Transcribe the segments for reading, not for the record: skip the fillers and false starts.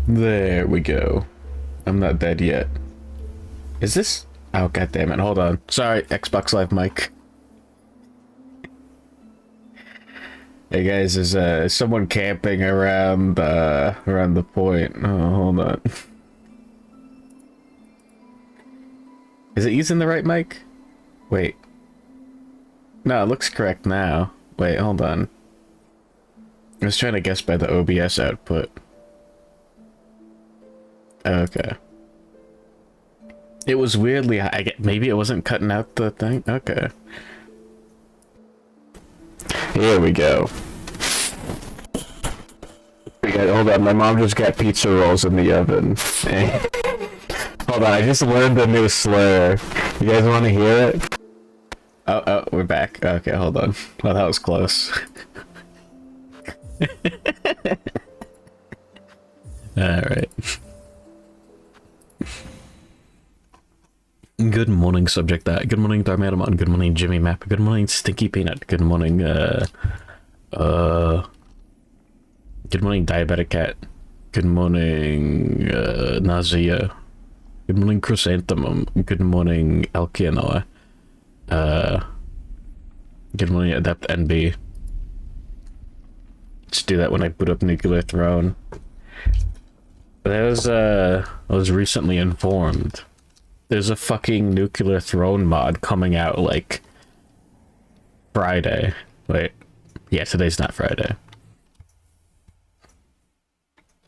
There we go. I'm not dead yet. Is this? Oh, god damn it. Hold on. Sorry, Xbox Live mic. Hey guys, is someone camping around around the point? Oh, hold on. Is it using the right mic? Wait. No, it looks correct now. Wait, hold on. I was trying to guess by the OBS output. Okay. It was weirdly high. Maybe it wasn't cutting out the thing? Okay. Here we go. Hold on, my mom just got pizza rolls in the oven. Hold on, I just learned a new slur. You guys want to hear it? Oh, we're back. Okay, hold on. Well, that was close. Alright. Good morning, subject that. Good morning, Darmadamon. Good morning, Jimmy Map. Good morning, Stinky Peanut. Good morning, Good morning, Diabetic Cat. Good morning, Nazia. Good morning, Chrysanthemum. Good morning, Alkianoa. Good morning, Adept NB. Just do that when I boot up Nuclear Throne. But I was recently informed. There's a fucking Nuclear Throne mod coming out, like, Friday. Wait. Yeah, today's not Friday.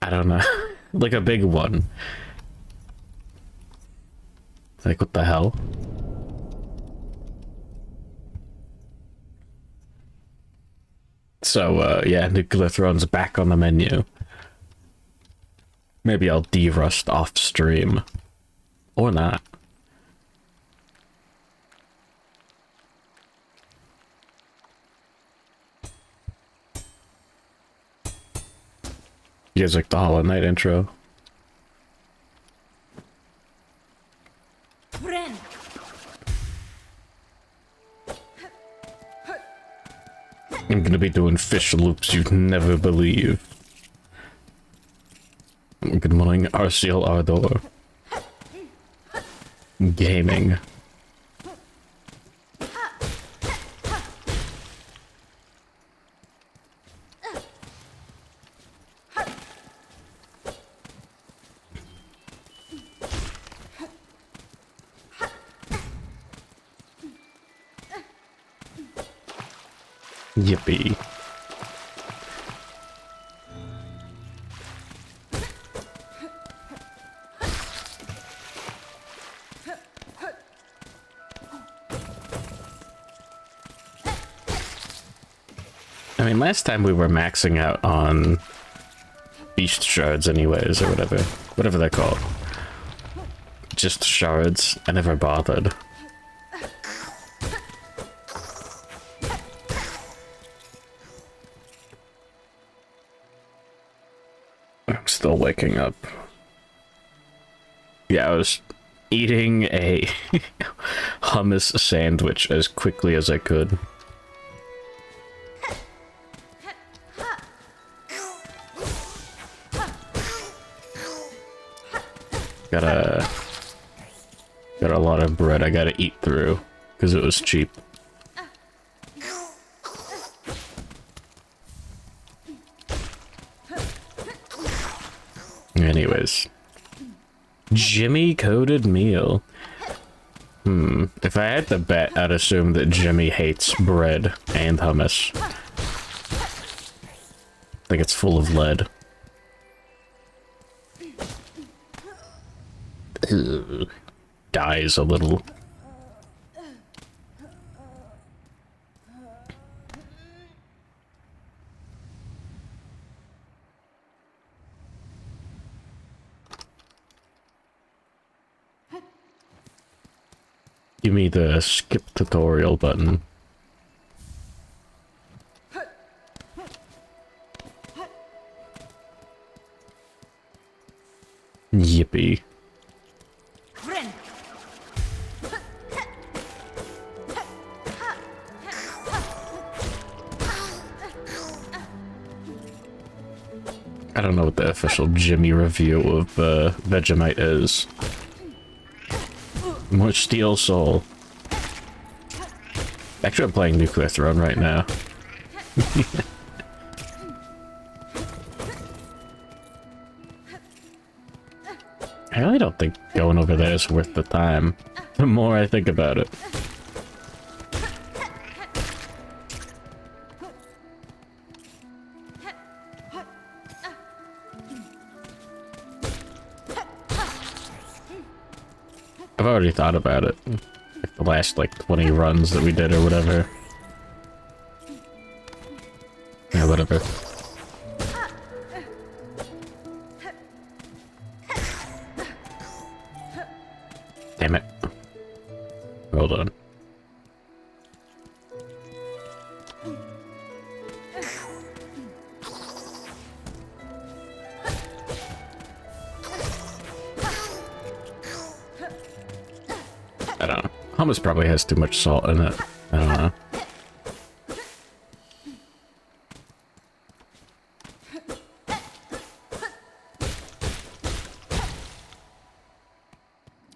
I don't know. Like a big one. Like, what the hell? So, yeah, Nuclear Throne's back on the menu. Maybe I'll de-rust off stream. Or not. You guys like the Hollow Knight intro? Friend. I'm gonna be doing fish loops you'd never believe. Good morning, Arciel Ardor. Gaming. Yippee. I mean, last time we were maxing out on beast shards anyways, or whatever they're called. Just shards. I never bothered. I'm still waking up. Yeah, I was eating a hummus sandwich as quickly as I could. Got a lot of bread I gotta eat through, because it was cheap. Anyways. Jimmy coated meal. If I had to bet, I'd assume that Jimmy hates bread and hummus. I think it's full of lead. Ugh. Dies a little. Give me the skip tutorial button. Yippee. I don't know what the official Jimmy review of Vegemite is. More Steel Soul. Actually, I'm playing Nuclear Throne right now. I really don't think going over there is worth the time. The more I think about it. I've already thought about it. Like the last, like, 20 runs that we did or whatever. Yeah, whatever. Damn it. Hold on. I don't know. Hummus probably has too much salt in it. I don't know.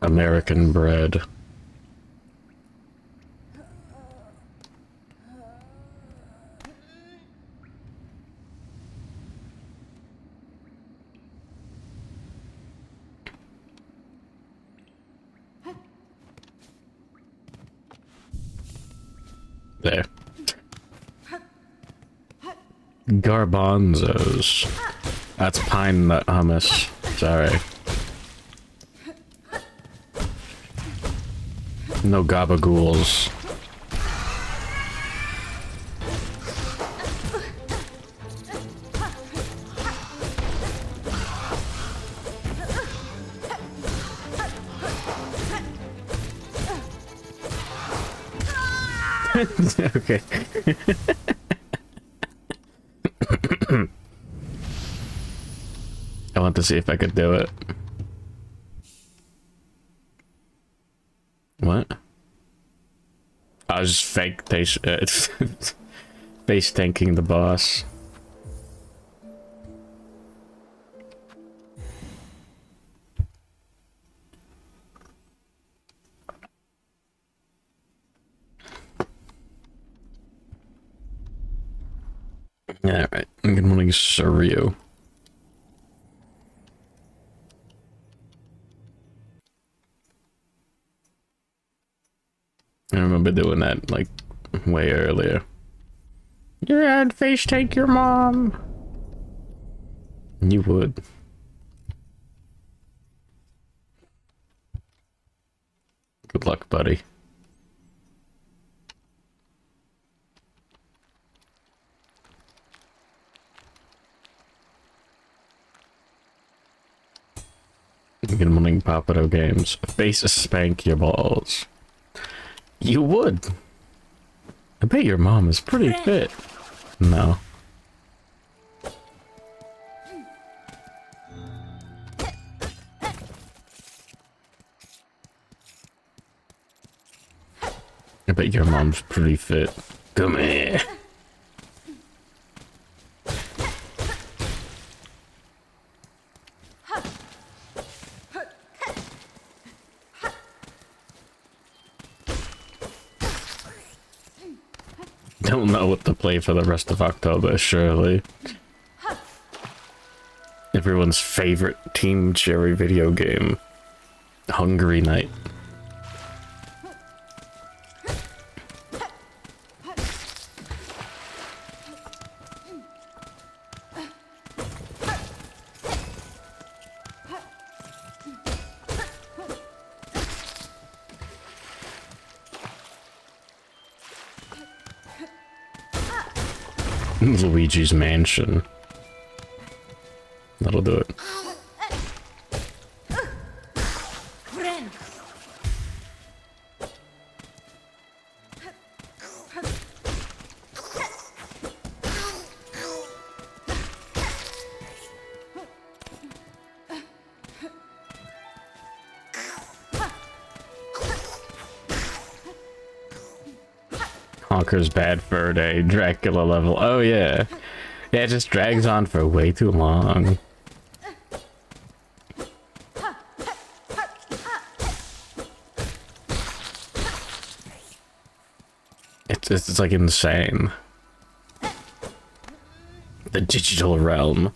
American bread. There. Garbanzos. That's pine nut hummus. Sorry. No gabagools. Okay. I want to see if I could do it. What? I was just face tanking the boss. Alright, good morning, Suryo. I remember doing that, like, way earlier. Yeah, I'd face tank your mom. You would. Good luck, buddy. Good morning, Papado Games. Face spank your balls. You would. I bet your mom is pretty fit. No. I bet your mom's pretty fit. Come here. Don't know what to play for the rest of October, surely. Everyone's favorite Team Cherry video game. Hungry Night. Luigi's Mansion. That'll do it. Conker's Bad Fur Day, Dracula level. Oh yeah. Yeah, it just drags on for way too long. It's like insane. The digital realm.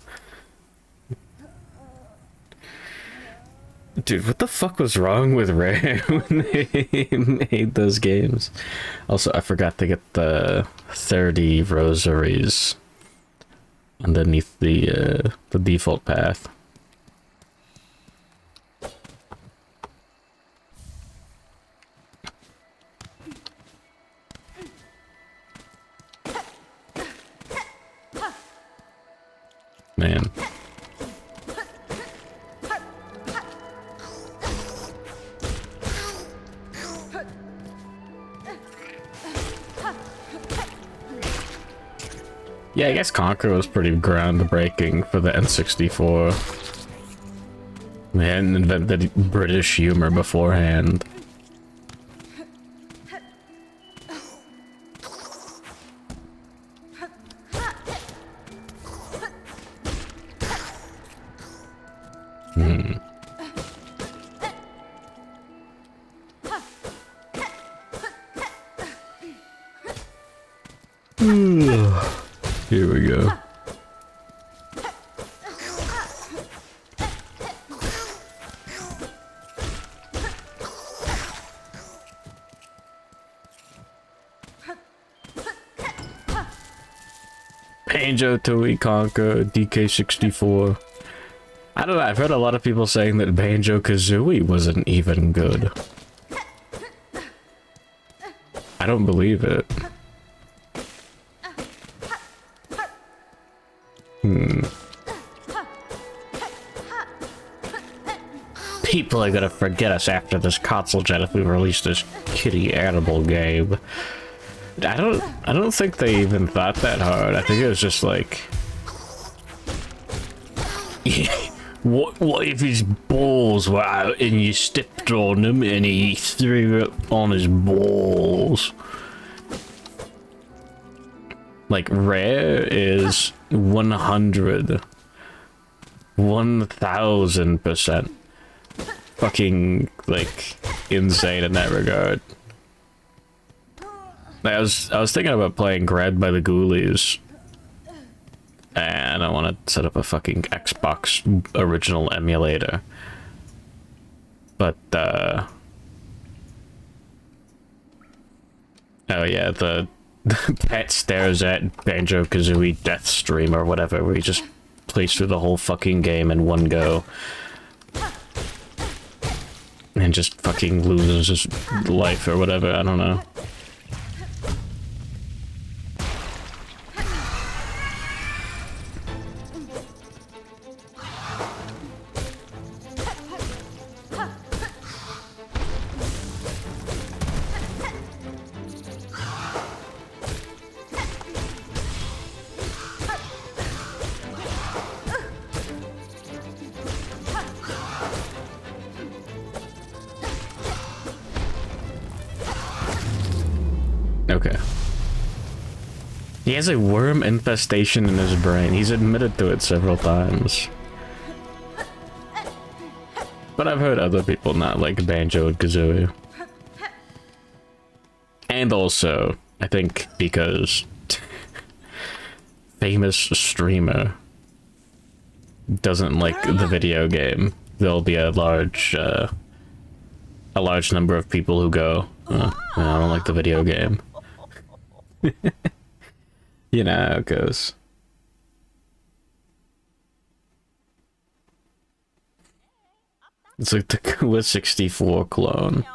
Dude, what the fuck was wrong with Rare when they made those games? Also, I forgot to get the 30 rosaries underneath the default path. Man. Yeah, I guess Conquer was pretty groundbreaking for the N64. They hadn't invented British humor beforehand. Here we go. Banjo, Tooie, Conquer, DK64. I don't know, I've heard a lot of people saying that Banjo-Kazooie wasn't even good. I don't believe it. People are gonna forget us after this console gen if we release this kitty animal game. I don't think they even thought that hard. I think it was just like, what if his balls were out and you stepped on him and he threw up on his balls? Like, Rare is 1000% fucking, like, insane in that regard. Like, I was thinking about playing Grabbed by the Ghoulies, and I want to set up a fucking Xbox original emulator. But, oh yeah, the Pet stares at Banjo-Kazooie Death Stream or whatever, where he just plays through the whole fucking game in one go. And just fucking loses his life or whatever, I don't know. Okay. He has a worm infestation in his brain. He's admitted to it several times. But I've heard other people not like Banjo and Kazooie. And also, I think because famous streamer doesn't like the video game, there'll be a large number of people who go, I don't like the video game. You know how it goes. It's like the coolest 64 clone.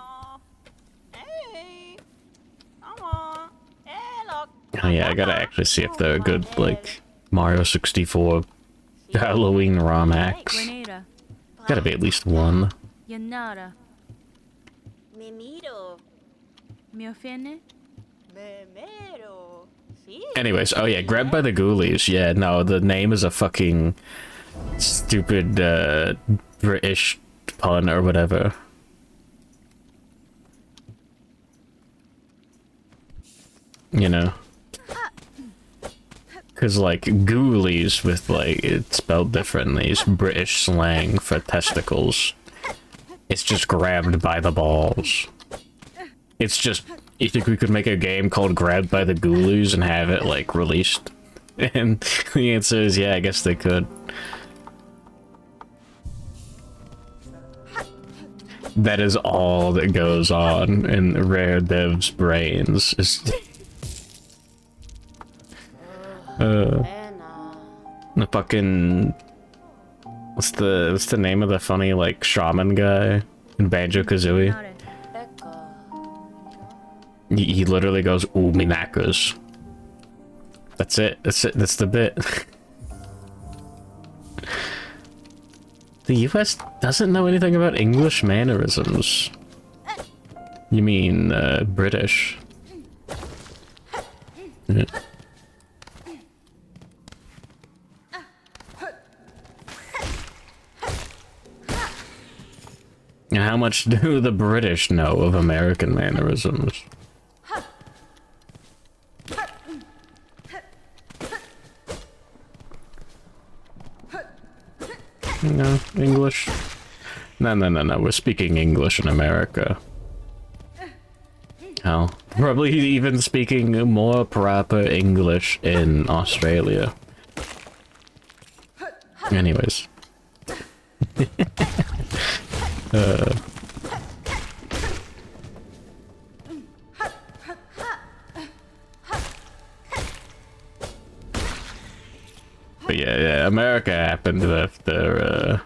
Oh yeah, I gotta actually see if they're good, like, Mario 64 Halloween ROM hacks. Gotta be at least one. Anyways, oh yeah, Grabbed by the Ghoulies. Yeah, no, the name is a fucking stupid British pun or whatever. You know. Because, like, ghoulies with, like, it's spelled differently. It's British slang for testicles. It's just grabbed by the balls. It's just, you think we could make a game called Grabbed by the Ghoulies and have it, like, released? And the answer is, yeah, I guess they could. That is all that goes on in Rare Dev's brains. The fucking... What's the name of the funny, like, shaman guy in Banjo-Kazooie? He literally goes, ooh, me knackers. That's it. That's the bit. The US doesn't know anything about English mannerisms. You mean, British. Yeah. How much do the British know of American mannerisms? No, English? No, we're speaking English in America. Hell, probably even speaking more proper English in Australia. Anyways. But yeah, America happened after,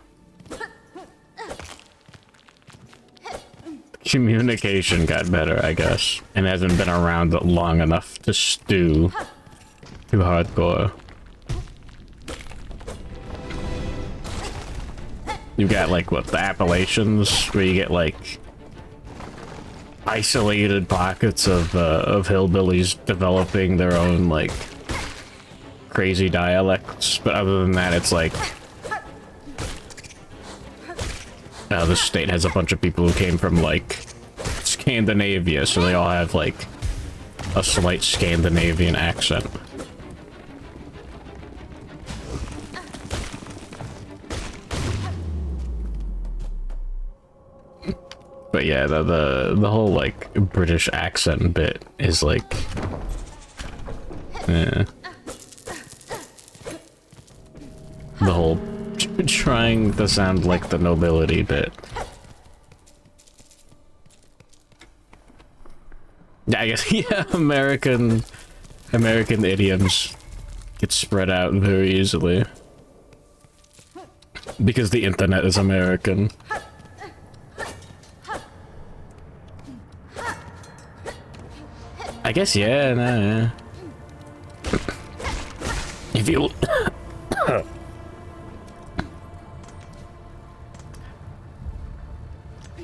communication got better, I guess, and hasn't been around long enough to stew too hardcore. You got, like, what, the Appalachians, where you get, like, isolated pockets of hillbillies developing their own, like, crazy dialects, but other than that, it's like... this state has a bunch of people who came from, like, Scandinavia, so they all have, like, a slight Scandinavian accent. But yeah, the whole, like, British accent bit is, like... The whole trying to sound like the nobility bit. I guess, yeah, American idioms get spread out very easily. Because the internet is American. I guess, yeah, no, yeah. If you...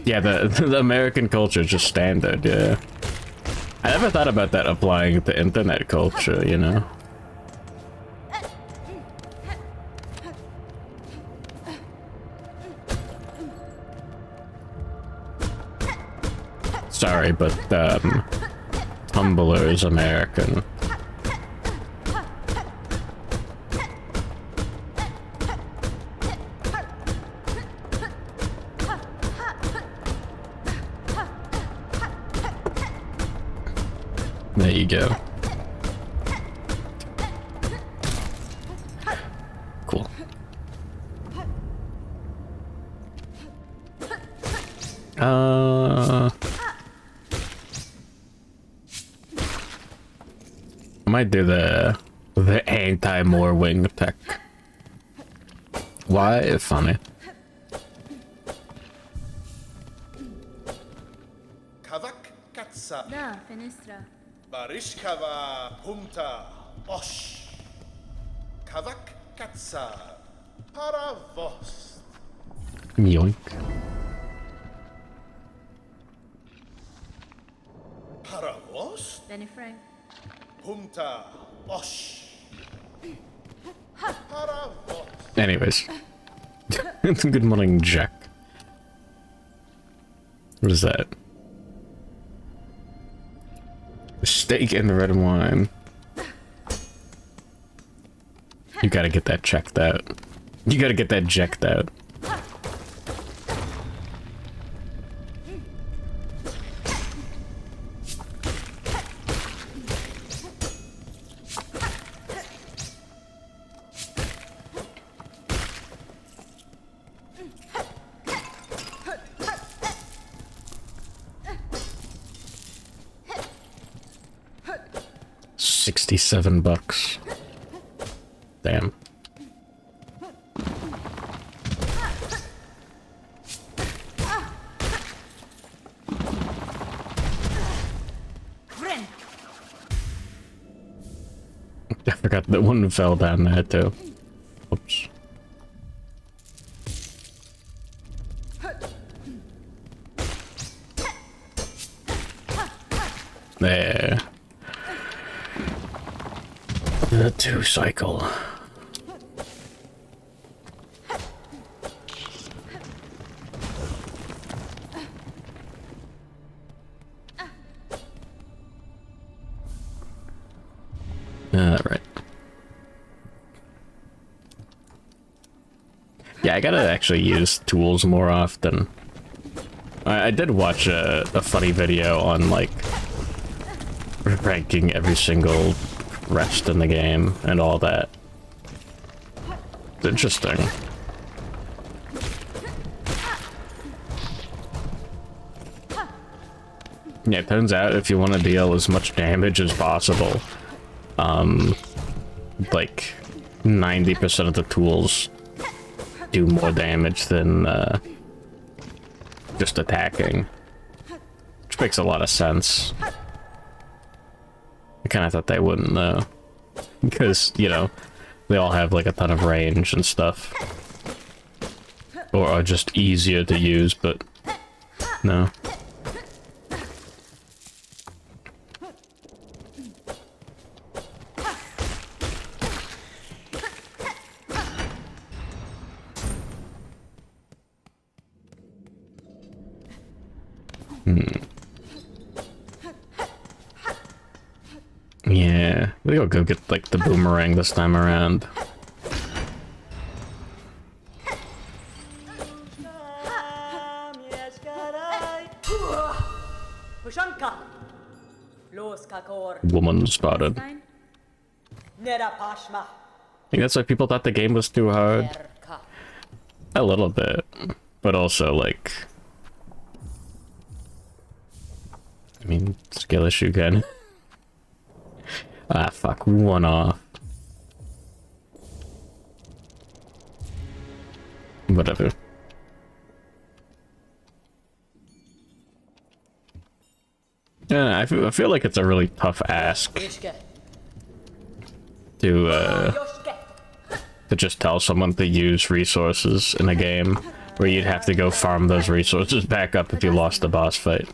Yeah, the American culture is just standard, yeah. I never thought about that applying to internet culture, you know? Sorry, but, Tumblr is American. There you go. Cool. I might do the anti-more wing tech. Why? Funny. Kavak katsa. Da, fenestra. Barishkava humta osh. Kavak katsa. Paravost. Yoink. Paravost? Benny Frank. Humta osh. Paravost. Anyways. Good morning, Jack. What is that? Steak and red wine. You gotta get that checked out. You gotta get that checked out. $67. Damn. I forgot that one fell down there too. Oops. There. The 2 cycle. Right. Yeah, I gotta actually use tools more often. I did watch a funny video on, like, ranking every single rest in the game and all that. It's interesting. Yeah, it turns out if you want to deal as much damage as possible, like 90% of the tools do more damage than just attacking, which makes a lot of sense. I kind of thought they wouldn't though, because, you know, they all have like a ton of range and stuff, or are just easier to use, but no. Yeah, we'll go get like the boomerang this time around. Woman spotted. I think that's why people thought the game was too hard. A little bit, but also like, I mean, skill issue again. Ah, fuck, one off. Whatever. Yeah, I feel like it's a really tough ask to just tell someone to use resources in a game where you'd have to go farm those resources back up if you lost the boss fight.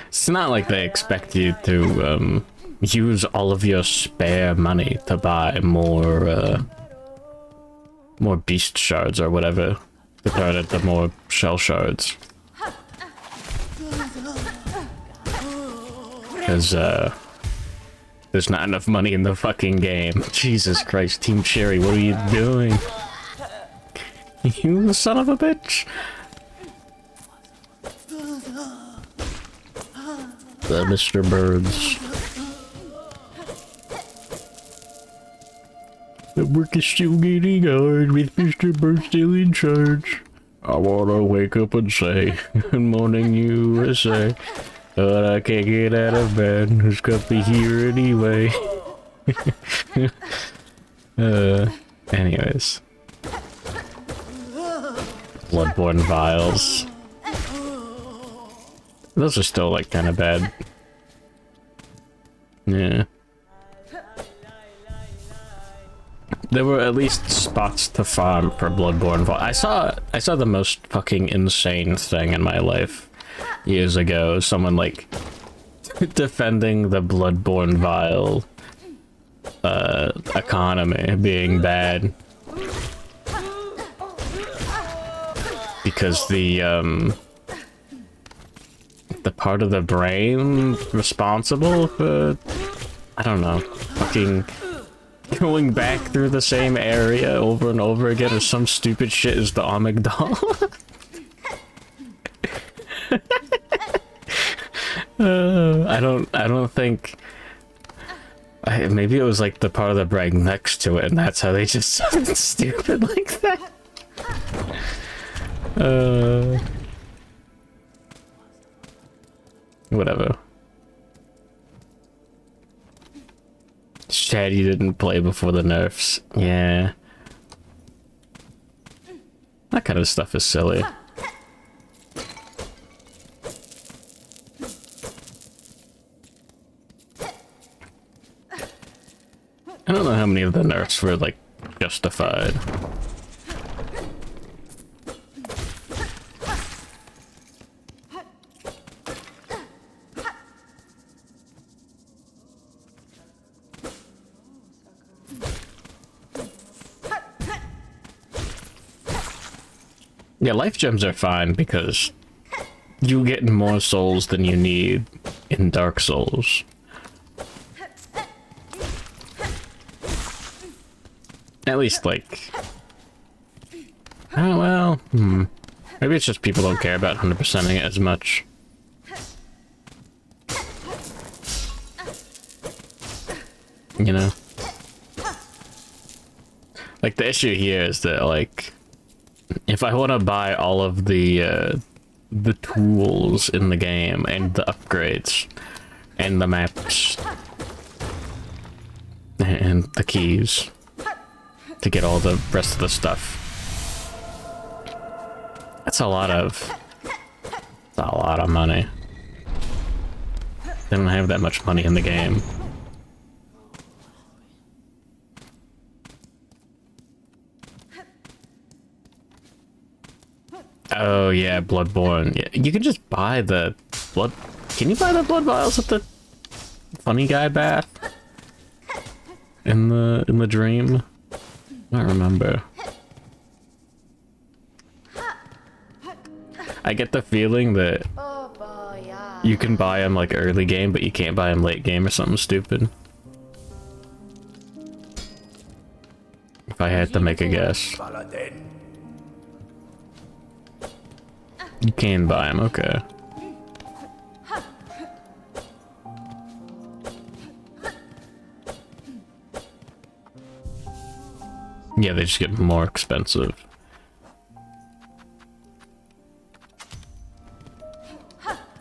It's not like they expect you to use all of your spare money to buy more beast shards or whatever, to turn into more shell shards. Because there's not enough money in the fucking game. Jesus Christ, Team Cherry, what are you doing? You son of a bitch! The Mr. Birds. The work is still getting hard with Mr. Bird still in charge. I wanna wake up and say, good morning USA. But I can't get out of bed, who's got me here anyway. Anyways. Bloodborne vials. Those are still like kind of bad. Yeah. There were at least spots to farm for Bloodborne vial. I saw the most fucking insane thing in my life years ago. Someone like defending the Bloodborne vial economy being bad. because the part of the brain responsible for, I don't know, fucking going back through the same area over and over again or some stupid shit is the amygdala. I don't think. Maybe it was like the part of the brain next to it, and that's how they just sounded stupid like that. Whatever. Shady didn't play before the nerfs. Yeah. That kind of stuff is silly. I don't know how many of the nerfs were, like, justified. Yeah, life gems are fine because you get more souls than you need in Dark Souls. At least, like... Oh, well... Maybe it's just people don't care about 100%ing it as much. You know? Like, the issue here is that, like... If I want to buy all of the tools in the game, and the upgrades, and the maps, and the keys... to get all the rest of the stuff. That's a lot of money. They don't have that much money in the game. Oh yeah, Bloodborne. Yeah, you can just buy the blood. Can you buy the blood vials at the funny guy bath? In the dream? I don't remember. I get the feeling that you can buy them like early game, but you can't buy them late game or something stupid. If I had to make a guess. You can buy them, okay. Yeah, they just get more expensive.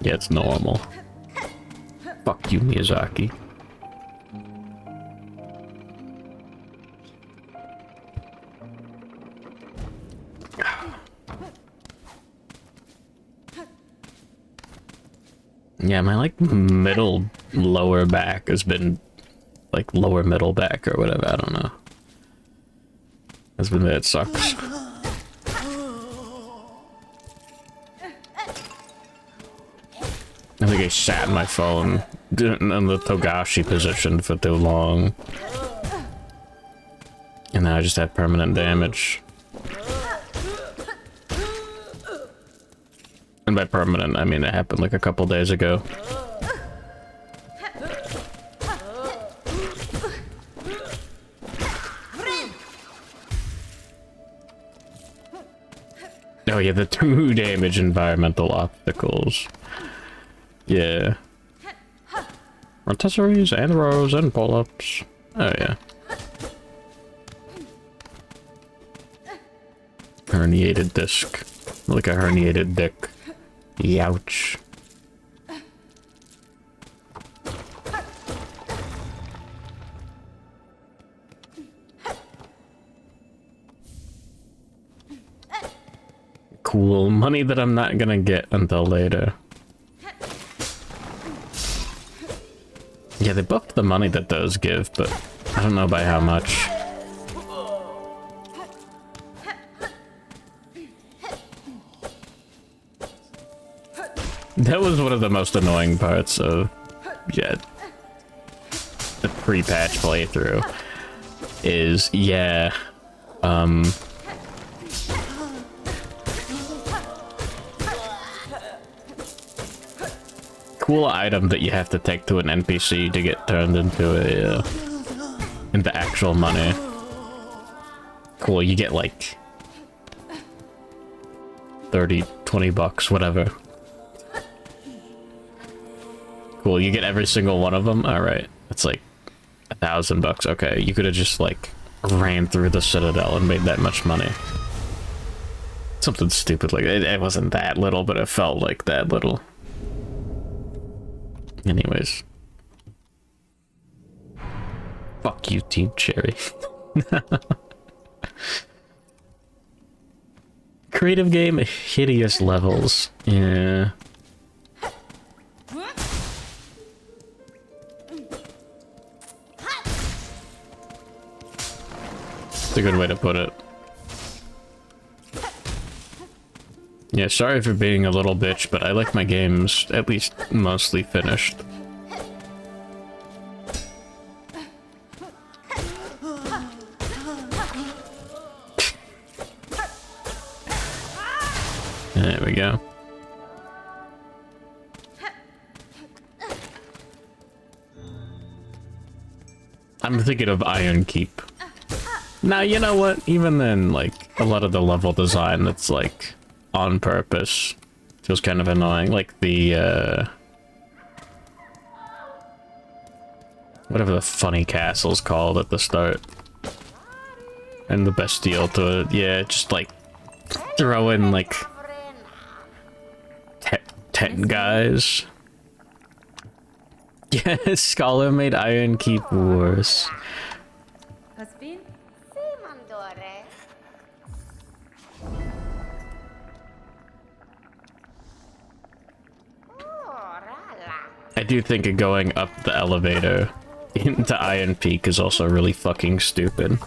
Yeah, it's normal. Fuck you, Miyazaki. Yeah, my like middle lower back has been like lower middle back or whatever, I don't know. Has been that it sucks. I think I sat in my phone in the Togashi position for too long. And now I just have permanent damage. And by permanent, I mean it happened like a couple days ago. Oh yeah, the 2 damage environmental obstacles. Yeah. Rotisseries and rows and pull-ups. Oh yeah. Herniated disc. Like a herniated dick. Youch. Cool. Money that I'm not gonna get until later. Yeah, they buffed the money that those give, but I don't know by how much. That was one of the most annoying parts of, yeah, the pre-patch playthrough. Is, yeah, cool item that you have to take to an NPC to get turned into a into actual money. Cool, you get like 30, 20 bucks, whatever. Cool, you get every single one of them? Alright, it's like 1,000 bucks. Okay, you could have just like ran through the Citadel and made that much money. Something stupid like that. It wasn't that little, but it felt like that little. Anyways. Fuck you, Team Cherry. Creative game, hideous levels. Yeah. It's a good way to put it. Yeah, sorry for being a little bitch, but I like my games at least mostly finished. There we go. I'm thinking of Iron Keep. Now, you know what? Even then, like, a lot of the level design that's, like, on purpose feels kind of annoying. Like, the, whatever the funny castle's called at the start. And the Bastille to it. Yeah, just, like, throw in, like, 10 guys. Yeah, Scholar made Iron Keep worse. I do think going up the elevator into Iron Peak is also really fucking stupid.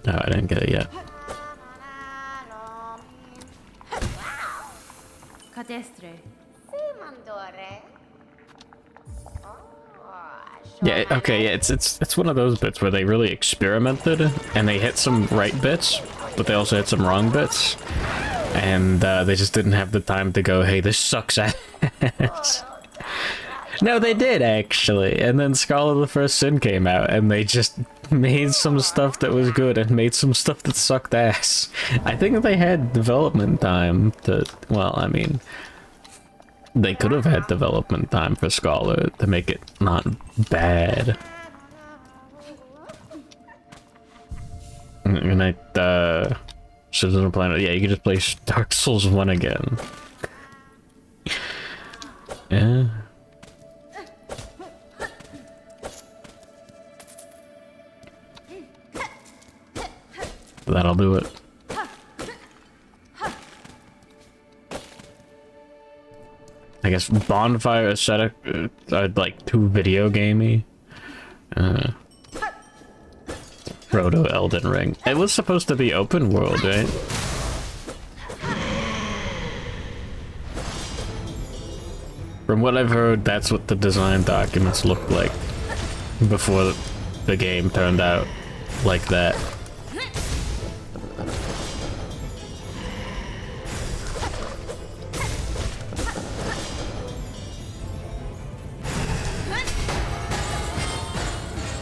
Oh, I didn't get it yet. Yeah, okay, yeah, it's one of those bits where they really experimented and they hit some right bits, but they also hit some wrong bits. And they just didn't have the time to go, hey, this sucks ass. No, they did, actually. And then Scholar of the First Sin came out, and they just made some stuff that was good and made some stuff that sucked ass. I think they had development time to... Well, I mean... They could have had development time for Scholar to make it not bad. And Citizen Planet, yeah, you can just play Dark Souls 1 again. Yeah. That'll do it. I guess Bonfire aesthetic are like too video gamey. Proto Elden Ring. It was supposed to be open world, right? From what I've heard, that's what the design documents looked like before the game turned out like that.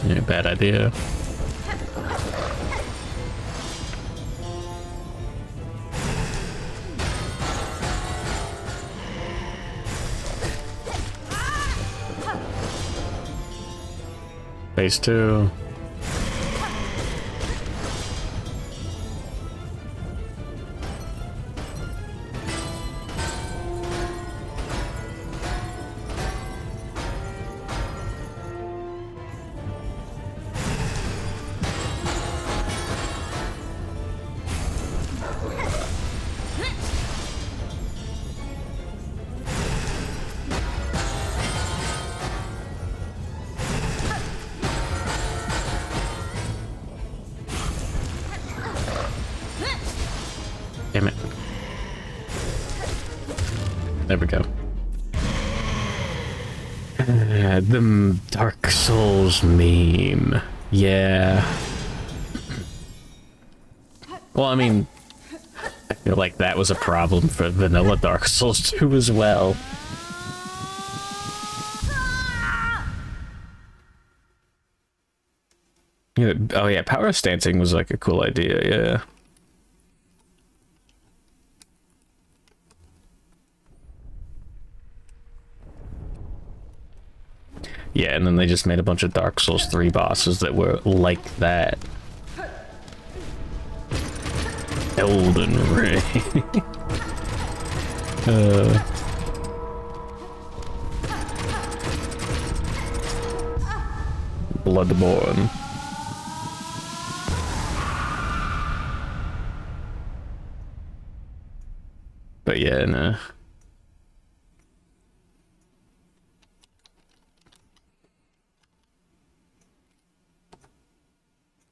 Yeah, bad idea. Phase 2. Damn it. There we go. The Dark Souls meme. Yeah. Well, I mean, I feel like that was a problem for vanilla Dark Souls 2 as well. Yeah, oh yeah, power stancing was like a cool idea, yeah. Yeah, and then they just made a bunch of Dark Souls 3 bosses that were like that. Elden Ring. Bloodborne. But yeah, no.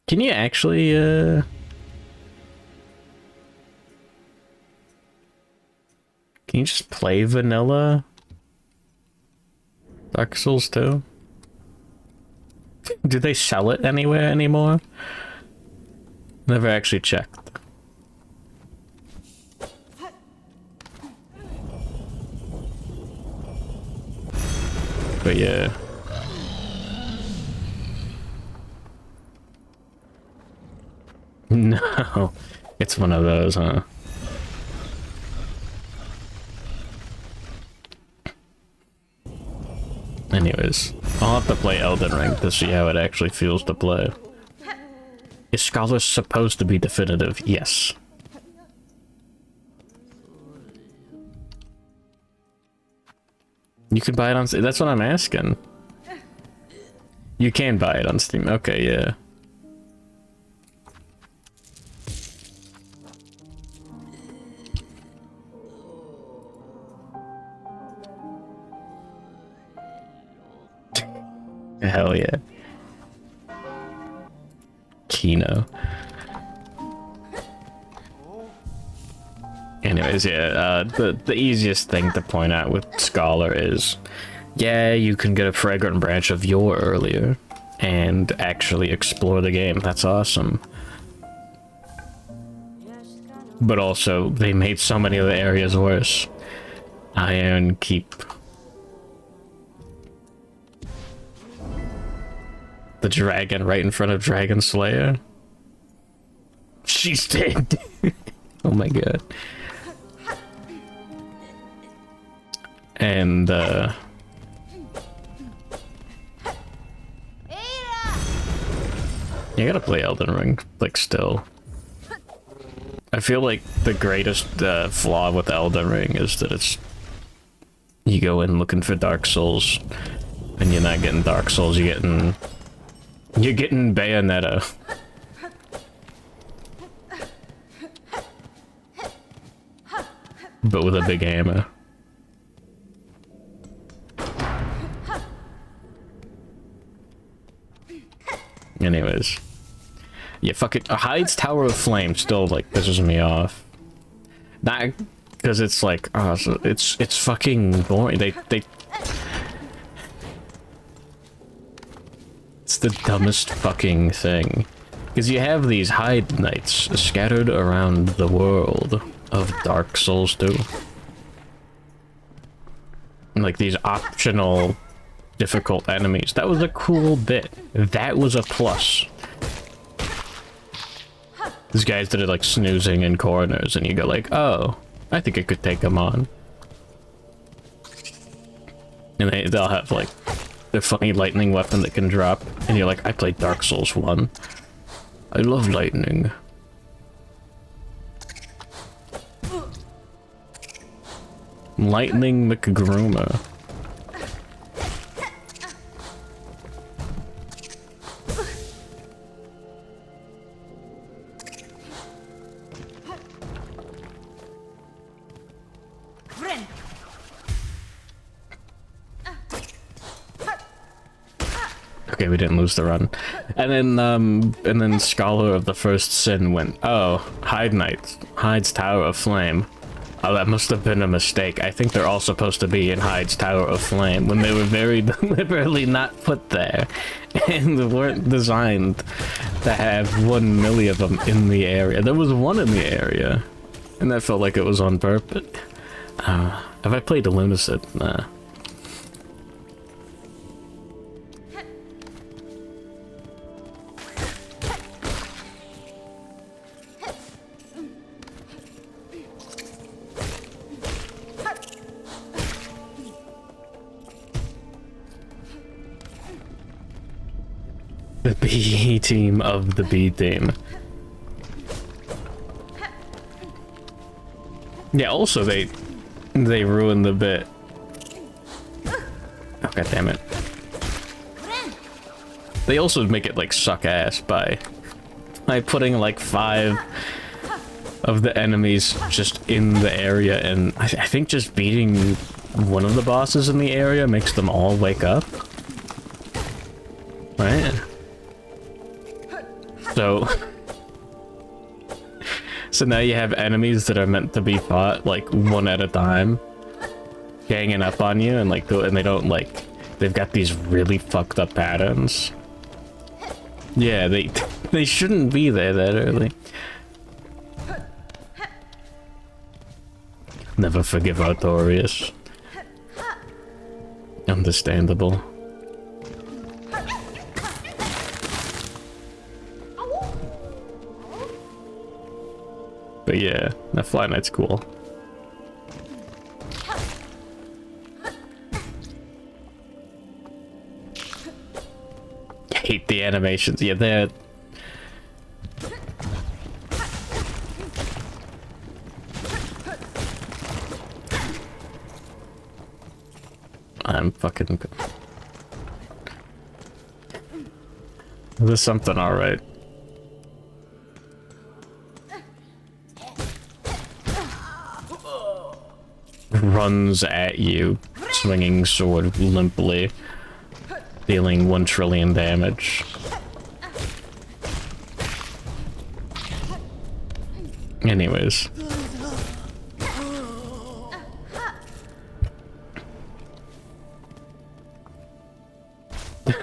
Can you actually, can you just play vanilla Dark Souls 2? Do they sell it anywhere anymore? Never actually checked. But yeah. No, it's one of those, huh? Anyways, I'll have to play Elden Ring to see how it actually feels to play. Is Scholar supposed to be definitive? Yes. You can buy it on Steam. That's what I'm asking. You can buy it on Steam. Okay, yeah. Hell yeah. Kino. Anyways, yeah, the easiest thing to point out with Scholar is, yeah, you can get a fragrant branch of yore earlier and actually explore the game. That's awesome. But also, they made so many of the areas worse. Iron Keep. The dragon right in front of Dragon Slayer. She's dead. Oh my god. And you gotta play Elden Ring, like, still. I feel like the greatest flaw with Elden Ring is that it's... You go in looking for Dark Souls, and you're not getting Dark Souls, you're getting Bayonetta. But with a big hammer. Anyways. Yeah, fuck it. Hyde's Tower of Flame still, like, pisses me off. Not because it's like, oh, so it's fucking boring. They It's the dumbest fucking thing. Because you have these Hyde Knights scattered around the world of Dark Souls 2. Like, these optional difficult enemies. That was a cool bit. That was a plus. These guys that are like snoozing in corners and you go like, oh, I think I could take them on. And they'll have like their funny lightning weapon that can drop. And you're like, I played Dark Souls 1. I love lightning. Lightning McGroomer. Okay, we didn't lose the run. And then Scholar of the First Sin went, oh, Hyde's Tower of Flame. Oh, that must have been a mistake. I think they're all supposed to be in Hyde's Tower of Flame when they were very deliberately not put there. And they weren't designed to have 1 million of them in the area. There was one in the area. And that felt like it was on purpose. Have I played Illunicid? Nah. The B team of the B team. Yeah, also they ruined the bit. Oh, god damn it. They also make it like suck ass by putting like 5 of the enemies just in the area, and I think just beating one of the bosses in the area makes them all wake up. Right? So now you have enemies that are meant to be fought like one at a time, ganging up on you, and like and they don't like, they've got these really fucked up patterns. Yeah, they shouldn't be there that early. Never forgive Artorias. Understandable. But yeah, that Fly Knight's cool. I hate the animations. Yeah, they're... I'm fucking... There's something alright. Runs at you, swinging sword limply, dealing 1 trillion damage. Anyways.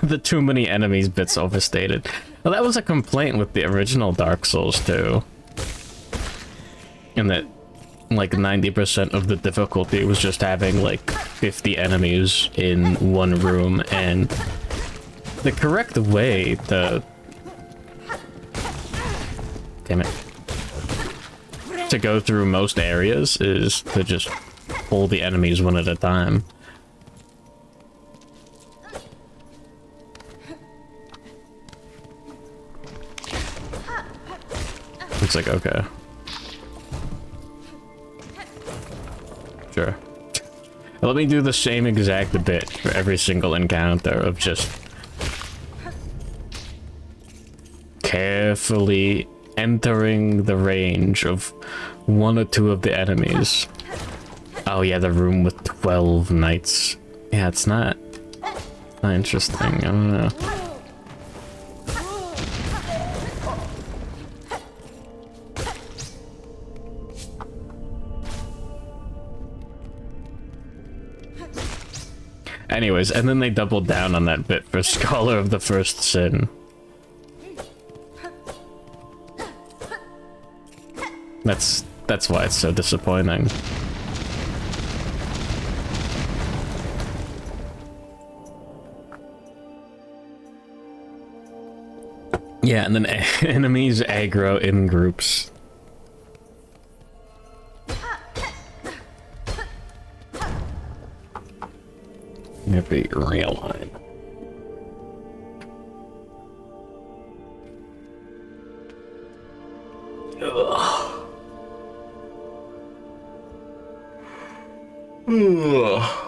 The too many enemies bit's overstated. Well, that was a complaint with the original Dark Souls too. And that like 90% of the difficulty was just having like 50 enemies in one room, and the correct way to... Damn it. To go through most areas is to just pull the enemies one at a time. Looks like okay. Sure. Let me do the same exact bit for every single encounter of just carefully entering the range of 1 or 2 of the enemies. Oh yeah, the room with 12 knights. Yeah, it's not interesting. I don't know. Anyways, and then they doubled down on that bit for Scholar of the First Sin. That's why it's so disappointing. Yeah, and then enemies aggro in groups. Maybe realign.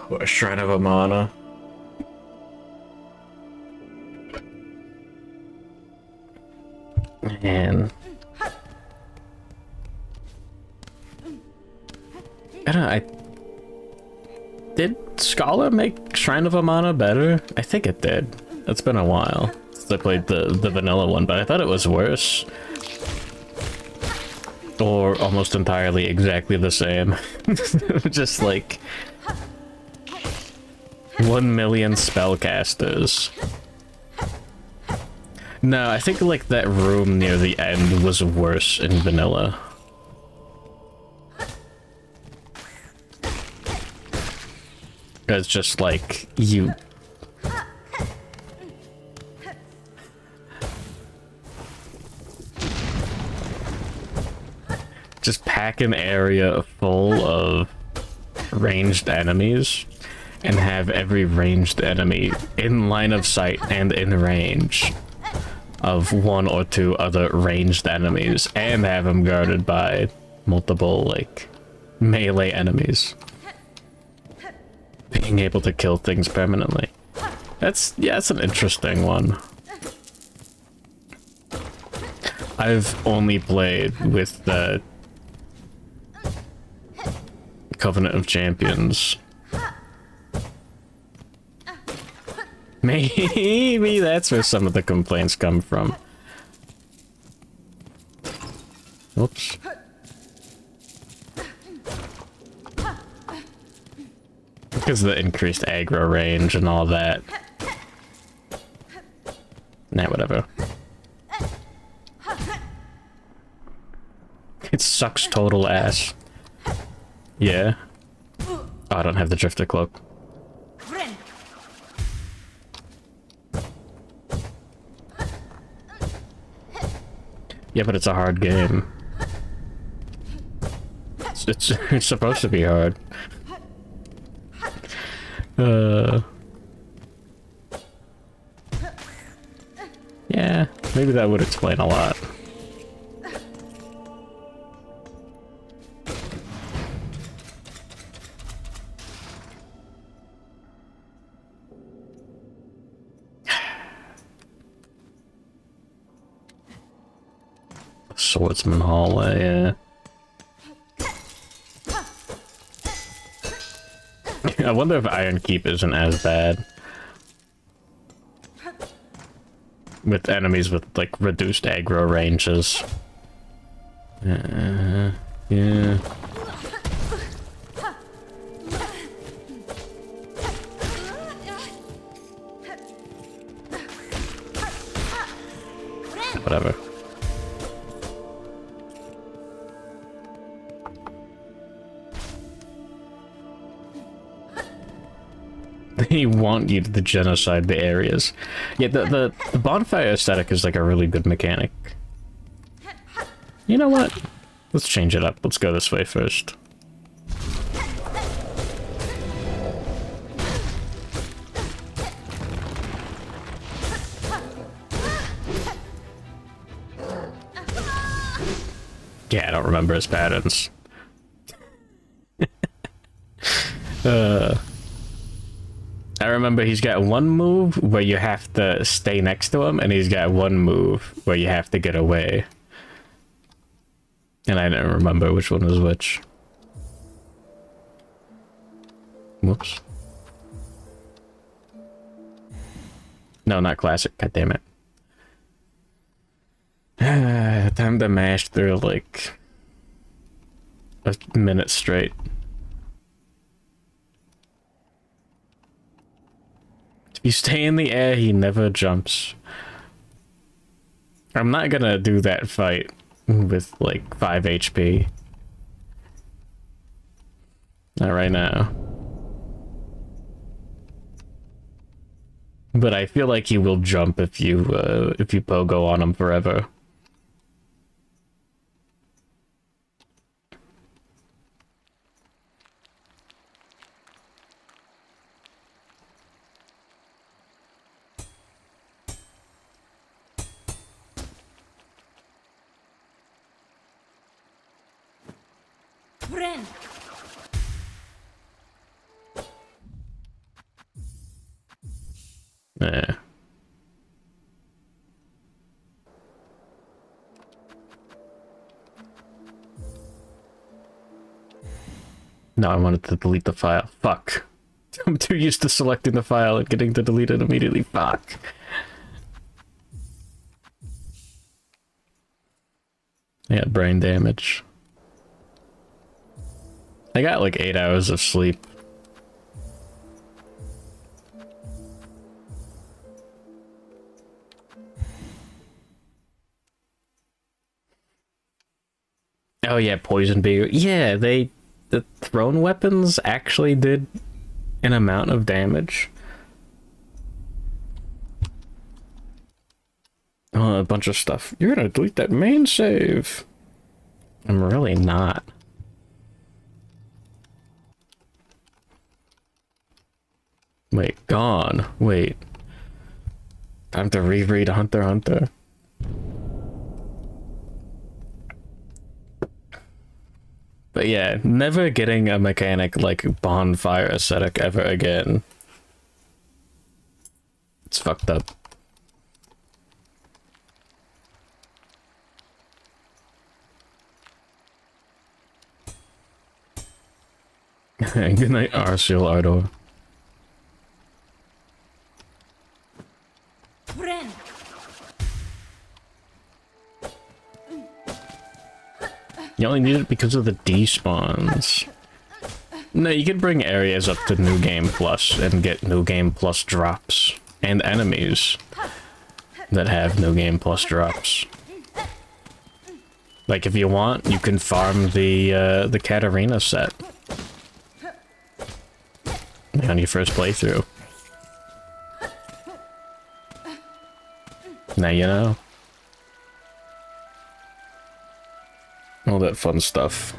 What a Shrine of Amana. Man. I don't know, did Scholar make Shrine of Amana better? I think it did. It's been a while since I played the vanilla one, but I thought it was worse. Or almost entirely exactly the same. Just like 1 million spellcasters. No, I think like that room near the end was worse in vanilla. It's just like you. Just pack an area full of ranged enemies and have every ranged enemy in line of sight and in range of one or two other ranged enemies, and have them guarded by multiple, like, melee enemies. Being able to kill things permanently. That's an interesting one. I've only played with the Covenant of Champions. Maybe that's where some of the complaints come from. Oops. Because of the increased aggro range and all that. Nah, whatever. It sucks total ass. Yeah. Oh, I don't have the Drifter Cloak. Yeah, but it's a hard game. It's supposed to be hard. Yeah, maybe that would explain a lot. Swordsman hallway, yeah. I wonder if Iron Keep isn't as bad. With enemies with, like, reduced aggro ranges. Yeah. Whatever. They want you to genocide the areas. Yeah, the bonfire aesthetic is like a really good mechanic. You know what? Let's change it up. Let's go this way first. Yeah, I don't remember his patterns. I remember he's got one move where you have to stay next to him, and he's got one move where you have to get away. And I don't remember which one was which. Whoops. No, not classic. God damn it. Time to mash through like a minute straight. If you stay in the air, he never jumps. I'm not gonna do that fight with like 5 HP. Not right now. But I feel like he will jump if you pogo on him forever. Friend. Yeah. No, I wanted to delete the file. Fuck. I'm too used to selecting the file and getting to delete it immediately. Fuck. I got brain damage. I got like 8 hours of sleep. Oh yeah, poison bee. Yeah, the thrown weapons actually did an amount of damage. Oh, a bunch of stuff. You're gonna delete that main save. I'm really not. Wait, gone. Wait. Time to reread Hunter x Hunter. But yeah, never getting a mechanic like bonfire aesthetic ever again. It's fucked up. Good night, Arceal Ardor. Friend. You only need it because of the despawns. No, you could bring areas up to New Game Plus and get New Game Plus drops. And enemies that have New Game Plus drops. Like, if you want, you can farm the Katarina set on your first playthrough. Now you know. All that fun stuff.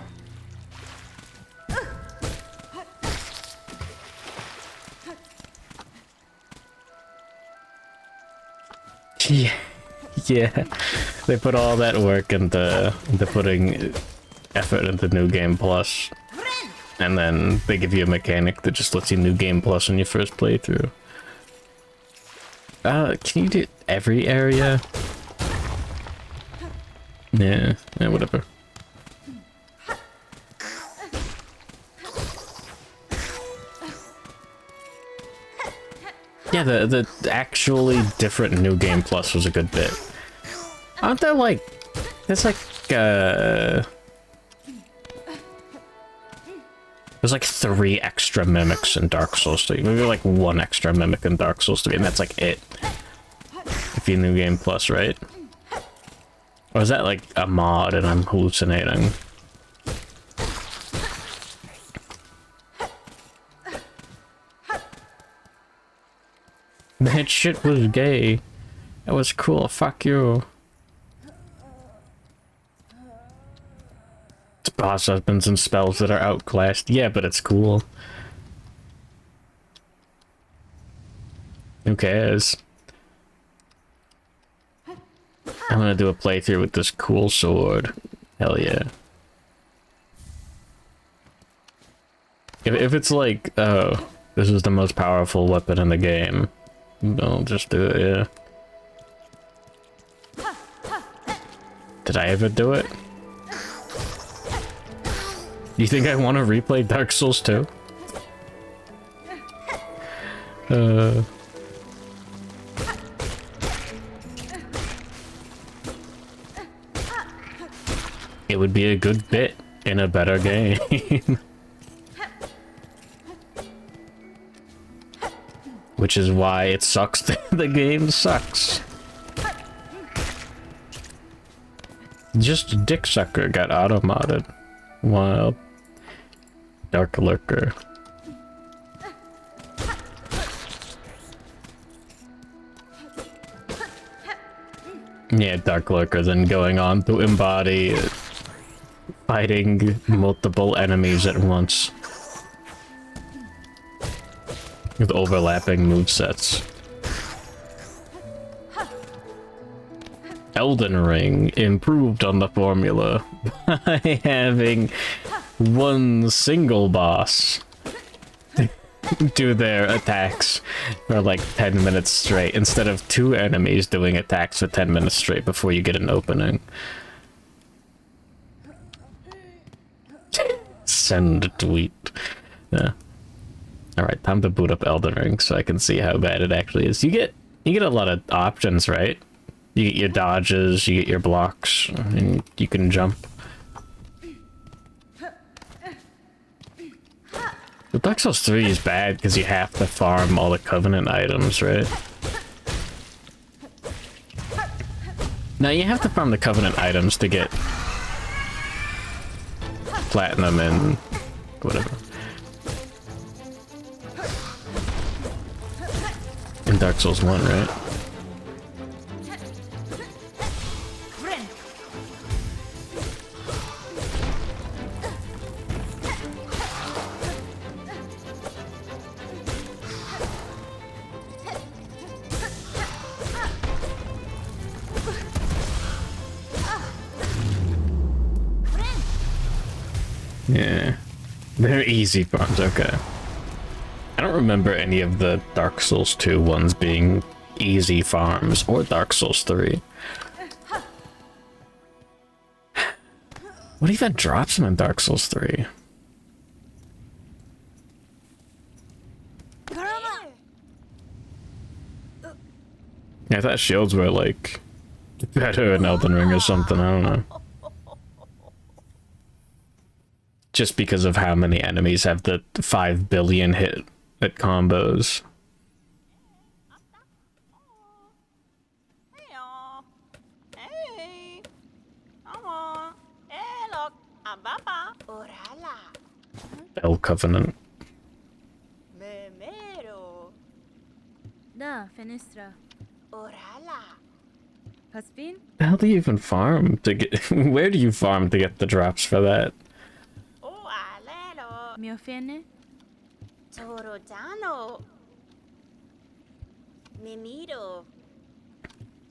Yeah, yeah. They put all that work into putting effort into New Game Plus. And then they give you a mechanic that just lets you New Game Plus on your first playthrough. Can you do every area? Yeah, whatever. Yeah, the actually different New Game Plus was a good bit. Aren't there like... There's like, there's like 3 extra mimics in Dark Souls 3. Maybe like 1 extra mimic in Dark Souls 3, and that's like it. If you New Game Plus, right? Or is that like a mod and I'm hallucinating? That shit was gay. That was cool. Fuck you. It's boss husbands and spells that are outclassed. Yeah, but it's cool. Who cares? I'm gonna do a playthrough with this cool sword. Hell yeah. If it's like, oh, this is the most powerful weapon in the game, I'll just do it, yeah. Did I ever do it? You think I want to replay Dark Souls 2? It would be a good bit in a better game. Which is why it sucks that the game sucks. Just Dick Sucker got auto-modded. Wild. Dark Lurker. Yeah, Dark Lurker then going on to embody fighting multiple enemies at once. With overlapping movesets. Elden Ring improved on the formula by having one single boss do their attacks for like 10 minutes straight instead of 2 enemies doing attacks for 10 minutes straight before you get an opening. Send a tweet. Yeah. Alright, time to boot up Elden Ring so I can see how bad it actually is. You get a lot of options, right? You get your dodges, you get your blocks, and you can jump. The Dark Souls 3 is bad because you have to farm all the Covenant items, right? Now you have to farm the Covenant items to get Platinum and whatever. in Dark Souls 1, right? Friend. Yeah. They're easy farms, okay. I don't remember any of the Dark Souls 2 ones being easy farms, or Dark Souls 3. What even drops them in Dark Souls 3? Yeah, I thought shields were like better in Elden Ring or something, I don't know. Just because of how many enemies have the 5 billion hit at combos. Bell Covenant. Da, fenestra. Paspin? How do you even farm to get? Where do you farm to get the drops for that? Mi offende?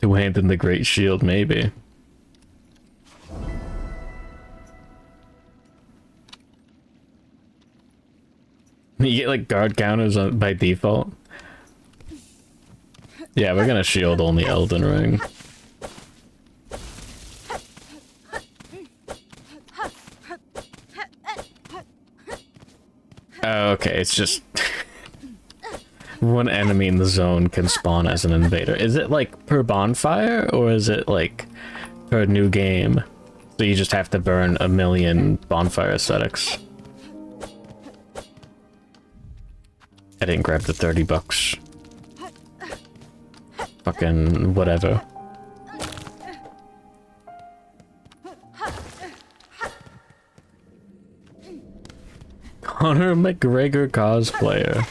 Two-hand in the Great Shield, maybe. You get like guard counters by default. Yeah, we're gonna shield only Elden Ring. Oh, okay, it's just one enemy in the zone can spawn as an invader. Is it like per bonfire, or is it like per new game? So you just have to burn 1,000,000 bonfire aesthetics. I didn't grab the $30. Fucking whatever. Conor McGregor cosplayer.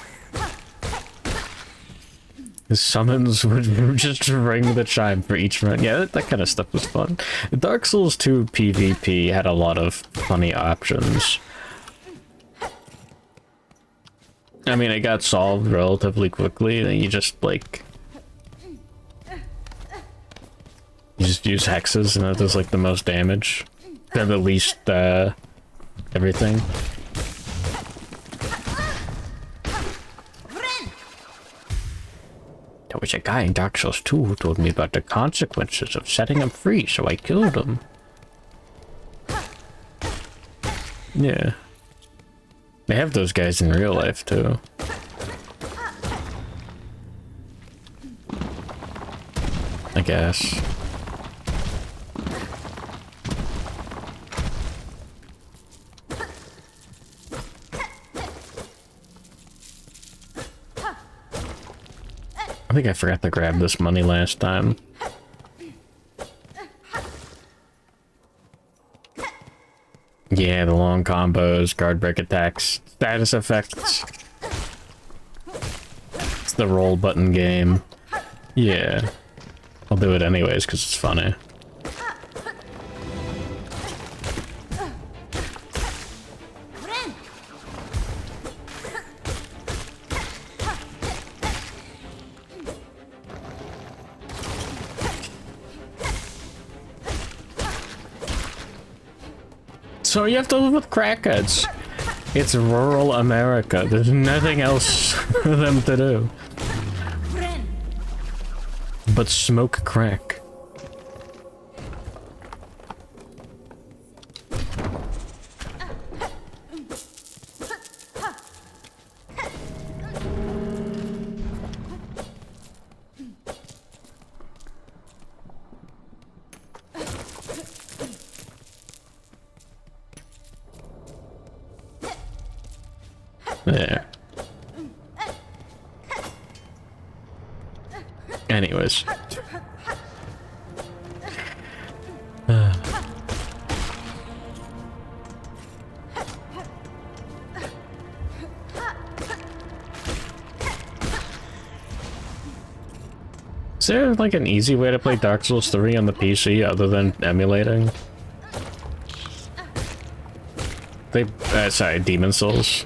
His summons would just ring the chime for each run. Yeah, that kind of stuff was fun. Dark Souls 2 PvP had a lot of funny options. I mean, it got solved relatively quickly, and you just, like... You just use hexes, and it does, like, the most damage. They're the least, everything. There was a guy in Dark Souls 2 who told me about the consequences of setting him free, so I killed him. Yeah. They have those guys in real life, too. I guess. I think I forgot to grab this money last time. Yeah, the long combos, guard break attacks, status effects. It's the roll button game. Yeah. I'll do it anyways because it's funny. So you have to live with crackheads. It's rural America. There's nothing else for them to do. But smoke crack. There. Anyways. Is there like an easy way to play Dark Souls 3 on the PC other than emulating? Sorry, Demon Souls.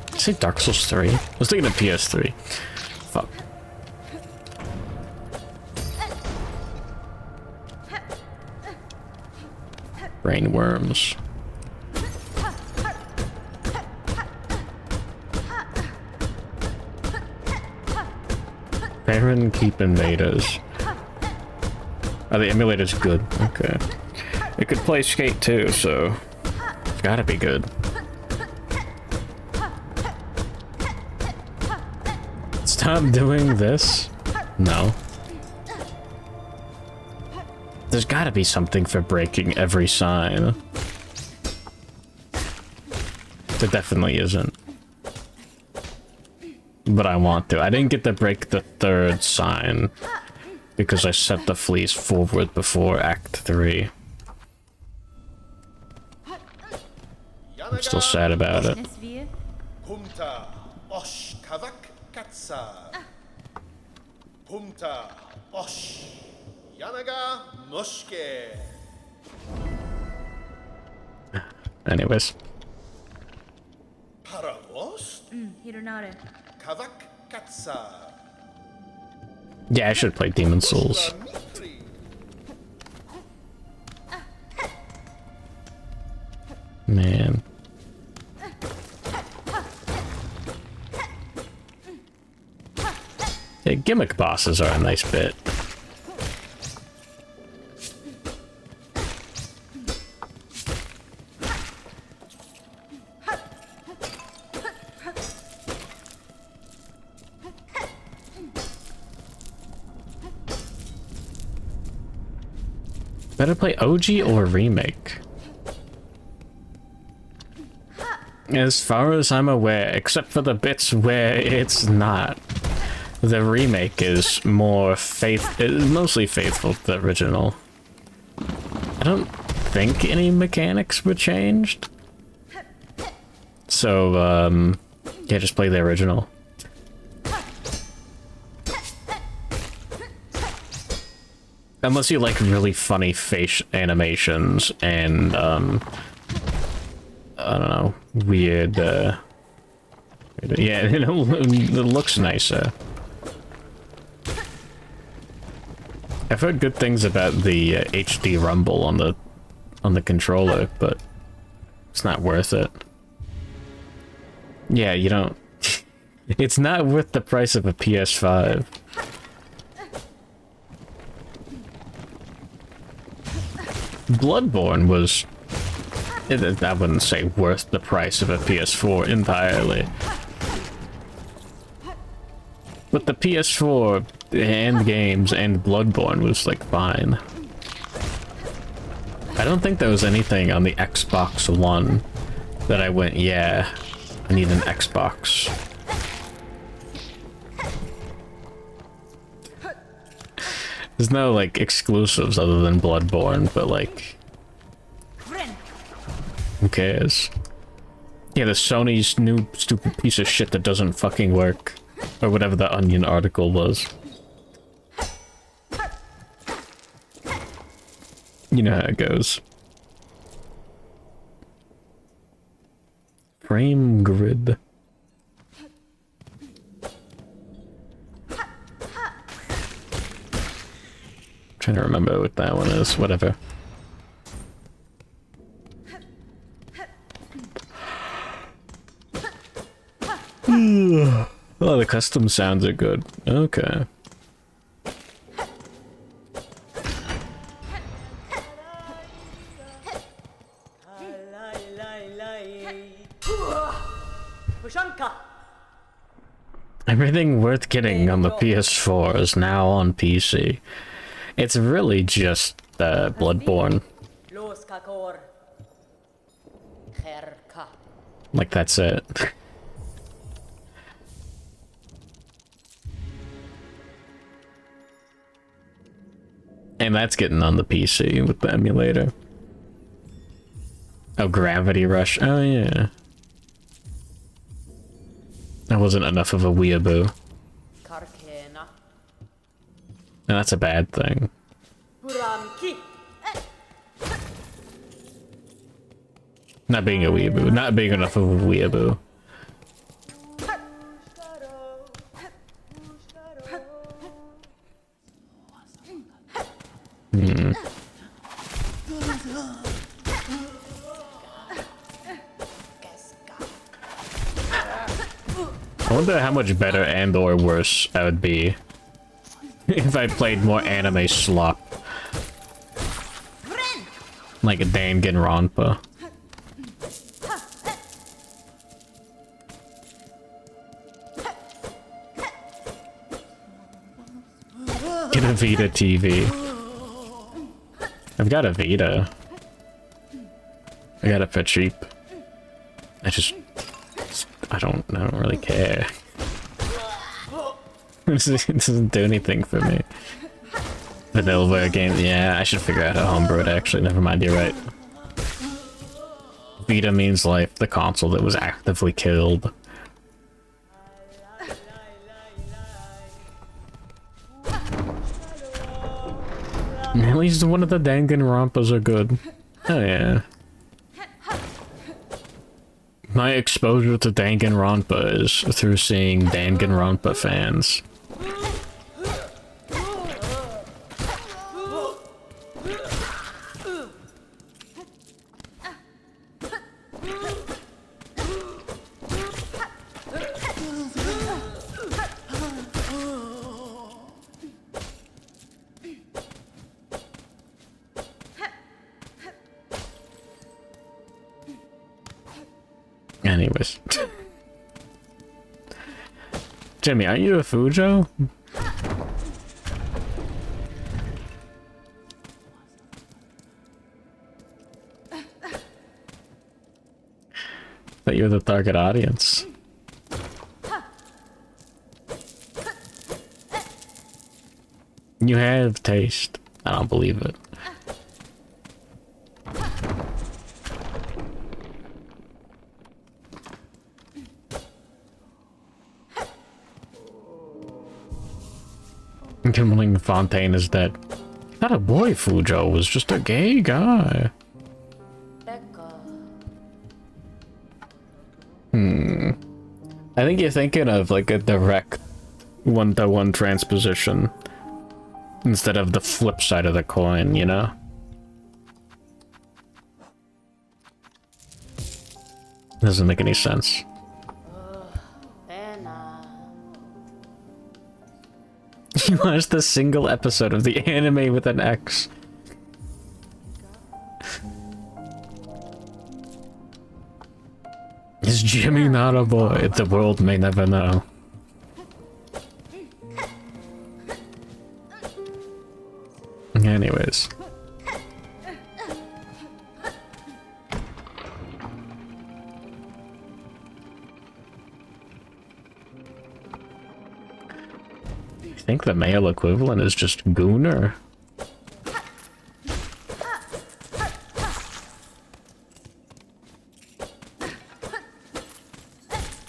Did I say Dark Souls 3? I was thinking of PS3. Fuck. Brain worms. Baron Keep Invaders. Are the emulators good? Okay. It could play Skate too, so it's gotta be good. Stop doing this? No. There's gotta be something for breaking every sign. There definitely isn't. But I want to. I didn't get to break the third sign because I set the fleece forward before Act 3. I'm still sad about it. Nesvir. Humta Osh Kavak Katsar. Humta Osh Yanaga Mushke. Anyways. Paravost Hironare. Kavak Katsar. Yeah, I should play Demon Souls. Man. Yeah, gimmick bosses are a nice bit. Better play OG or remake? As far as I'm aware, except for the bits where it's not, the remake is mostly faithful to the original. I don't think any mechanics were changed. So, yeah, just play the original. Unless you like really funny face animations and, I don't know, weird, yeah, it looks nicer. I've heard good things about the HD rumble on the controller, but it's not worth it. Yeah, you don't... It's not worth the price of a PS5. Bloodborne was... I wouldn't say worth the price of a PS4 entirely. But the PS4 and games and Bloodborne was, like, fine. I don't think there was anything on the Xbox One that I went, yeah, I need an Xbox. There's no, like, exclusives other than Bloodborne, but, like... Who cares? Yeah, the Sony's new stupid piece of shit that doesn't fucking work. Or whatever the Onion article was. You know how it goes. Frame grid. Trying to remember what that one is, whatever. Oh, the custom sounds are good. Okay. Everything worth getting on the PS4 is now on PC. It's really just Bloodborne. Like, that's it. And that's getting on the PC with the emulator. Oh, Gravity Rush. Oh, yeah. That wasn't enough of a weeaboo. And that's a bad thing. Not being a weeaboo. Not being enough of a weeaboo. I wonder how much better and or worse I would be if I played more anime slop. Like a Danganronpa. Get a Vita TV. I've got a Vita. I got it for cheap. I don't really care. It doesn't do anything for me. Vanillaware game, yeah, I should figure out how to homebrew it actually, never mind, you're right. Vita means life, the console that was actively killed. At least one of the Danganronpas are good. Oh yeah. My exposure to Danganronpa is through seeing Danganronpa fans. Anyways. Jimmy, are you a Fujo? That you're the target audience. You have taste. I don't believe it. Kimberly Fontaine is dead. Not a boy, Fujo was just a gay guy. I think you're thinking of like a direct one-to-one transposition instead of the flip side of the coin, you know? Doesn't make any sense. You watched a single episode of the anime with an X. Is Jimmy not a boy? The world may never know. Anyways. I think the male equivalent is just Gooner.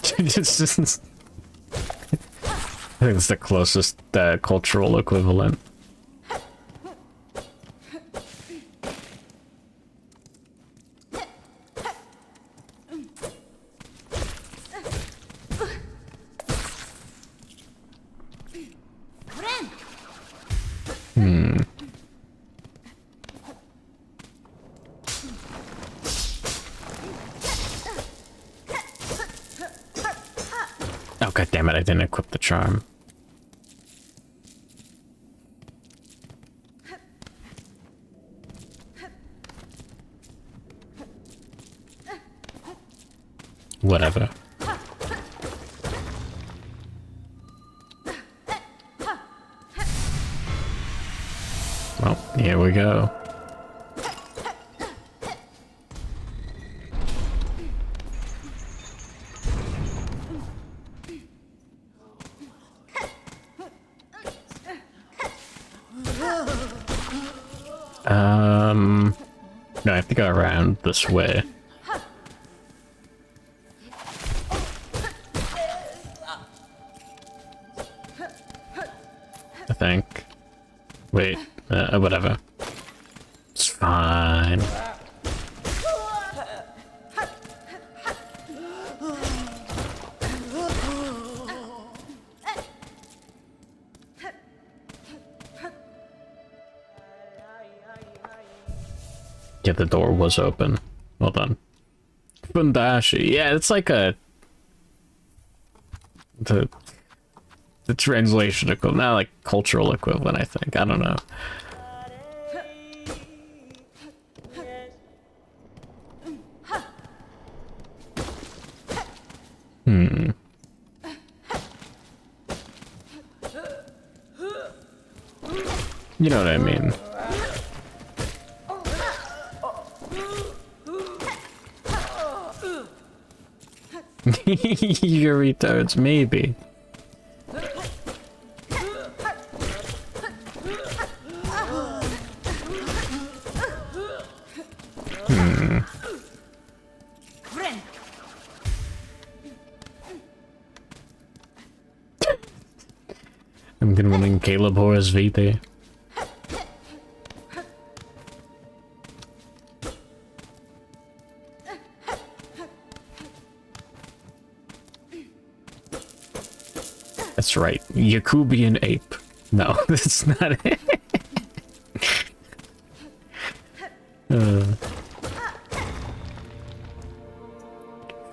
I think it's the closest cultural equivalent. Oh god damn it, I didn't equip the charm. Whatever. Well, here we go. No, I have to go around this way. I think. Wait, whatever. It's fine. Yeah, the door was open. Well done. Fundashi. Yeah, it's like a... The translation equivalent, not like cultural equivalent, I think. I don't know. You know what I mean. You retards, maybe. I'm gonna win Caleb Horace VT. That's right, Yakubian ape. No, that's not it.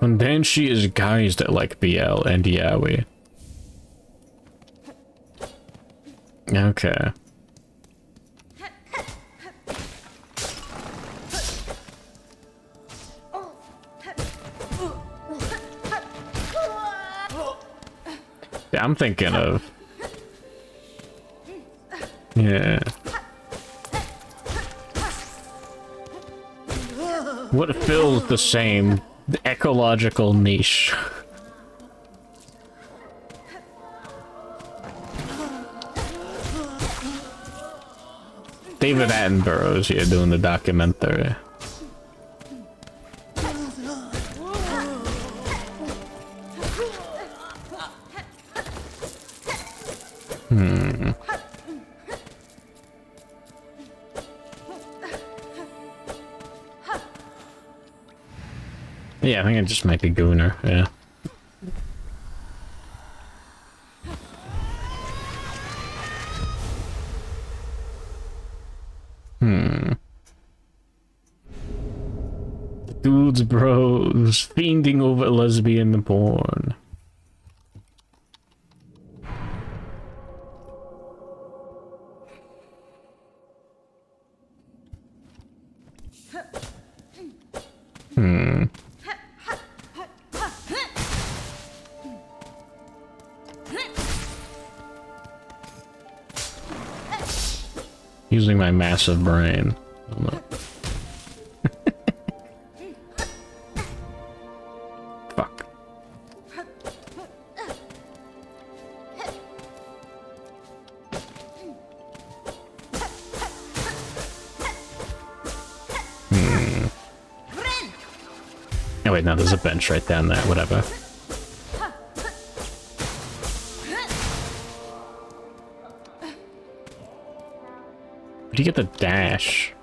Fundanshi is guised like BL and Yaoi. Okay. Yeah, I'm thinking of... Yeah. What fills the same ecological niche? David Attenborough's here doing the documentary. Yeah, I think it just might be Gooner, yeah. Dudes, bros, fiending over lesbian porn. Using my massive brain. Fuck. Oh wait, no, there's a bench right down there, whatever. Where do you get the dash?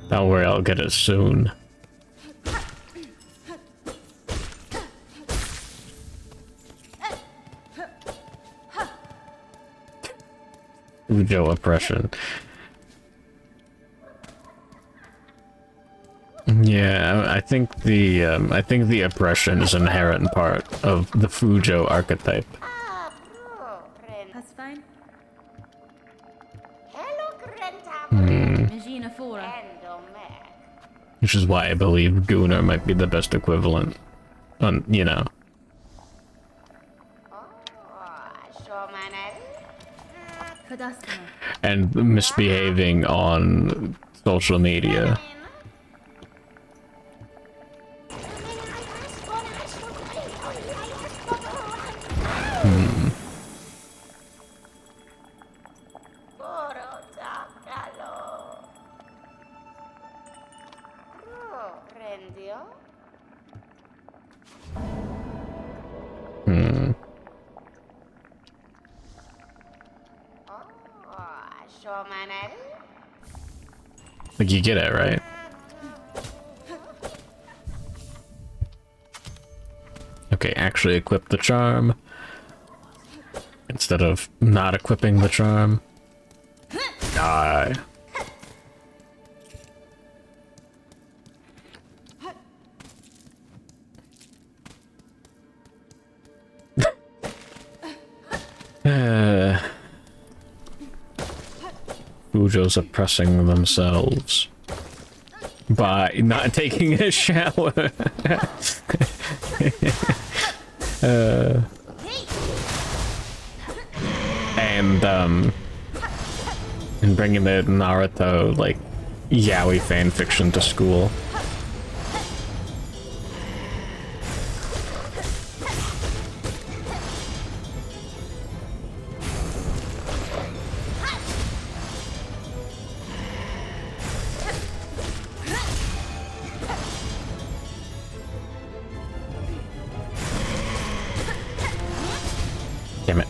Don't worry, I'll get it soon. Ujo oppression. Yeah, I think the oppression is an inherent part of the Fujo archetype. That's fine. Magina Fora. Which is why I believe Gooner might be the best equivalent. You know. Kadastana. And misbehaving on social media. Like, you get it, right? Okay, actually equip the charm. Instead of not equipping the charm. Die. Fujo's oppressing themselves by not taking a shower. And bringing the Naruto, like, yaoi fanfiction to school. Damn it.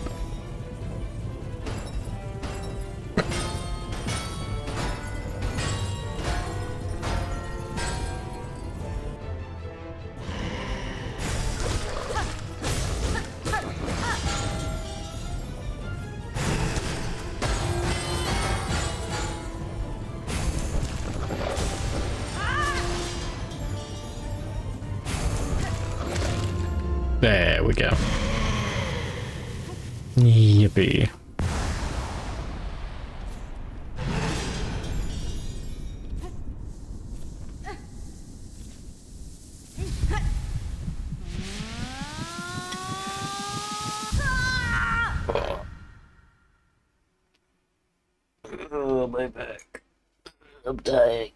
There we go. Yippee. Oh, my back. I'm dying.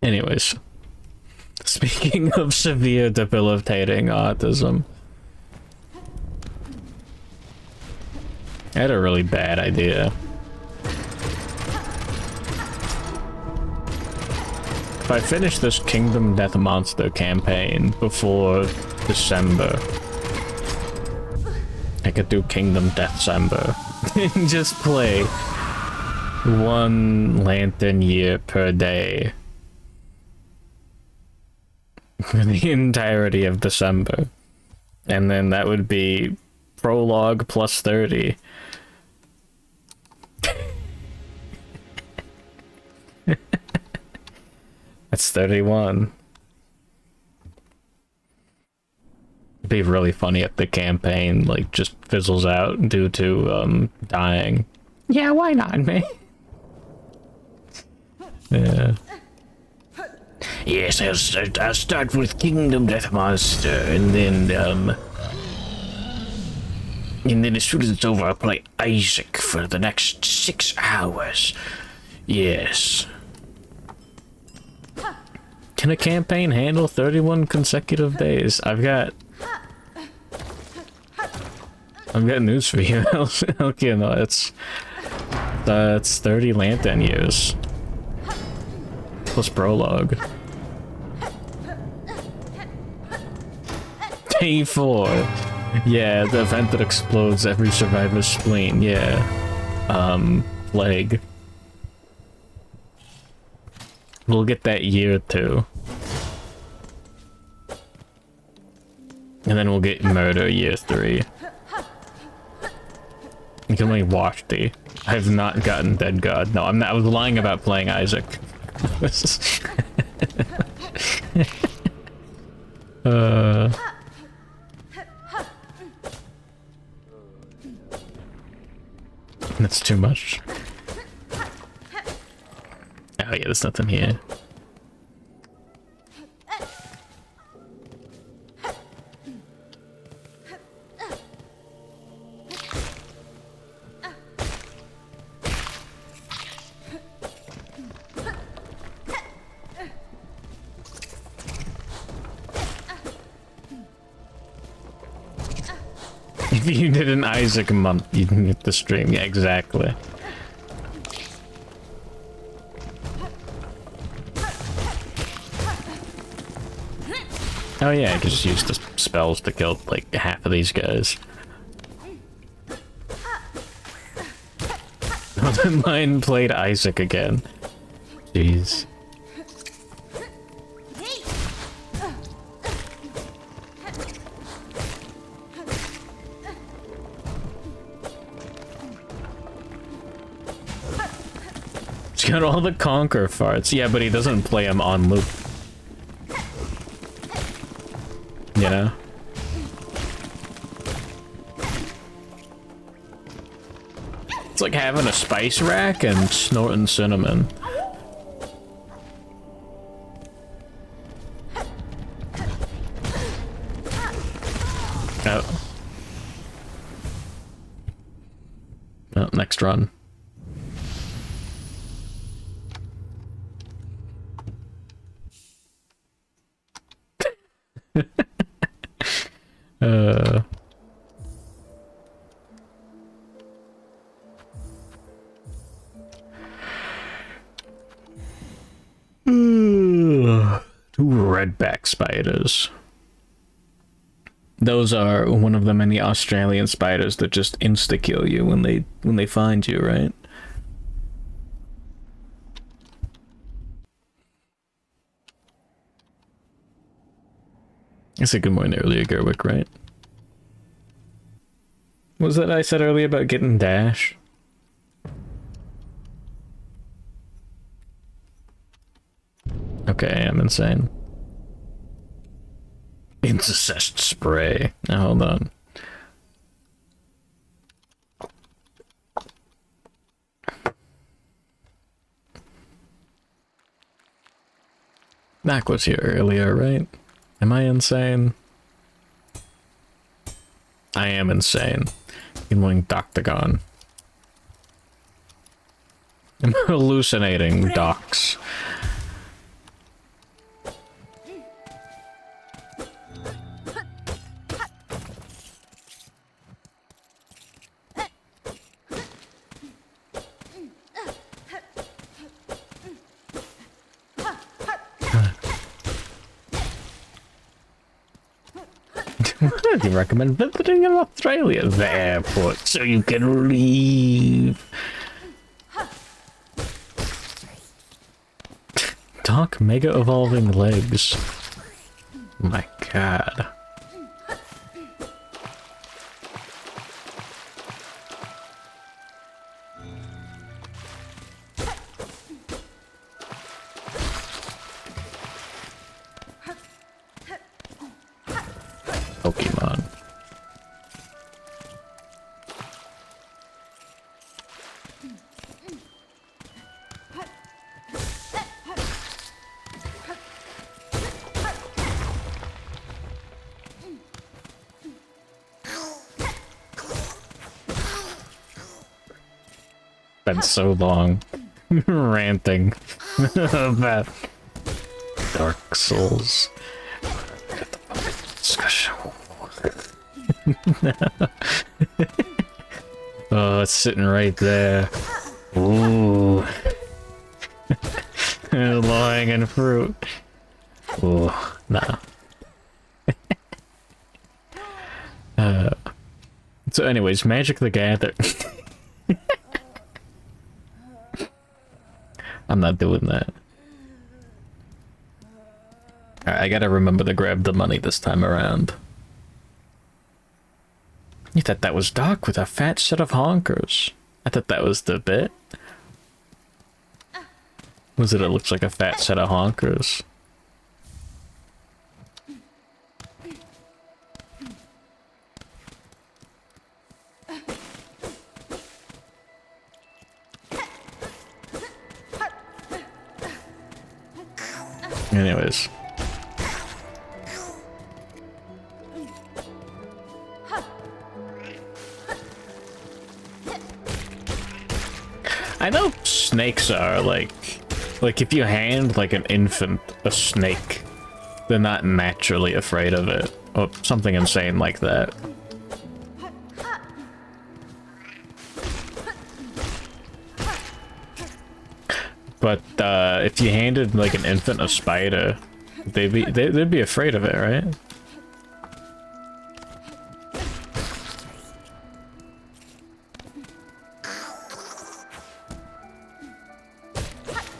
Anyways. Speaking of severe debilitating autism, I had a really bad idea. If I finish this Kingdom Death Monster campaign before December, I could do Kingdom Deathcember and just play one lantern year per day for the entirety of December. And then that would be prologue plus 30. That's 31. It'd be really funny if the campaign, like, just fizzles out due to, dying. Yeah, why not, man? Yeah. Yes, I'll start with Kingdom Death Monster, and then as soon as it's over, I'll play Isaac for the next 6 hours. Yes. Can a campaign handle 31 consecutive days? I've got news for you. Okay, no, it's 30 lantern years. Plus prologue. Day 4. Yeah, the event that explodes every survivor's spleen. Yeah. Plague. We'll get that year too. And then we'll get murder year 3. You can only watch the. I have not gotten Dead God. No, I was lying about playing Isaac. That's too much. Oh yeah, there's nothing here. If you did an Isaac month, you can get the stream. Yeah, exactly. Oh yeah, I could just use the spells to kill like half of these guys. Mine played Isaac again. Jeez. He's got all the conquer farts. Yeah, but he doesn't play them on loop. You know? It's like having a spice rack and snorting cinnamon. Oh. Oh, next run. Two redback spiders. Those are one of the many Australian spiders that just insta-kill you when they find you, right? I said good morning earlier, Gerwick, right? What was that I said earlier about getting dash? Okay, I am insane. Incest spray. Now hold on. Mac was here earlier, right? Am I insane? I am insane. Good morning, Doctagon. I'm hallucinating, docs. Do you recommend visiting in Australia? The airport, so you can leave. Dark mega evolving legs. My god. Pokemon. Been so long ranting about Dark Souls. Discussion. Oh, it's sitting right there. Ooh. Lying in fruit. Ooh, nah. So anyways, Magic the Gathering. I'm not doing that. Alright, I gotta remember to grab the money this time around. You thought that was Doc with a fat set of honkers. I thought that was the bit. Was it looks like a fat set of honkers? Anyways. I know snakes are like if you hand like an infant a snake, they're not naturally afraid of it, or something insane like that. But if you handed like an infant a spider, they'd be afraid of it, right?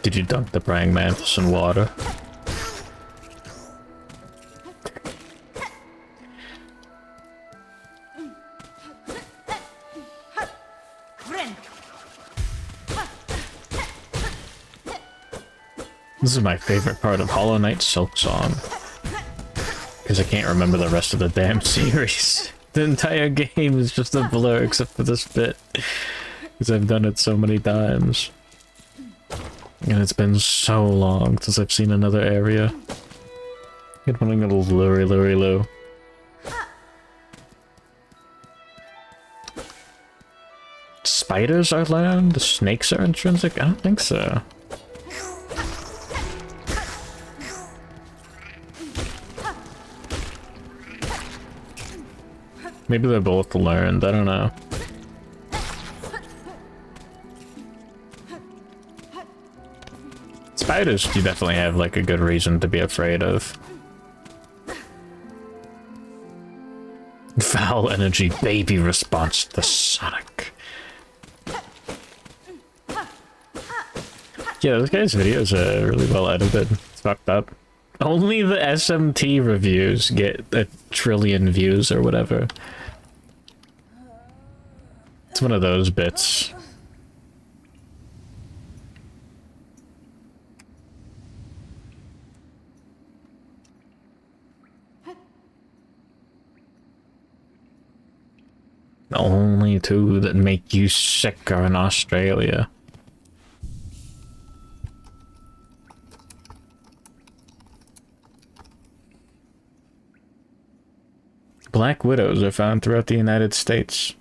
Did you dunk the praying mantis in water? This is my favorite part of Hollow Knight Silksong. Because I can't remember the rest of the damn series. The entire game is just a blur except for this bit. Because I've done it so many times. And it's been so long since I've seen another area. Get running a little low. Spiders are learned? The snakes are intrinsic? I don't think so. Maybe they're both learned, I don't know. Spiders, you definitely have like a good reason to be afraid of. Foul energy baby response to Sonic. Yeah, this guy's videos are really well edited. It's fucked up. Only the SMT reviews get a trillion views or whatever. It's one of those bits. The only two that make you sick are in Australia. Black widows are found throughout the United States.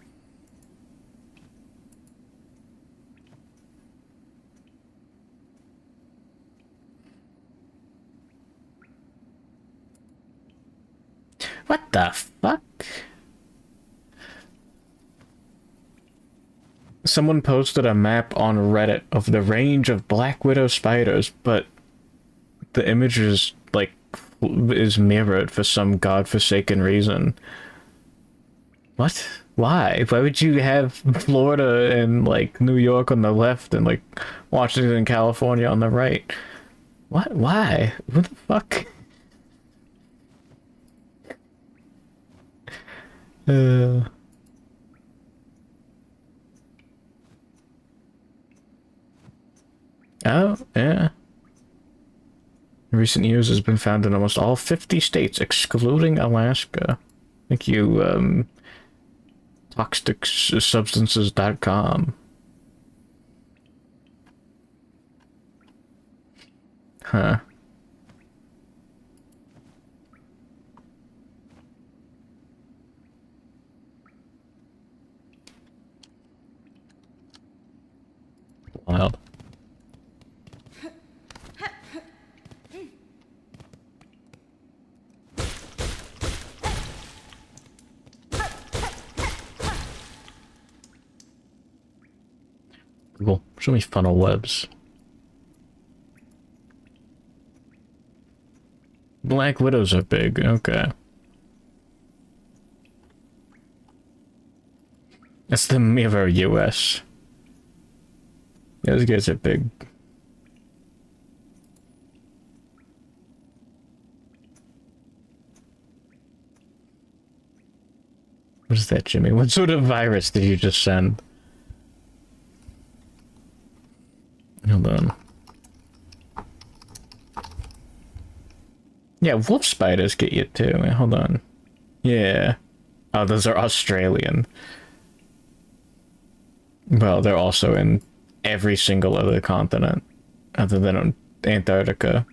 What the fuck? Someone posted a map on Reddit of the range of black widow spiders, but the image is like is mirrored for some godforsaken reason. What? Why? Why would you have Florida and like New York on the left and like Washington and California on the right? What? Why? What the fuck? Oh, yeah. In recent years has been found in almost all 50 states, excluding Alaska. Thank you, ToxicSubstances.com. Huh. Wild. Cool. Show me funnel webs. Black widows are big. Okay. That's the mirror US. Yeah, those guys are big. What is that, Jimmy? What sort of virus did you just send? Hold on. Yeah, wolf spiders get you too. Wait, hold on. Yeah. Oh, those are Australian. Well, they're also in every single other continent other than Antarctica.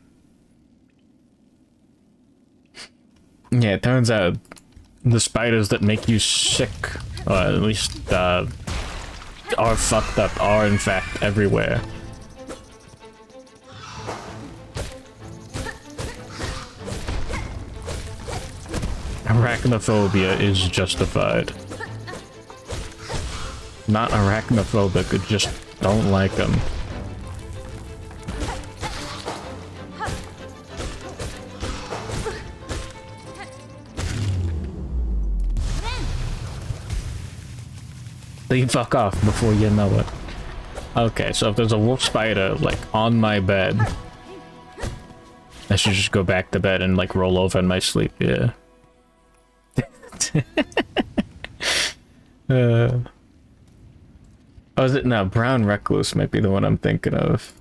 Yeah, it turns out the spiders that make you sick, or at least are fucked up, are in fact everywhere. Arachnophobia is justified. Not arachnophobic, just don't like them. They fuck off before you know it. Okay, so if there's a wolf spider, like, on my bed, I should just go back to bed and, like, roll over in my sleep, yeah. Oh, is it? No, brown recluse might be the one I'm thinking of.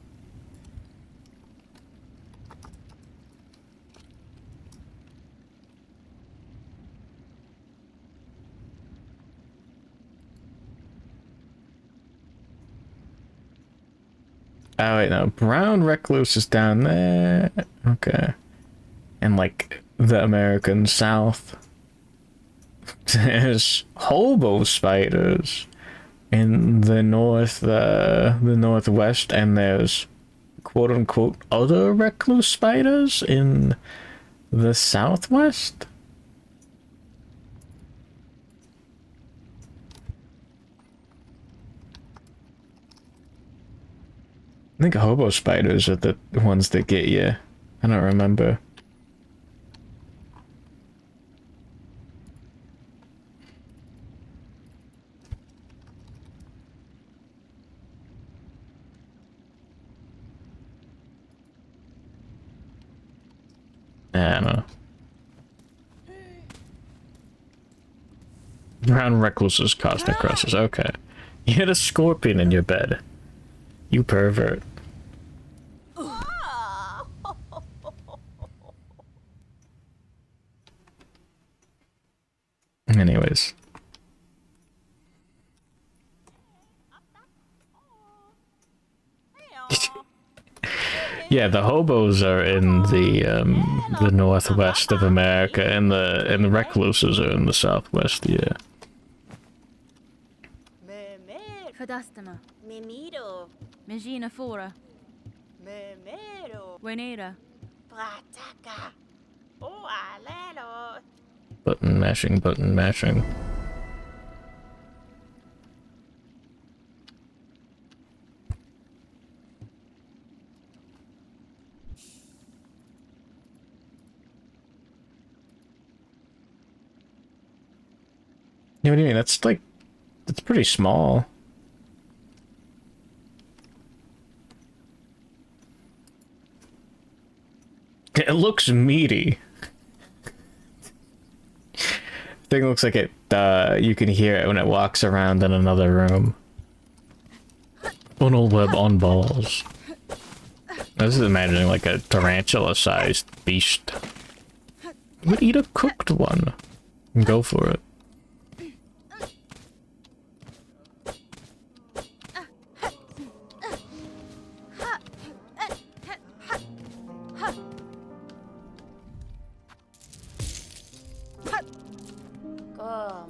Oh wait, no. Brown recluse is down there. Okay. And like the American South. There's hobo spiders in the northwest, and there's quote unquote other recluse spiders in the southwest. I think hobo spiders are the ones that get you. I don't remember. I don't know. Brown recluses, cosmic crosses. Okay. You had a scorpion in your bed. You pervert. Anyways. Yeah, the hobos are in the northwest of America, and the recluses are in the southwest. Yeah. Fadastama. Mimiro. Megina fora. Memero. Wenera. Plataka. Oh, alelo. Button mashing, button mashing. Yeah, what do you mean? That's like, that's pretty small. It looks meaty. Thing looks like it, you can hear it when it walks around in another room. Funnel web on balls. I was imagining like a tarantula-sized beast. Would eat a cooked one. Go for it.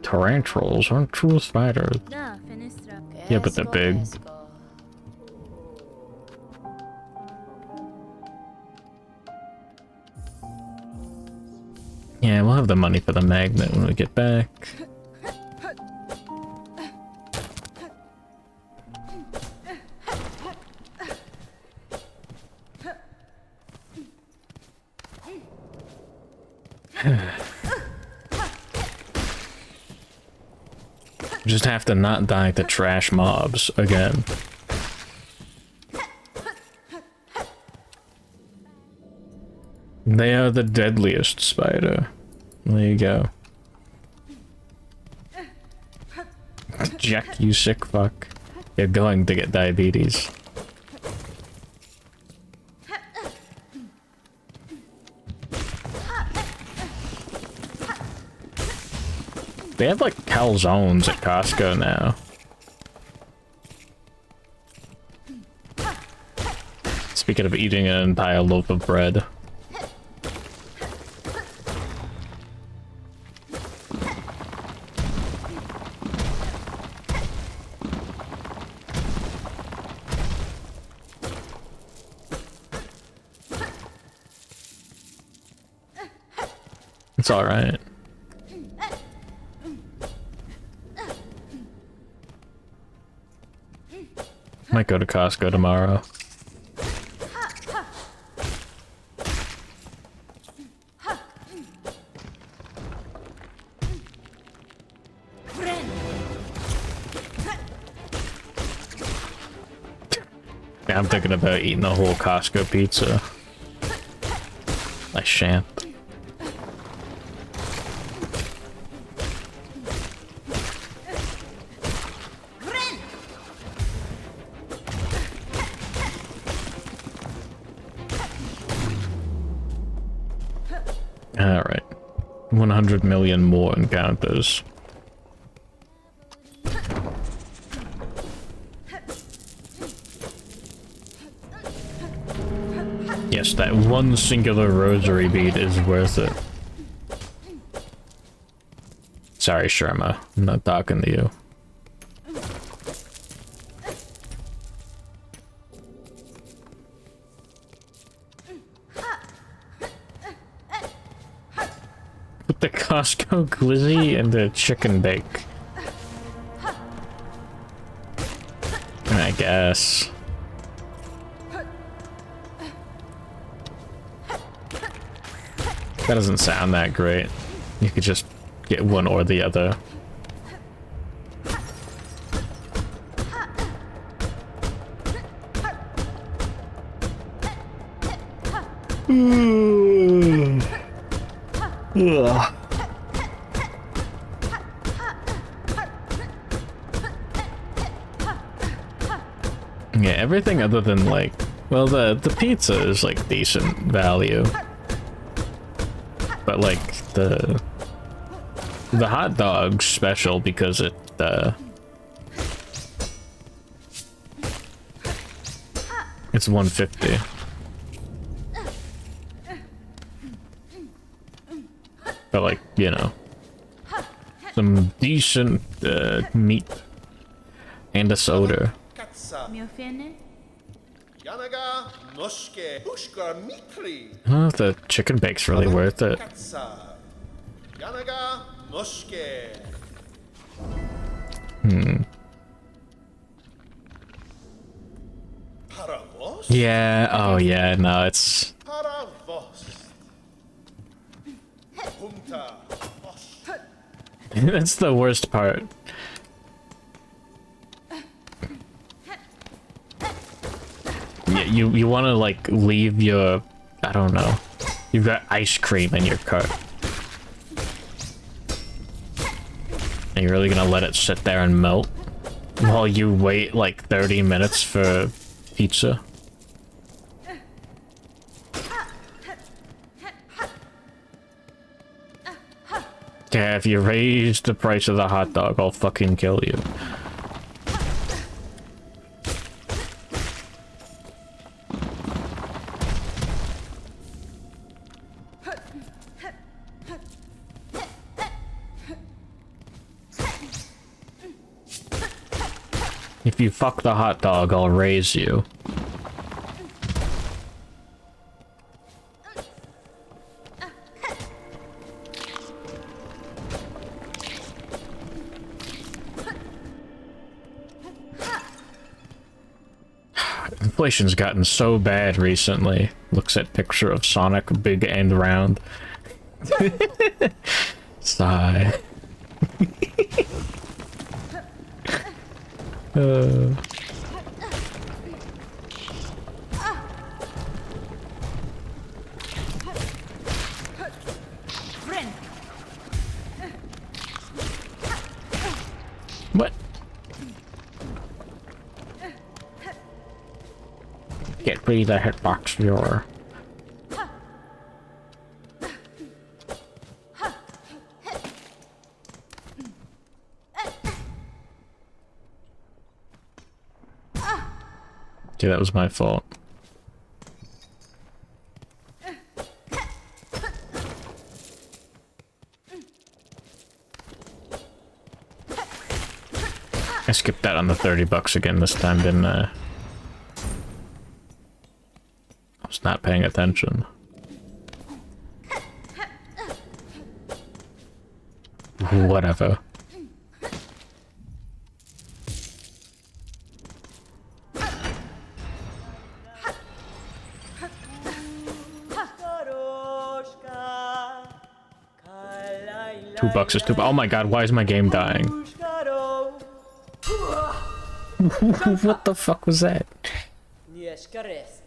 Tarantulas aren't true spiders. Da, fenestra. Yeah, but they're big. Yeah, we'll have the money for the magnet when we get back. Just have to not die to trash mobs again. They are the deadliest spider. There you go. Jack, you sick fuck. You're going to get diabetes. They have like calzones at Costco now. Speaking of eating an entire loaf of bread. It's alright. Might go to Costco tomorrow. Yeah, I'm thinking about eating a whole Costco pizza. I shan't. Alright. 100 million more encounters. Yes, that one singular rosary bead is worth it. Sorry, Sharma. I'm not talking to you. Put the Costco glizzy and the chicken bake. I guess. That doesn't sound that great. You could just get one or the other. Ugh. Yeah, everything other than like, well, the pizza is like decent value. But like the hot dog's special because it it's 150. But like, you know, some decent meat and a soda. Miofene? Yanaga noshke ushkar mitri. Oh, the chicken bake's really worth it. Katsa. Yanaga noshke. Paravos? Yeah, oh yeah, no, it's... Paravos. Humta. Osh. that's the worst part. Yeah, you want to like leave your, I don't know, you've got ice cream in your cart. And you're really gonna let it sit there and melt while you wait like 30 minutes for pizza? Yeah, if you raise the price of the hot dog, I'll fucking kill you. If you fuck the hot dog, I'll raise you. Inflation's gotten so bad recently. Looks at picture of Sonic big and round. Sigh. What? Get rid of the hitbox viewer. Okay, that was my fault. I skipped that on the $30 again this time, didn't I? I was not paying attention. Whatever. $2 is too. Oh my god, why is my game dying? What the fuck was that? Keskares.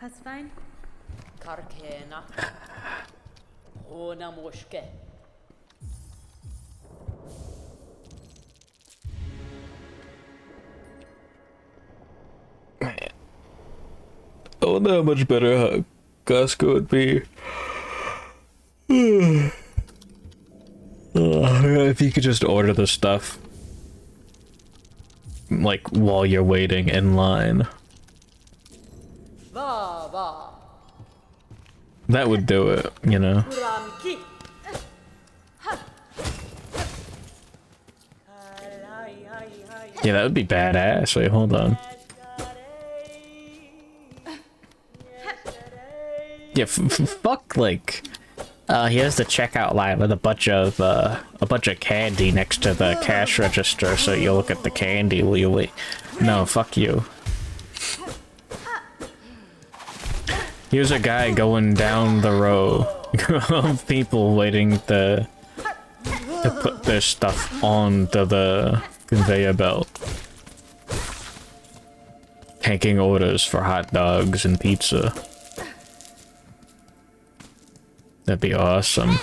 That's fine. Karkena. Hona moshke. Man. I wonder how much better Costco would be. If you could just order the stuff. Like, while you're waiting in line. Va va. That would do it, you know? Ramki. Yeah, that would be badass. Wait, hold on. Yeah, fuck, like... he has the checkout line with a bunch of candy next to the cash register, so you look at the candy while you wait. No, fuck you. Here's a guy going down the row of people waiting to put their stuff onto the conveyor belt. Taking orders for hot dogs and pizza. That'd be awesome.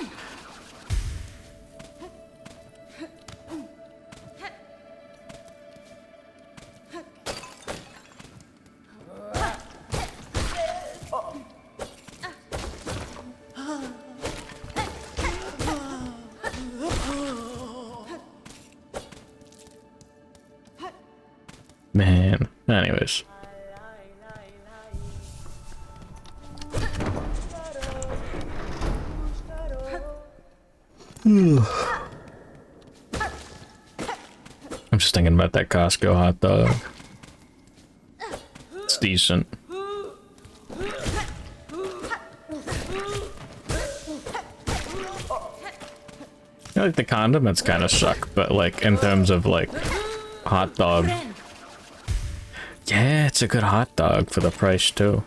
Man, anyways. I'm just thinking about that Costco hot dog. It's decent. I like the condiments kind of suck, but like in terms of like hot dog. Yeah, it's a good hot dog for the price too.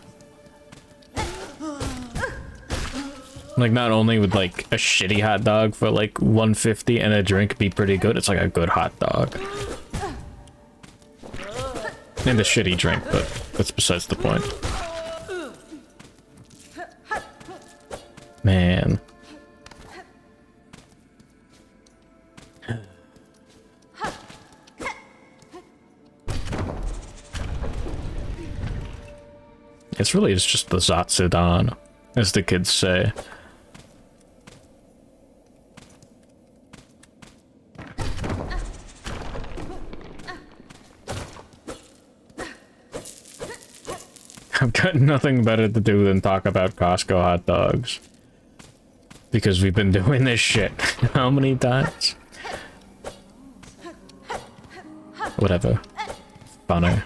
Like, not only would like a shitty hot dog for like $1.50 and a drink be pretty good, it's like a good hot dog. And a shitty drink, but that's besides the point. Man. It's really just the Zatsudan, as the kids say. I've got nothing better to do than talk about Costco hot dogs. Because we've been doing this shit how many times? Whatever. Funny.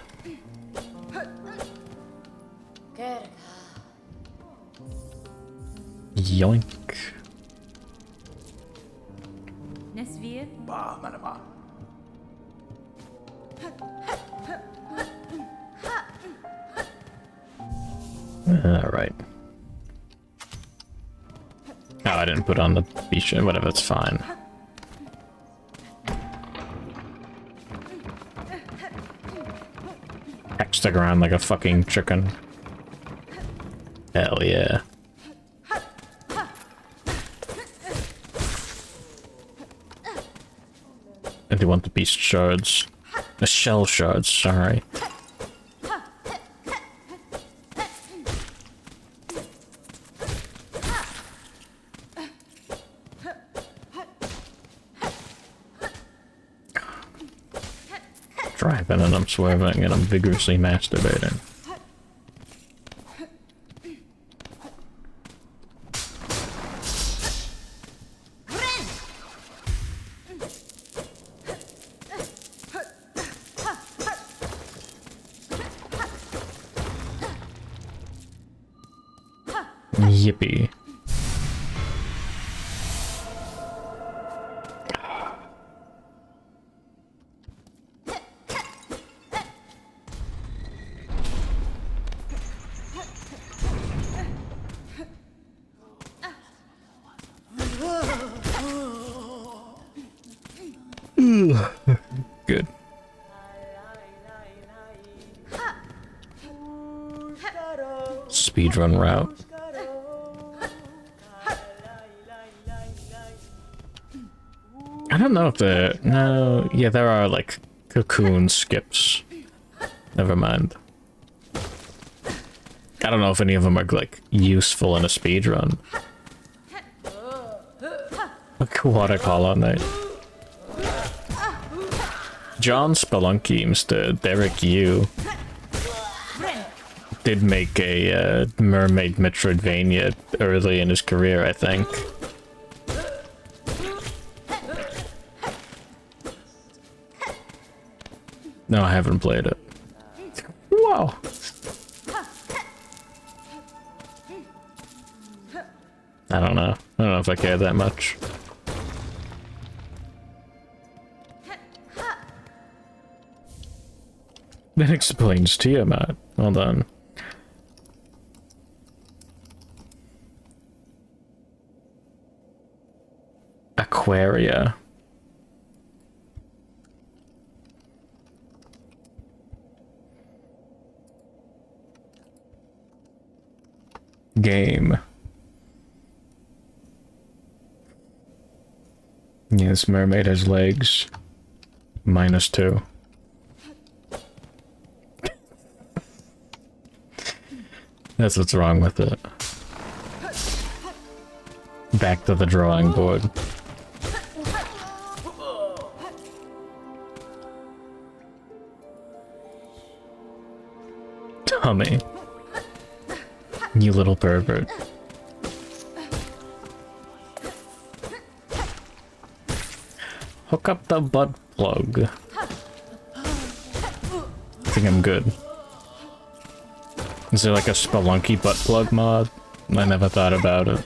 Yoink. Nesvir. Bah, manama. Alright. Oh, I didn't put on the beach. Whatever, it's fine. Hex the ground like a fucking chicken. Hell yeah. I do want the beast shards. The shell shards, sorry. Driving and I'm swerving and I'm vigorously masturbating. Yippee. Good. speedrun route. I don't know if there... No... Yeah, there are, like, cocoon skips. Never mind. I don't know if any of them are, like, useful in a speedrun. Aquatic Hollow Knight. John Spelunky, Mr. Derek Yu, did make a Mermaid Metroidvania early in his career, I think. No, I haven't played it. Wow. I don't know. I don't know if I care that much. That explains Tiamat. Hold on. Aquaria. Game. Yes, mermaid has legs. -2. That's what's wrong with it. Back to the drawing board. Tommy. You little pervert. Hook up the butt plug. I think I'm good. Is there like a Spelunky butt plug mod? I never thought about it.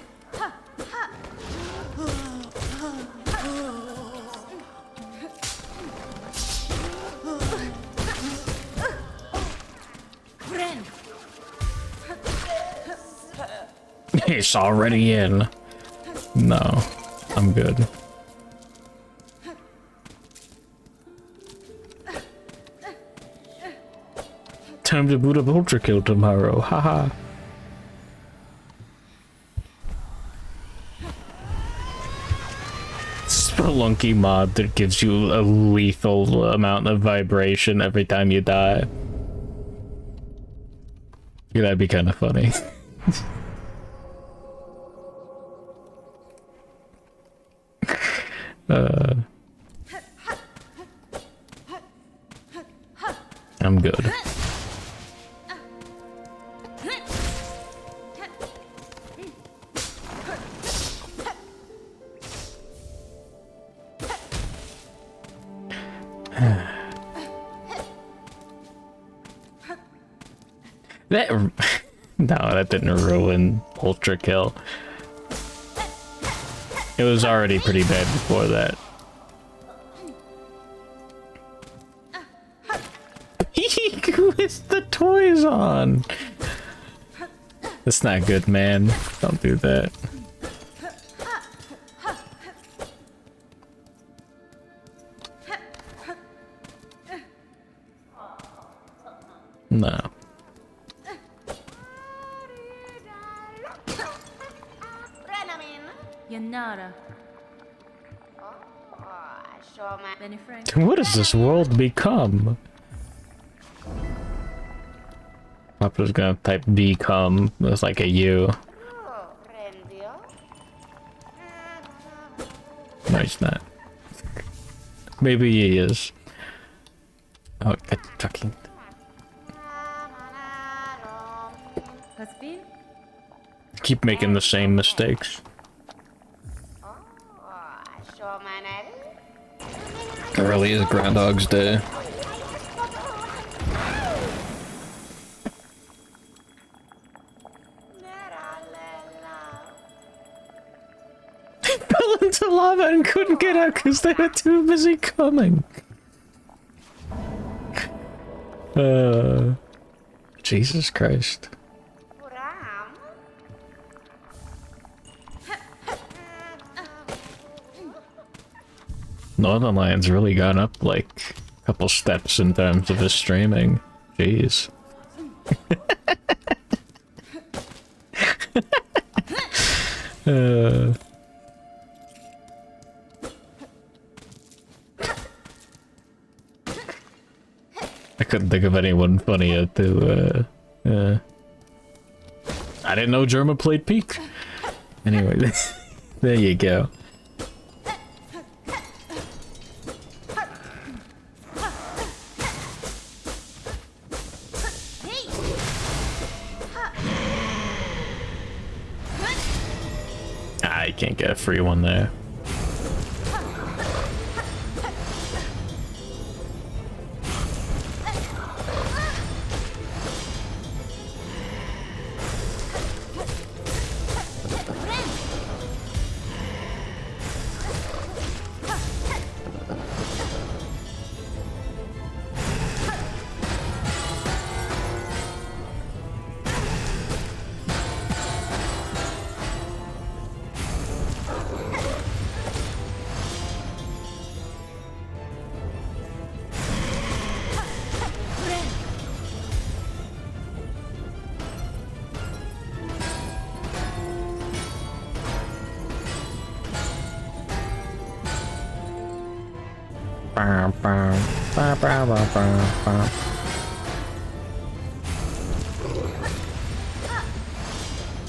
It's already in. No, I'm good. Time to boot up Ultra Kill tomorrow, haha. Spelunky mod that gives you a lethal amount of vibration every time you die. Yeah, that'd be kind of funny. I'm good. That no, that didn't ruin Ultra Kill. It was already pretty bad before that. With the toys on. That's not good, man. Don't do that. No. Yanara. Show my Benny Frank. What has this world become? I'm just gonna type become with like a U. rendio. No, he's not. Maybe he is. Oh, God, fucking. Hasbin? Keep making the same mistakes. Show my name. Early is Groundhog's Day. Fell into lava and couldn't get out because they were too busy coming. Jesus Christ. Ram. Northern Lion's really gone up like a couple steps in terms of his streaming. Jeez. I couldn't think of anyone funnier to, I didn't know Germa played Peak. Anyway, there you go. I can't get a free one there.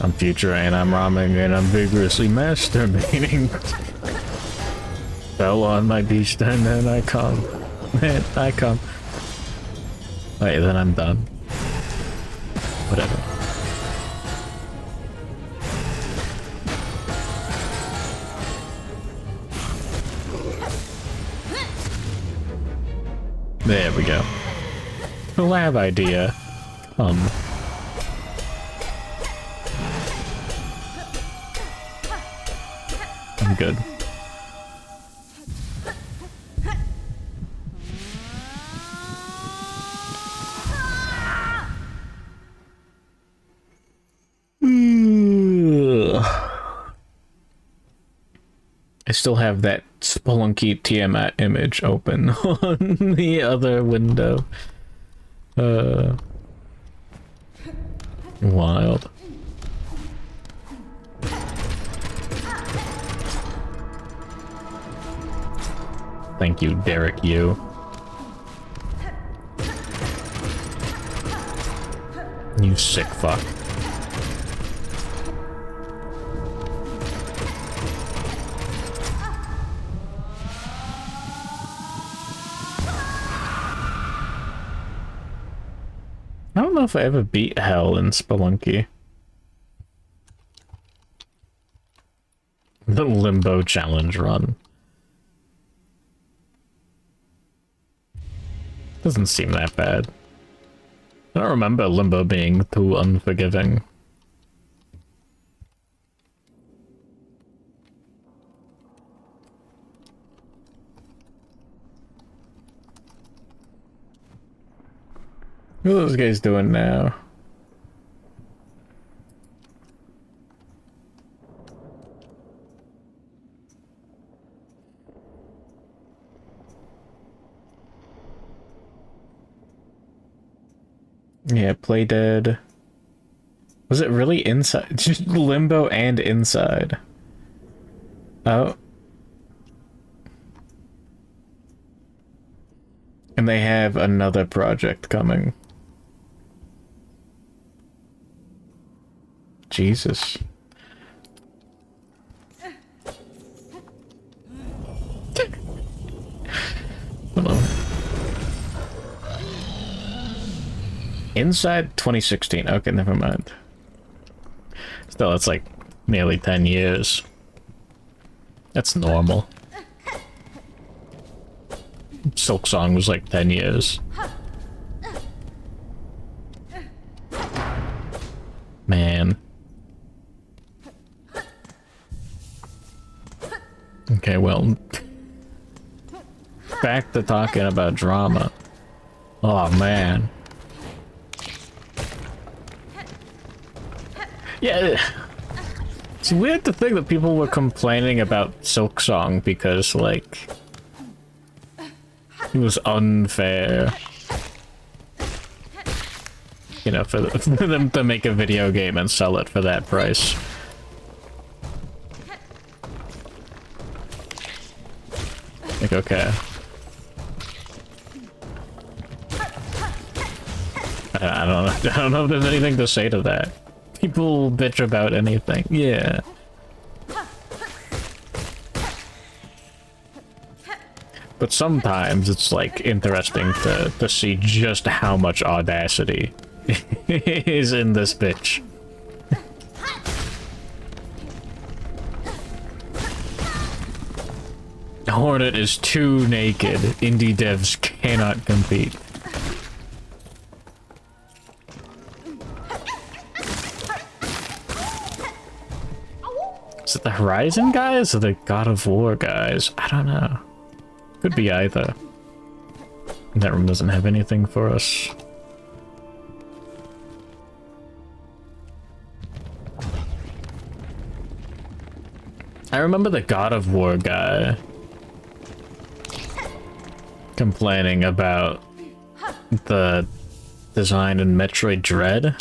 I'm Future and I'm ramming and I'm vigorously masturbating. Fell on my beast and then I come. Man, I come. Wait, then I'm done. Whatever. There we go. Lab idea. I'm good. I still have that Spelunky Tiamat image open on the other window. Wild. Thank you, Derek Yu. You sick fuck. I don't know if I ever beat Hell in Spelunky. The Limbo Challenge run. Doesn't seem that bad. I don't remember Limbo being too unforgiving. What are those guys doing now? Yeah, Play Dead. Was it really inside? Just Limbo and Inside. Oh. And they have another project coming. Jesus. Hold on. Inside 2016. Okay, never mind. Still, it's like nearly 10 years. That's normal. Silksong was like 10 years. Man. Okay, well, back to talking about drama. Oh, man. Yeah, it's weird to think that people were complaining about Silksong because, like, it was unfair. You know, for them to make a video game and sell it for that price. like, okay. I don't know. I don't know if there's anything to say to that. People bitch about anything. Yeah. But sometimes it's like interesting to see just how much audacity is in this bitch. Hornet is too naked. Indie devs cannot compete. Is it the Horizon guys or the God of War guys? I don't know. Could be either. That room doesn't have anything for us. I remember the God of War guy complaining about the design in Metroid Dread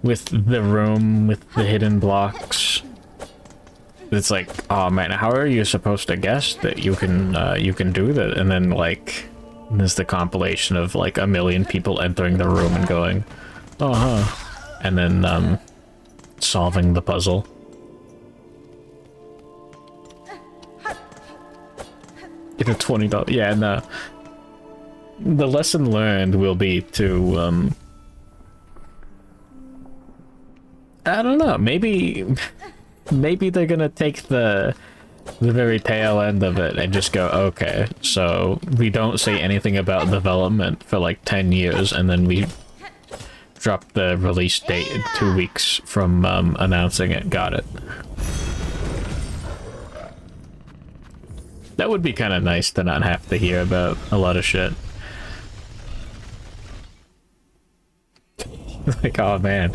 with the room with the hidden blocks. It's like, oh man, how are you supposed to guess that you can do that? And then like there's the compilation of like a million people entering the room and going, oh huh, and then solving the puzzle. Get a $20, yeah, and the lesson learned will be to I don't know, maybe they're gonna take the very tail end of it and just go, okay, so we don't say anything about development for like 10 years and then we drop the release date in 2 weeks from announcing it. Got it. That would be kind of nice to not have to hear about a lot of shit. Like, oh man.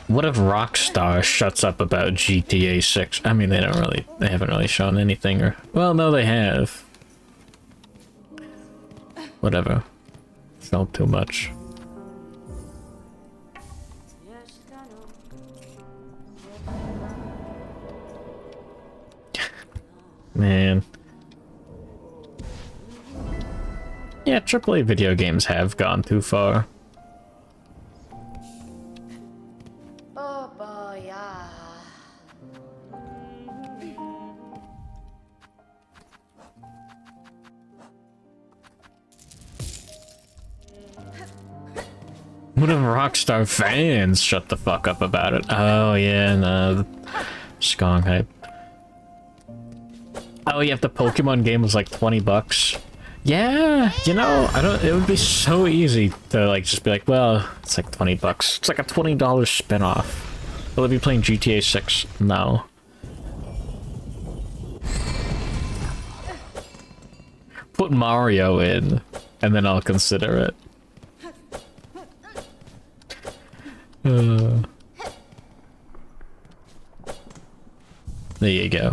What if Rockstar shuts up about GTA 6? I mean, they haven't really shown anything, or... Well, no, they have. Whatever. It's not too much. Man. Yeah, AAA video games have gone too far. Oh boy, yeah. What if Rockstar fans shut the fuck up about it? Oh yeah, no. Skong hype. Oh yeah, if the Pokemon game was like $20. Yeah, you know, it would be so easy to like just be like, well, it's like $20. It's like a $20 spin-off. Will it be playing GTA 6? No. Put Mario in, and then I'll consider it. There you go.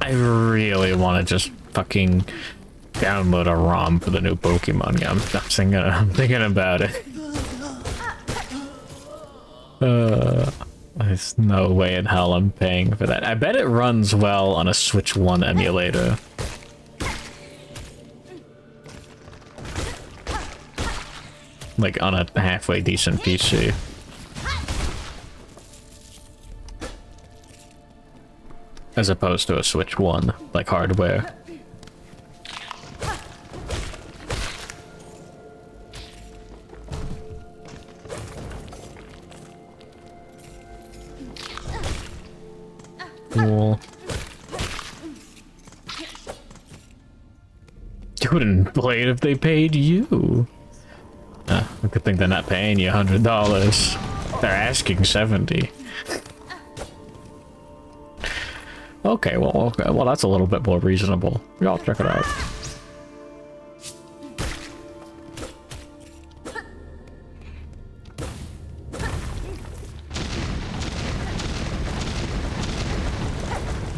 I really want to just fucking download a ROM for the new Pokemon game. I'm thinking about it. There's no way in hell I'm paying for that. I bet it runs well on a Switch 1 emulator. Like on a halfway decent PC. As opposed to a Switch 1, like hardware. Cool. You wouldn't play it if they paid you. A good thing they're not paying you $100. They're asking 70. Okay, well, that's a little bit more reasonable. Y'all check it out.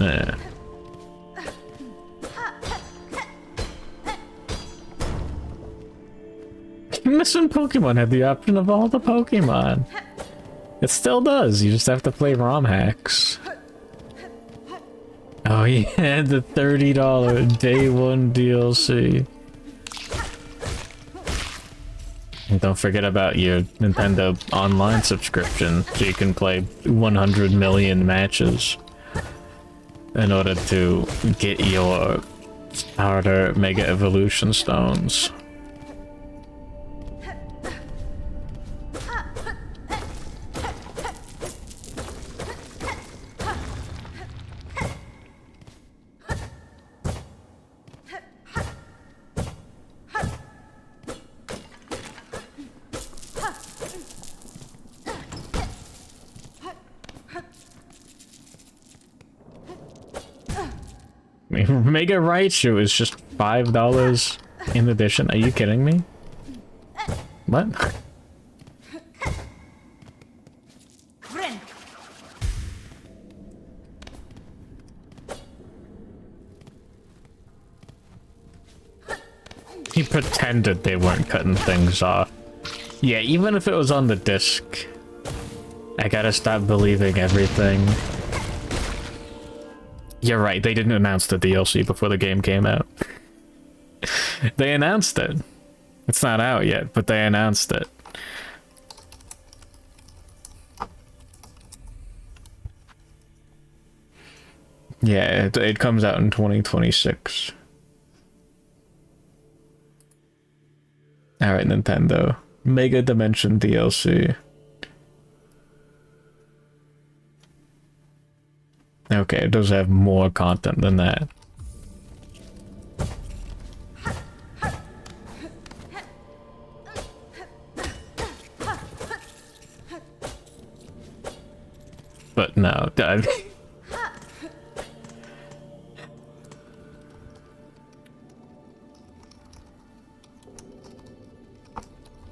Yeah. Missing Pokemon had the option of all the Pokemon. It still does, you just have to play ROM hacks. Oh yeah, the $30 day one DLC. And don't forget about your Nintendo Online subscription, so you can play 100 million matches in order to get your starter Mega Evolution Stones. Mega Raichu is just $5 in addition. Are you kidding me? What? He pretended they weren't cutting things off. Yeah, even if it was on the disc, I gotta stop believing everything. You're right, they didn't announce the DLC before the game came out. They announced it. It's not out yet, but they announced it. Yeah, it comes out in 2026. Alright, Nintendo. Mega Dimension DLC. Okay, it does have more content than that. But no,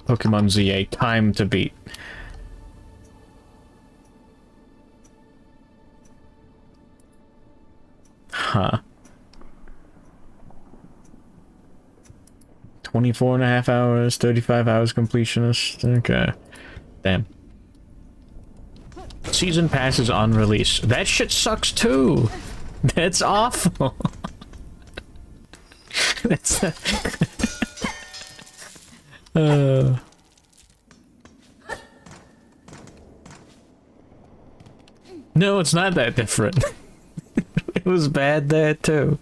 Pokemon ZA, time to beat. Huh. 24.5 hours, 35 hours completionist. Okay. Damn. Season pass is on release. That shit sucks too. That's awful. That's No, it's not that different. It was bad there too.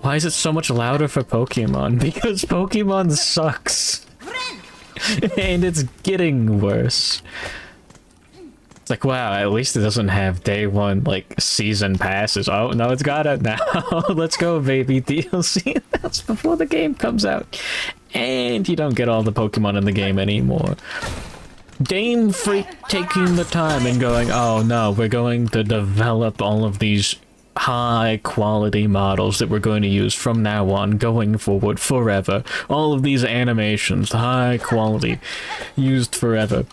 Why is it so much louder for Pokemon? Because Pokemon sucks. And it's getting worse. It's like, wow, at least it doesn't have day one, like, season passes. Oh, no, it's got it now. Let's go, baby. DLC. That's before the game comes out. And you don't get all the Pokemon in the game anymore. Game Freak taking the time and going, oh no, we're going to develop all of these high quality models that we're going to use from now on, going forward, forever. All of these animations, high quality, used forever.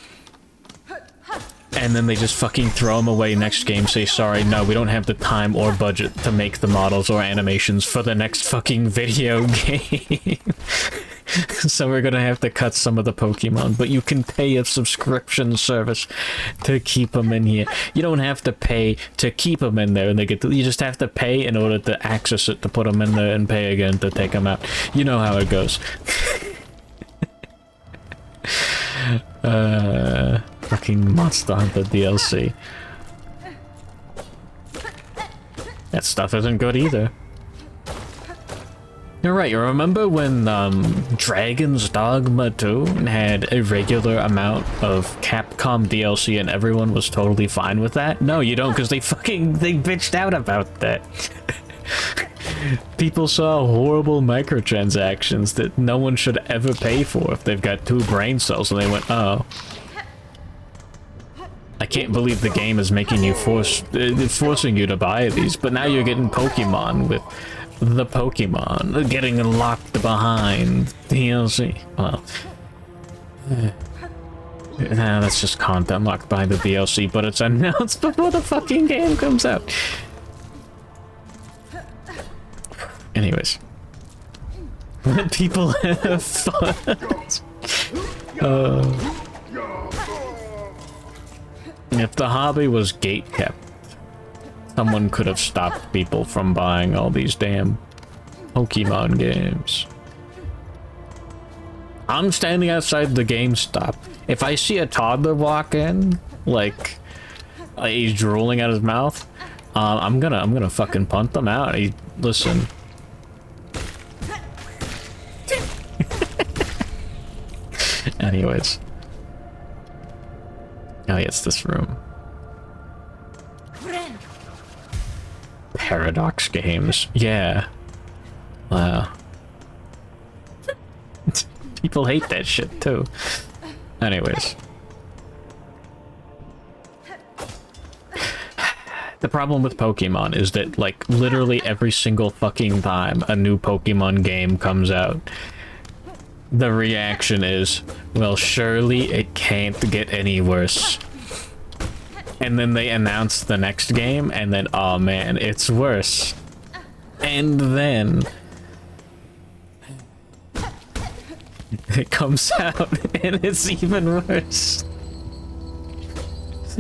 And then they just fucking throw them away next game, say, sorry, no, we don't have the time or budget to make the models or animations for the next fucking video game. So we're gonna have to cut some of the Pokemon, but you can pay a subscription service to keep them in here. You don't have to pay to keep them in there, and you just have to pay in order to access it, to put them in there, and pay again to take them out. You know how it goes. Fucking Monster Hunter DLC. That stuff isn't good either. You're right, you remember when Dragon's Dogma 2 had a regular amount of Capcom DLC and everyone was totally fine with that? No, you don't, because they bitched out about that. People saw horrible microtransactions that no one should ever pay for if they've got 2 brain cells, and they went, oh. I can't believe the game is making you forcing you to buy these, but now you're getting Pokemon with the Pokemon getting locked behind DLC. Well, that's just content locked behind the DLC, but it's announced before the fucking game comes out. Anyways. Let people have fun. If the hobby was gatekept, someone could have stopped people from buying all these damn Pokemon games. I'm standing outside the GameStop. If I see a toddler walk in, like he's drooling out his mouth, I'm gonna fucking punt them out. Listen. Anyways. Oh, yeah, it's this room. Paradox games. Yeah. Wow. People hate that shit, too. Anyways. The problem with Pokemon is that, like, literally every single fucking time a new Pokemon game comes out, the reaction is, well, surely it can't get any worse. And then they announce the next game, and then, oh man, it's worse. And then it comes out, and it's even worse.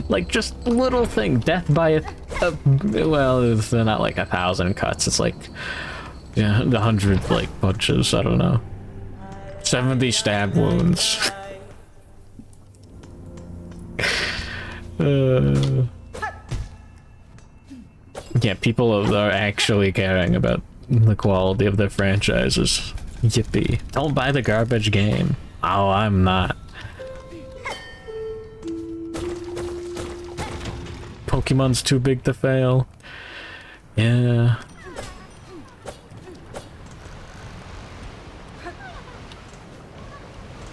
Like, just a little thing, death by well, it's not like 1,000 cuts, it's like, yeah, 100, like, punches, I don't know. 70 stab wounds. Yeah, people are actually caring about the quality of their franchises. Yippee. Don't buy the garbage game. Oh, I'm not. Pokemon's too big to fail. Yeah.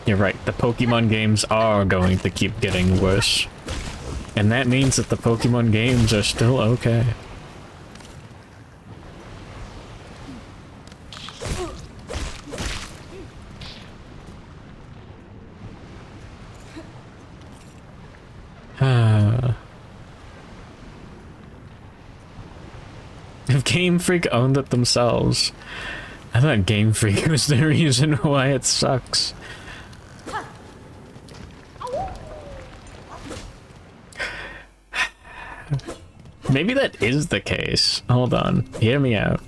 You're right, the Pokemon games are going to keep getting worse. And that means that the Pokemon games are still okay. If Game Freak owned it themselves, I thought Game Freak was the reason why it sucks. Maybe that is the case. Hold on. Hear me out.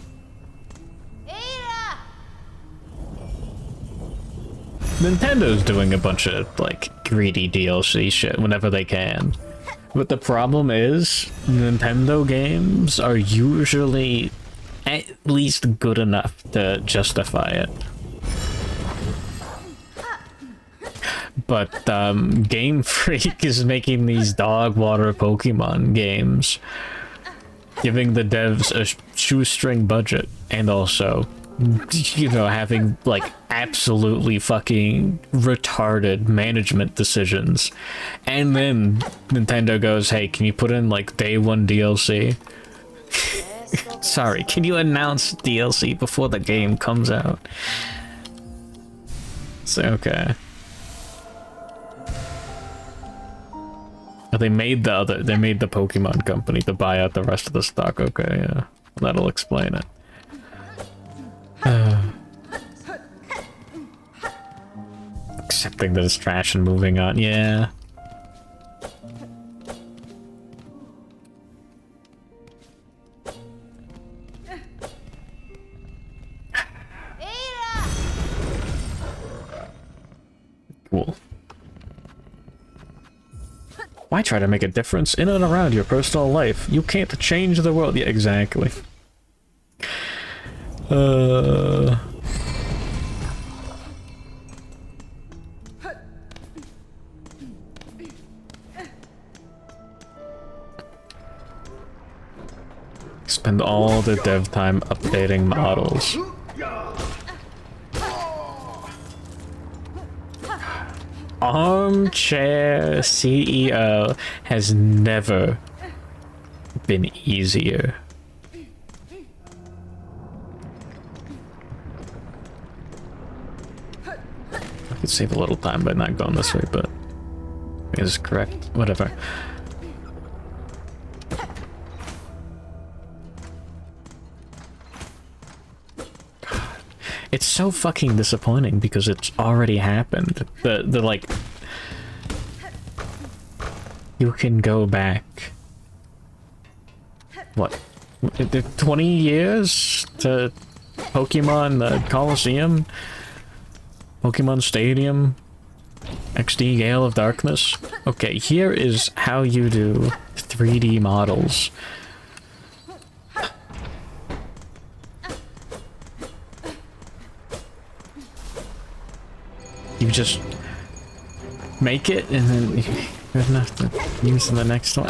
Nintendo's doing a bunch of, like, greedy DLC shit whenever they can. But the problem is, Nintendo games are usually at least good enough to justify it. But Game Freak is making these dog water Pokemon games, giving the devs a shoestring budget, and also, you know, having like absolutely fucking retarded management decisions. And then Nintendo goes, hey, can you put in like day one DLC? Sorry, can you announce DLC before the game comes out? So, okay. They made the Pokemon company to buy out the rest of the stock. Okay, yeah. That'll explain it. Accepting that it's trash and moving on, yeah. Cool. Why try to make a difference in and around your personal life? You can't change the world. Yeah, exactly. Spend all the dev time updating models. Armchair CEO has never been easier. could save a little time by not going this way, but is correct. Whatever. It's so fucking disappointing because it's already happened. The like, you can go back, what, 20 years to Pokemon Coliseum, Pokemon Stadium, XD Gale of Darkness. Okay, here is how you do 3D models. You just make it and then good enough to use in the next one.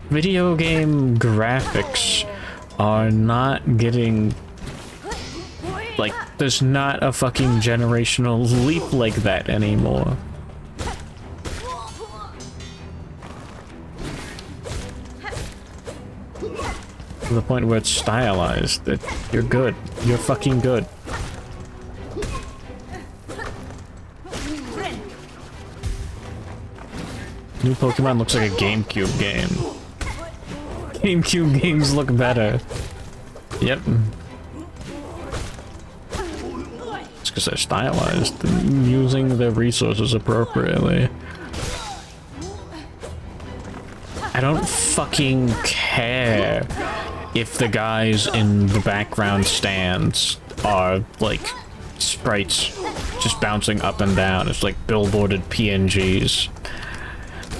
Video game graphics are not getting, like, there's not a fucking generational leap like that anymore. To the point where it's stylized, that you're good. You're fucking good. New Pokemon looks like a GameCube game. GameCube games look better. Yep. It's because they're stylized and using their resources appropriately. I don't fucking care if the guys in the background stands are like sprites just bouncing up and down. It's like billboarded PNGs.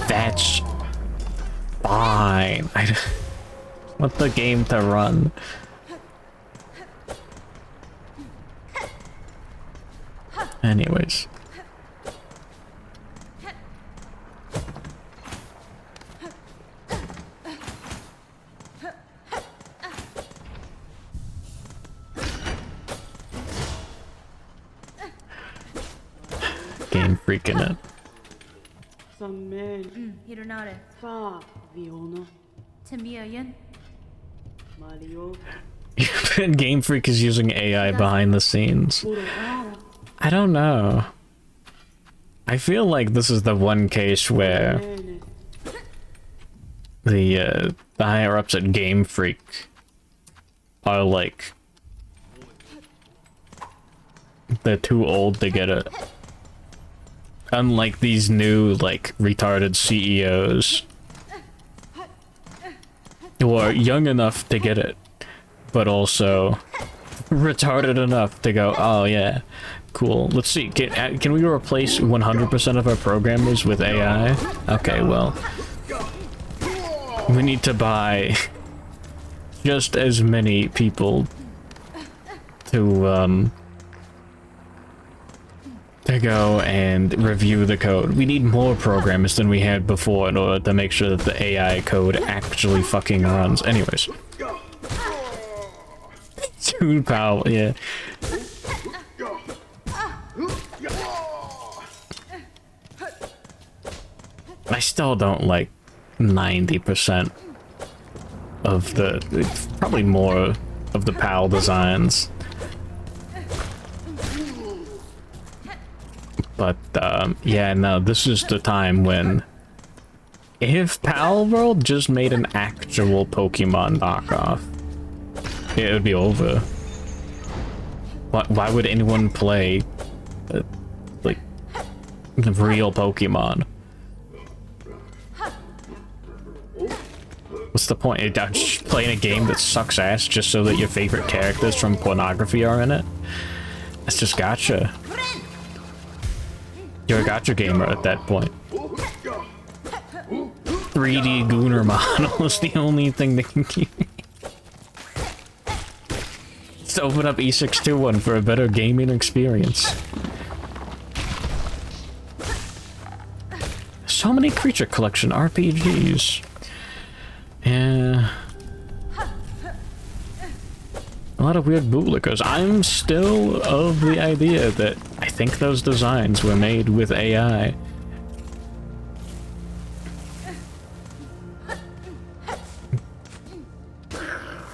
That's fine. I want the game to run. Anyways. Game freaking it. Hironare. Tamiayan. Game Freak is using AI behind the scenes. I don't know. I feel like this is the one case where the higher ups at Game Freak are like, they're too old to get it. Unlike these new, like, retarded CEOs who are young enough to get it, but also retarded enough to go, oh yeah, cool. Let's see, can we replace 100% of our programmers with AI? Okay, well, we need to buy just as many people to go and review the code. We need more programmers than we had before in order to make sure that the AI code actually fucking runs. Anyways. Too powerful, yeah. I still don't like 90% of the, probably more of the PAL designs. But, yeah, no, this is the time when, if PAL World just made an actual Pokemon knockoff, it would be over. Why would anyone play, like, real Pokemon? What's the point? Just playing a game that sucks ass just so that your favorite characters from pornography are in it? That's just gotcha. You're a gotcha gamer at that point. 3D Gooner model is the only thing that can keep me. Let's open up E621 for a better gaming experience. So many creature collection RPGs. Yeah. A lot of weird bootlickers. I'm still of the idea that I think those designs were made with AI.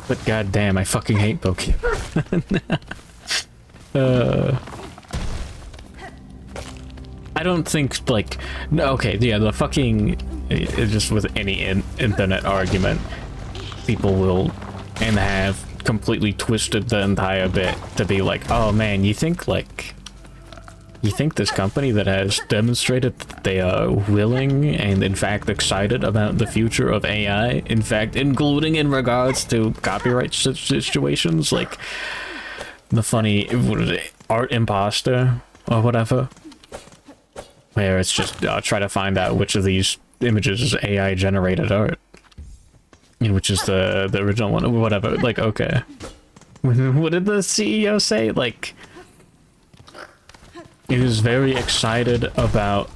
But goddamn, I fucking hate Pokemon. I don't think, like, no, okay, yeah, the fucking, just with any internet argument, people will, and have completely twisted the entire bit to be like, oh man, you think this company that has demonstrated that they are willing and in fact excited about the future of AI, in fact, including in regards to copyright situations, like the funny, what is it, art imposter or whatever, where it's just try to find out which of these images is AI generated art, and which is the original one or whatever. Like, okay, what did the CEO say? Like, he was very excited about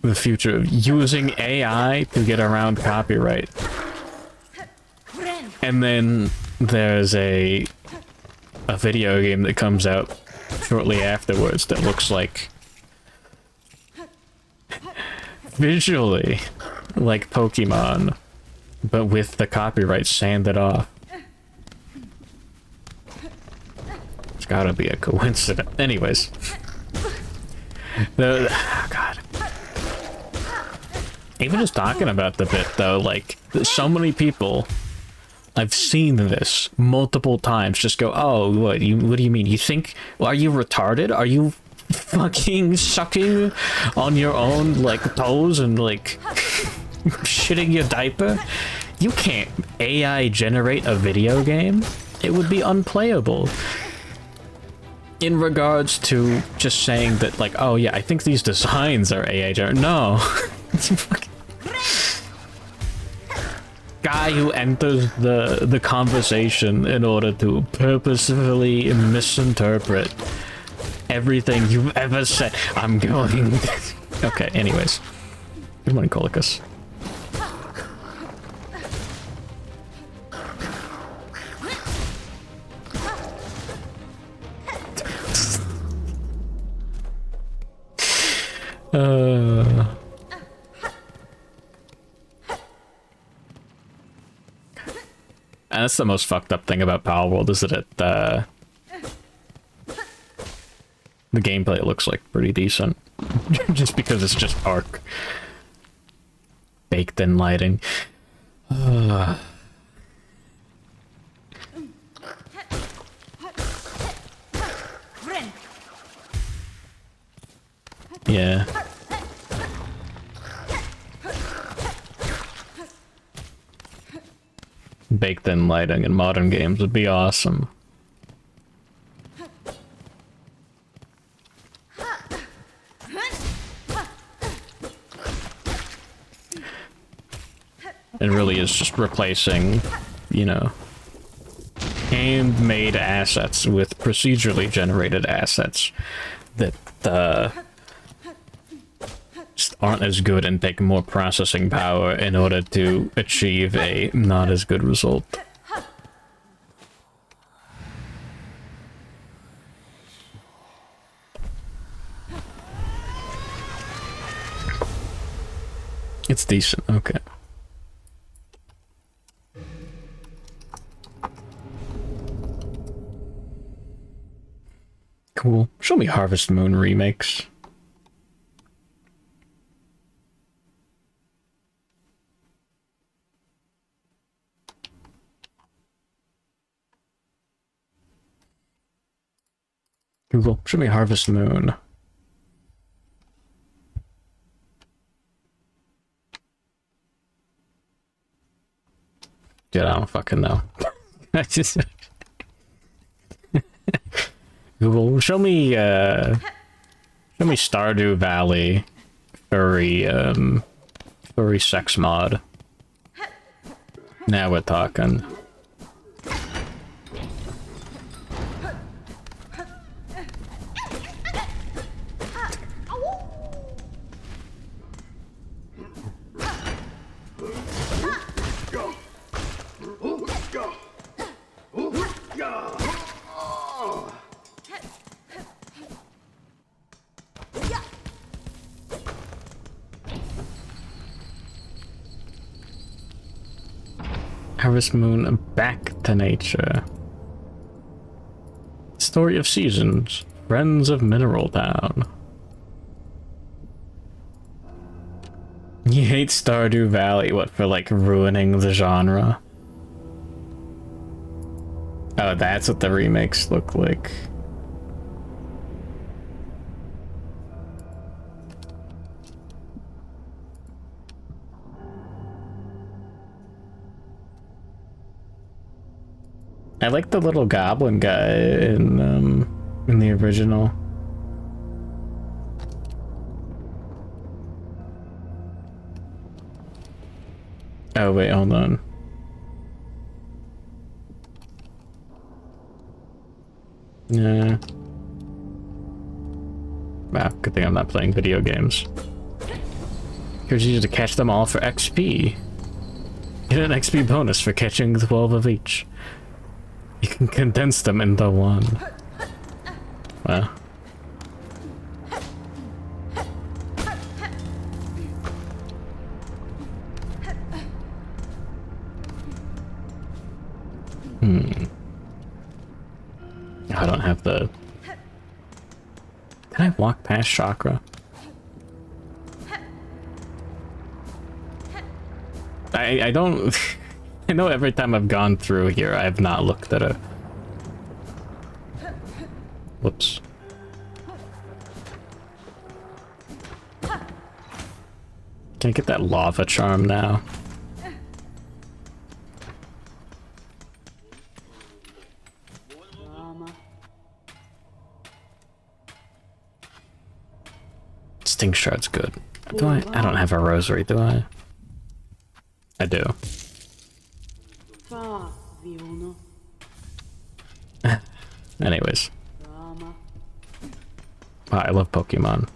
the future of using AI to get around copyright. And then there's a video game that comes out shortly afterwards that looks like, visually, like Pokemon, but with the copyright sanded off. It's gotta be a coincidence. Anyways. Oh god. Even just talking about the bit though, like, so many people, I've seen this multiple times, just go, oh, what do you mean? You think, well, are you retarded? Are you fucking sucking on your own, like, toes and, like, shitting your diaper? You can't AI generate a video game. It would be unplayable. In regards to just saying that, like, oh yeah, I think these designs are AI generated. No. It's a fucking guy who enters the conversation in order to purposefully misinterpret everything you've ever said. I'm going... Okay, anyways. Good morning, Colicus. And that's the most fucked up thing about Power World, is that it, the gameplay looks like pretty decent. Just because it's just arc. Baked in lighting. Yeah. Baked in lighting in modern games would be awesome. It really is just replacing, you know, handmade assets with procedurally generated assets that just aren't as good and take more processing power in order to achieve a not as good result. It's decent, okay. Cool. Show me Harvest Moon remakes. Google, show me Harvest Moon. Dude, I don't fucking know. I just... Google, show me Stardew Valley furry sex mod. Now we're talking. Harvest Moon, back to nature. It's Story of Seasons. Friends of Mineral Town. You hate Stardew Valley, what, for like ruining the genre? Oh, that's what the remakes look like. I like the little goblin guy in the original. Oh wait, hold on. Yeah. Wow, good thing I'm not playing video games. Here's you to catch them all for XP. Get an XP bonus for catching 12 of each. You can condense them into one. Wow. I don't have the... Can I walk past Chakra? I don't... I know every time I've gone through here, I've not looked at a... Whoops. Can I get that lava charm now? Stink Shard's good. Do I? I don't have a rosary, do I? I do. Anyways. Wow, I love Pokemon.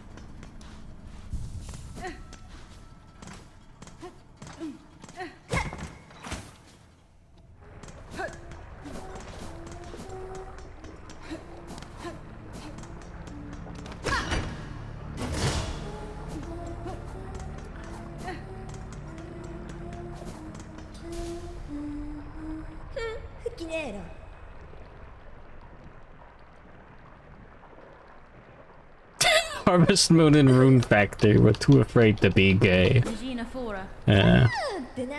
Harvest Moon and Rune Factory were too afraid to be gay. Regina Fora. Yeah. And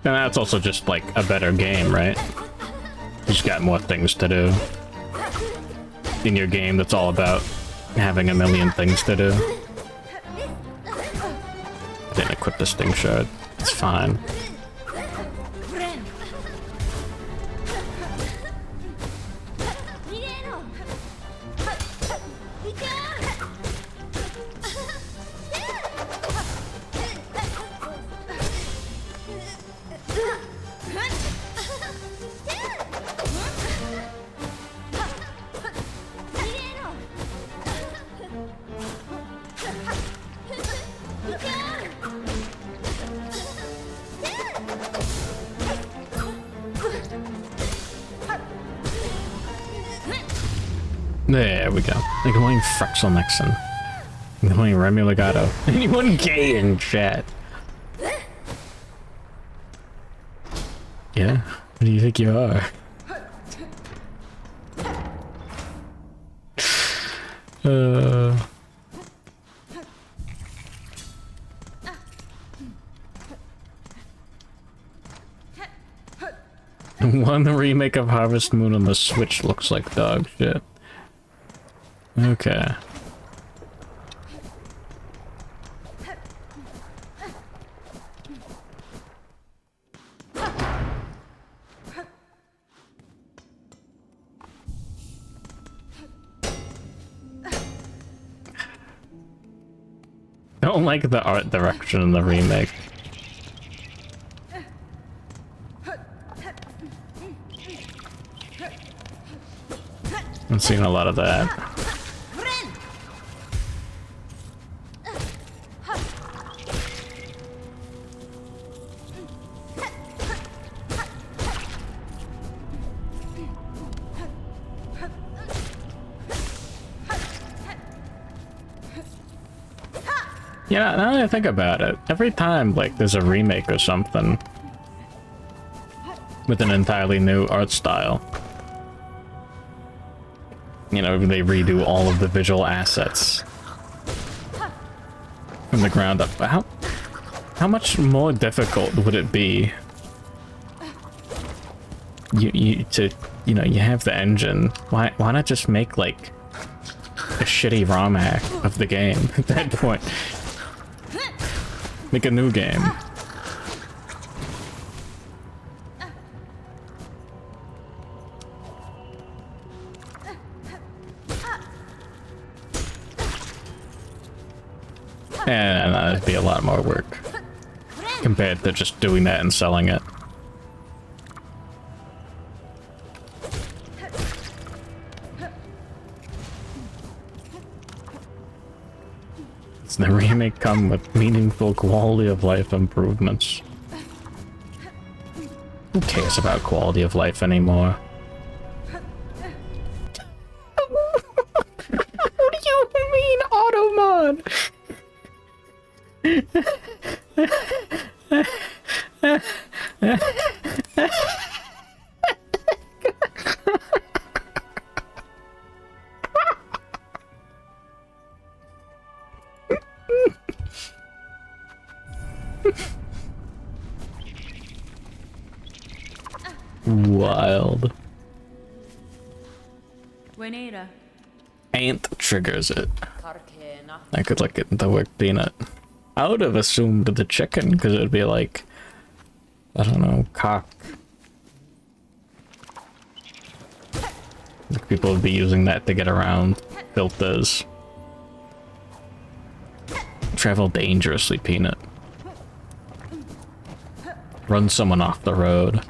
that's also just like a better game, right? You just got more things to do in your game that's all about having a million things to do. I didn't equip the Stink Shard. It's fine. There we go. Like going Frexel Nixon. Going Remy Legato. Anyone gay in chat? Yeah? What do you think you are? One remake of Harvest Moon on the Switch looks like dog shit. Okay. Don't like the art direction in the remake. I'm seeing a lot of that. Yeah, now that I think about it, every time, like, there's a remake or something with an entirely new art style, you know, they redo all of the visual assets from the ground up. How much more difficult would it be you have the engine, why not just make, like, a shitty ROM hack of the game at that point? Make a new game. And that'd be a lot more work compared to just doing that and selling it. Does the remake come with meaningful quality of life improvements? Who cares about quality of life anymore? What do you mean, auto mod? Wild. Wenera. Ant triggers it. Karkena. I could like get the word peanut. I would have assumed the chicken, because it would be like, I don't know, cock. Like people would be using that to get around filters. Travel dangerously, peanut. Run someone off the road.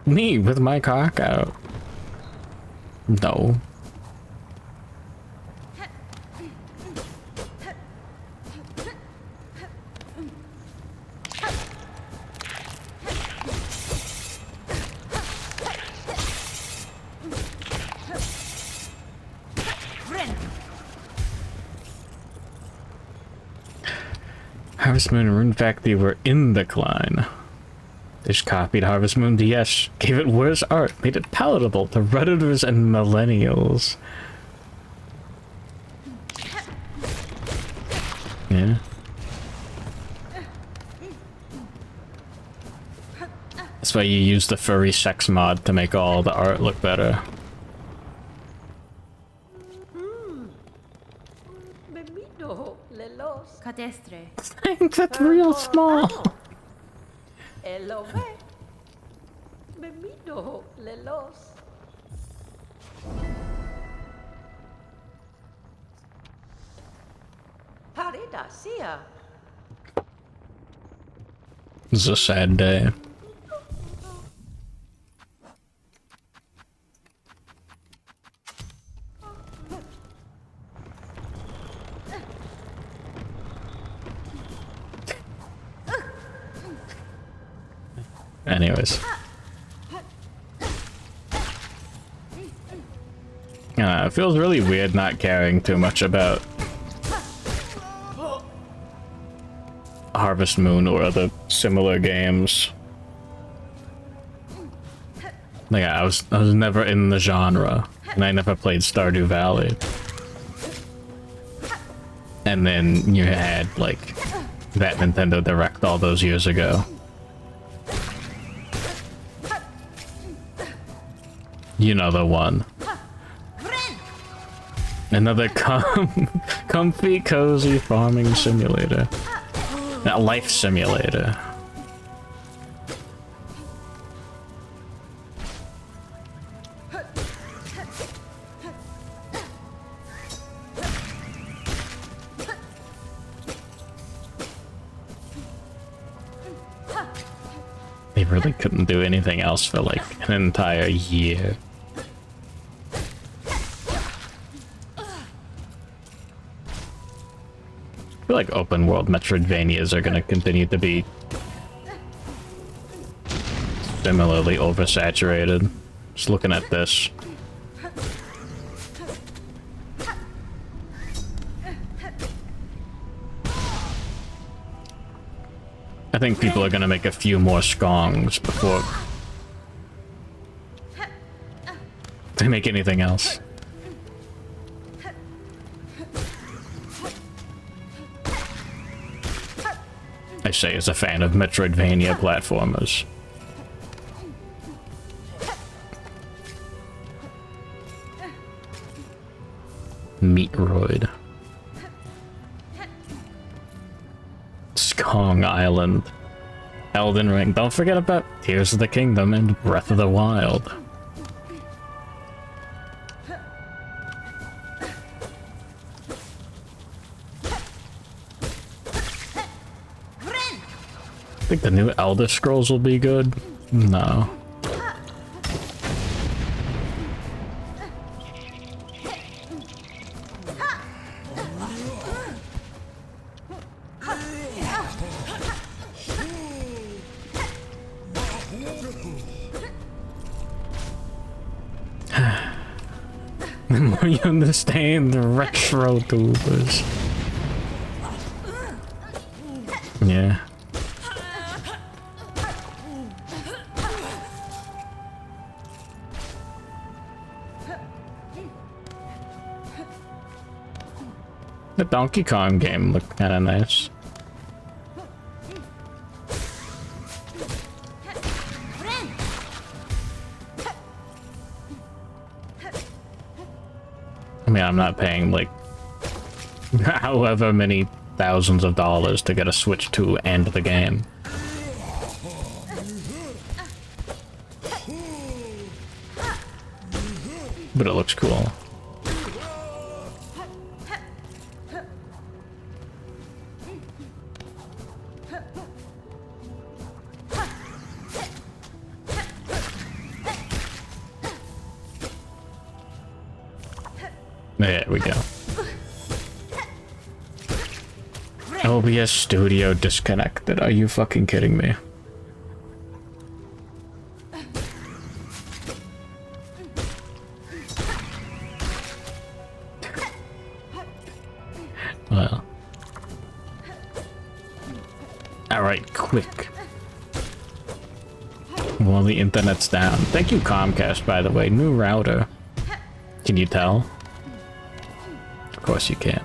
Me with my cock out. No. Harvest Moon and Rune Factory were in decline. They just copied Harvest Moon DS, gave it worse art, made it palatable to Redditors and millennials. Yeah. That's why you use the furry sex mod to make all the art look better. Bemito, lelos. Cadestre. That's real small. Elove. Bemito, lelos. Parida, sia. This is a sad day. Anyways. It feels really weird not caring too much about Harvest Moon or other similar games. Like I was never in the genre, and I never played Stardew Valley. And then you had like that Nintendo Direct all those years ago. You know the one. Another comfy, cozy farming simulator. Not life simulator. They really couldn't do anything else for like an entire year. I feel like open world Metroidvanias are gonna continue to be similarly oversaturated. Just looking at this. I think people are gonna make a few more skongs before they make anything else. I say as a fan of Metroidvania platformers. Meatroid. Skong Island. Elden Ring. Don't forget about Tears of the Kingdom and Breath of the Wild. I think the new Elder Scrolls will be good. No. The more you understand the retro tubers. Yeah. The Donkey Kong game looked kinda nice. I mean, I'm not paying like however many thousands of dollars to get a Switch 2 and the game. But it looks cool. There we go. OBS Studio disconnected. Are you fucking kidding me? Well. Alright, quick. While the internet's down. Thank you, Comcast, by the way. New router. Can you tell? Of course you can.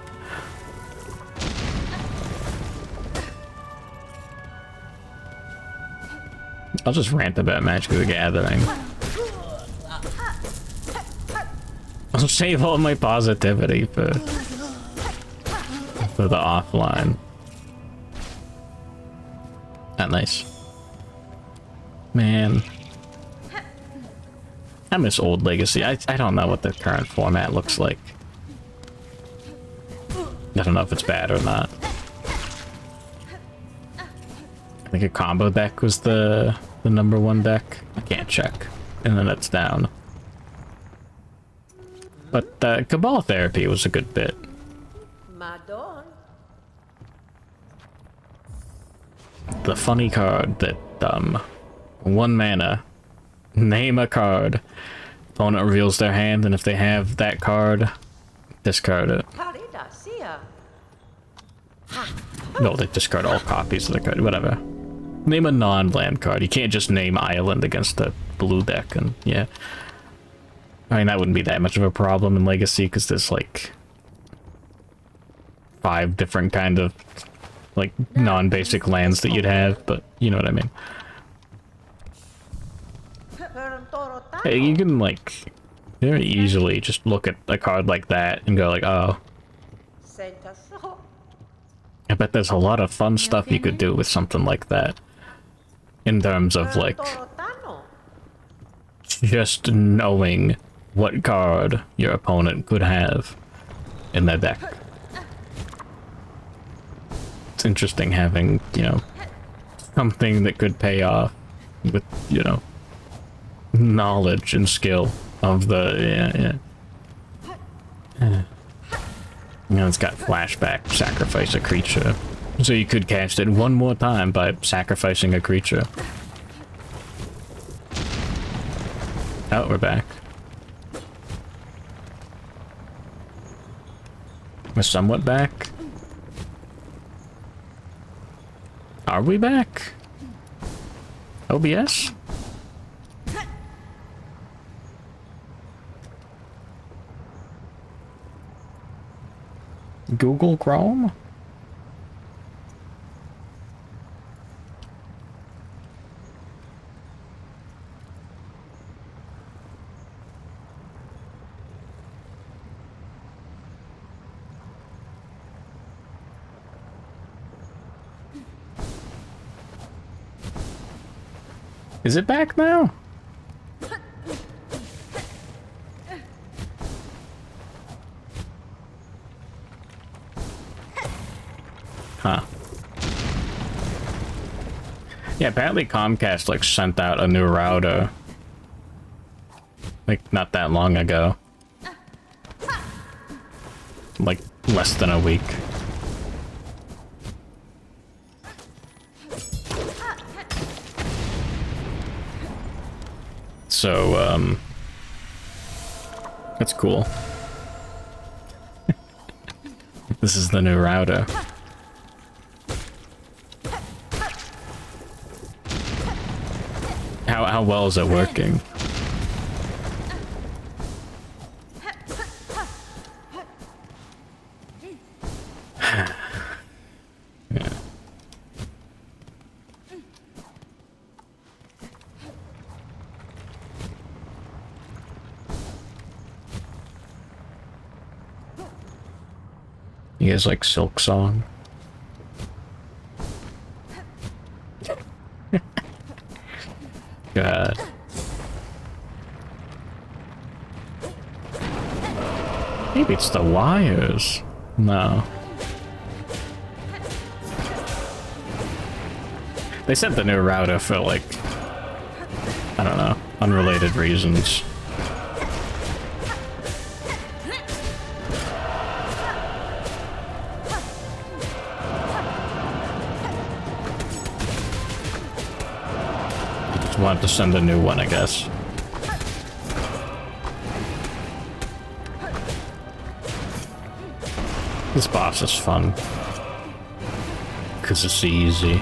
I'll just rant about Magic the Gathering. I'll save all my positivity for the offline. Not nice. Man. I miss old Legacy. I don't know what the current format looks like. I don't know if it's bad or not. I think a combo deck was the number one deck. I can't check. And then it's down. But Cabal Therapy was a good bit. Madon. The funny card that, 1 mana, name a card. Opponent reveals their hand, and if they have that card, discard it. No, they discard all copies of the card, whatever. Name a non-land card. You can't just name Island against the blue deck, and yeah. I mean, that wouldn't be that much of a problem in Legacy, because there's like 5 different kind of like non-basic lands that you'd have, but you know what I mean. Hey, you can like very easily just look at a card like that and go like, oh, I bet there's a lot of fun stuff you could do with something like that. In terms of like just knowing what card your opponent could have in their deck. It's interesting having, you know, something that could pay off with, you know, knowledge and skill of the, yeah. You know, it's got flashback, sacrifice a creature. So you could cast it one more time by sacrificing a creature. Oh, we're back. We're somewhat back. Are we back? OBS? Google Chrome? Is it back now? Huh. Yeah, apparently Comcast like sent out a new router like not that long ago. Like less than a week. So, that's cool. This is the new router. How well is it working? Yeah. You guys like Silksong? God. Maybe it's the wires. No. They sent the new router for like, I don't know, unrelated reasons. Want to send a new one, I guess. This boss is fun. 'Cause it's easy.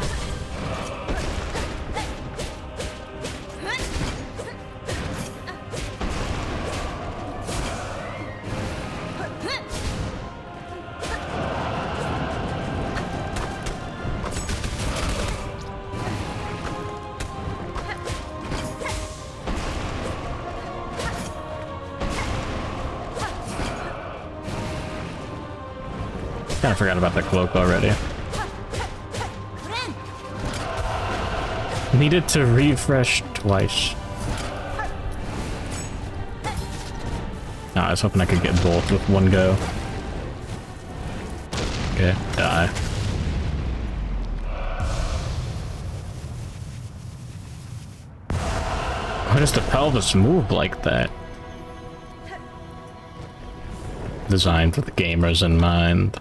Kinda forgot about that cloak already. Needed to refresh twice. No, I was hoping I could get both with one go. Okay, die. Why does the pelvis move like that? Designed with gamers in mind.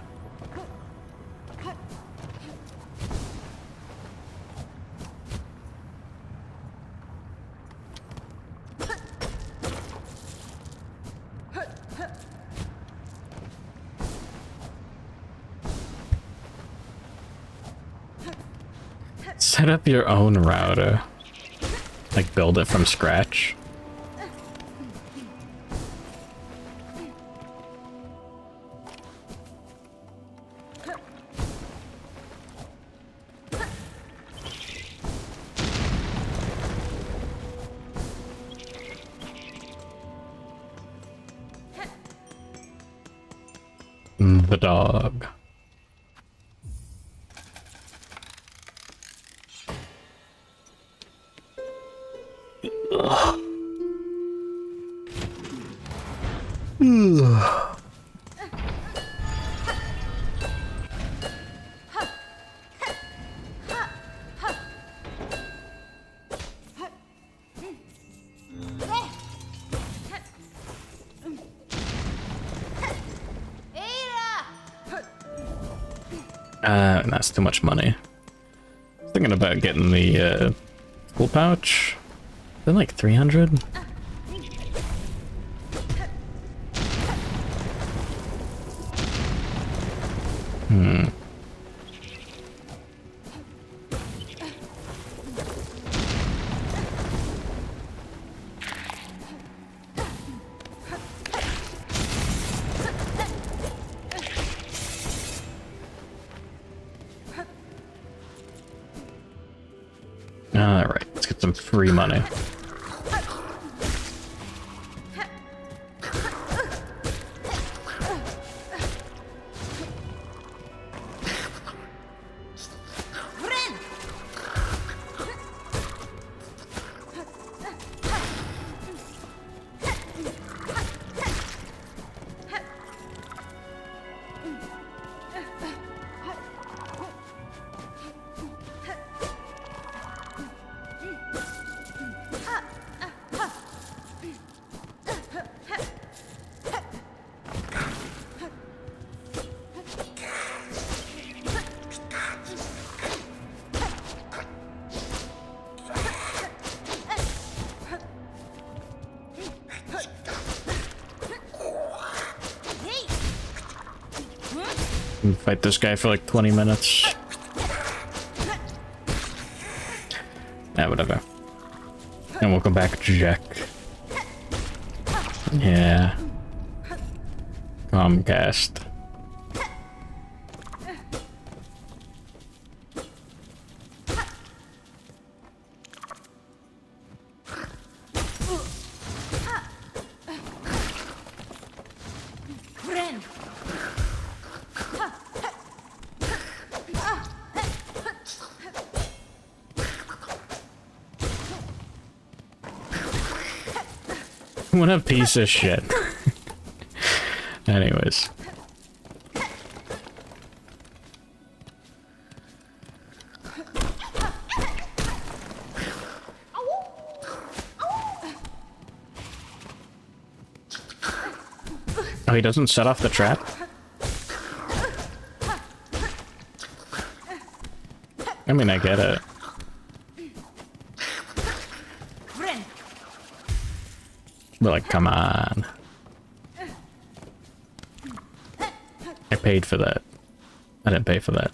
Set up your own router. Like build it from scratch. The dog. That's too much money. I was thinking about getting the tool pouch. They're like 300. Alright, let's get some free money. Fight this guy for like 20 minutes. Yeah, whatever. And we'll come back to Jack. Yeah. Comcast. What a piece of shit. Anyways. Oh, he doesn't set off the trap? I mean, I get it. But like, come on. I paid for that. I didn't pay for that.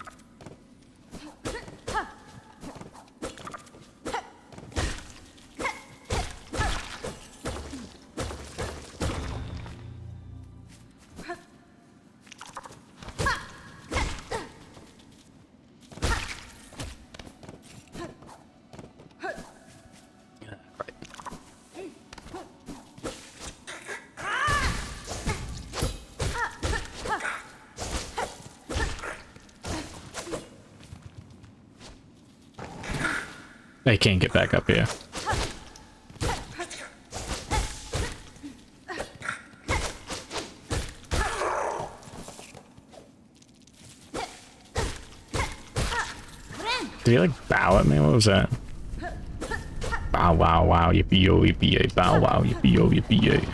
I can't get back up here. Did he like bow at me? What was that? Bow wow wow yippee yo yippee yay. Bow wow yippee yo yippee yay.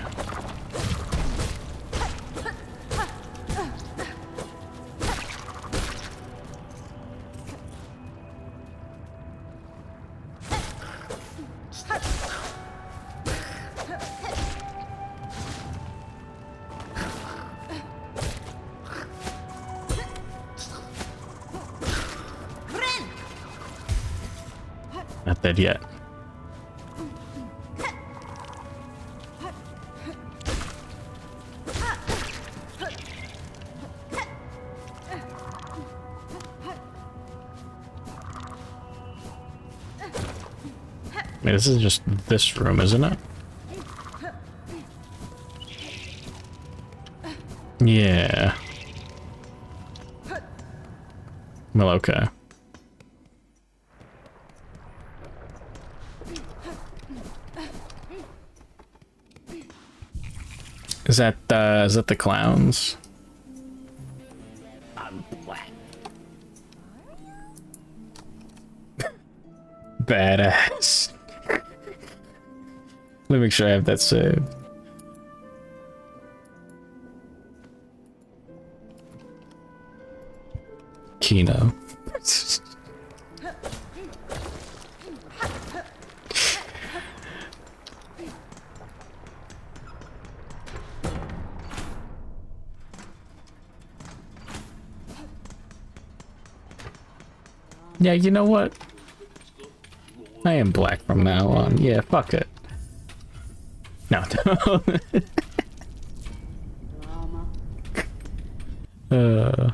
Not dead yet. Wait, this is just this room, isn't it? Yeah. Well, okay. Is that the clowns? I'm black. Badass. Let me make sure I have that saved. Kino. Yeah, you know what? I am black from now on. Yeah, fuck it. No, no.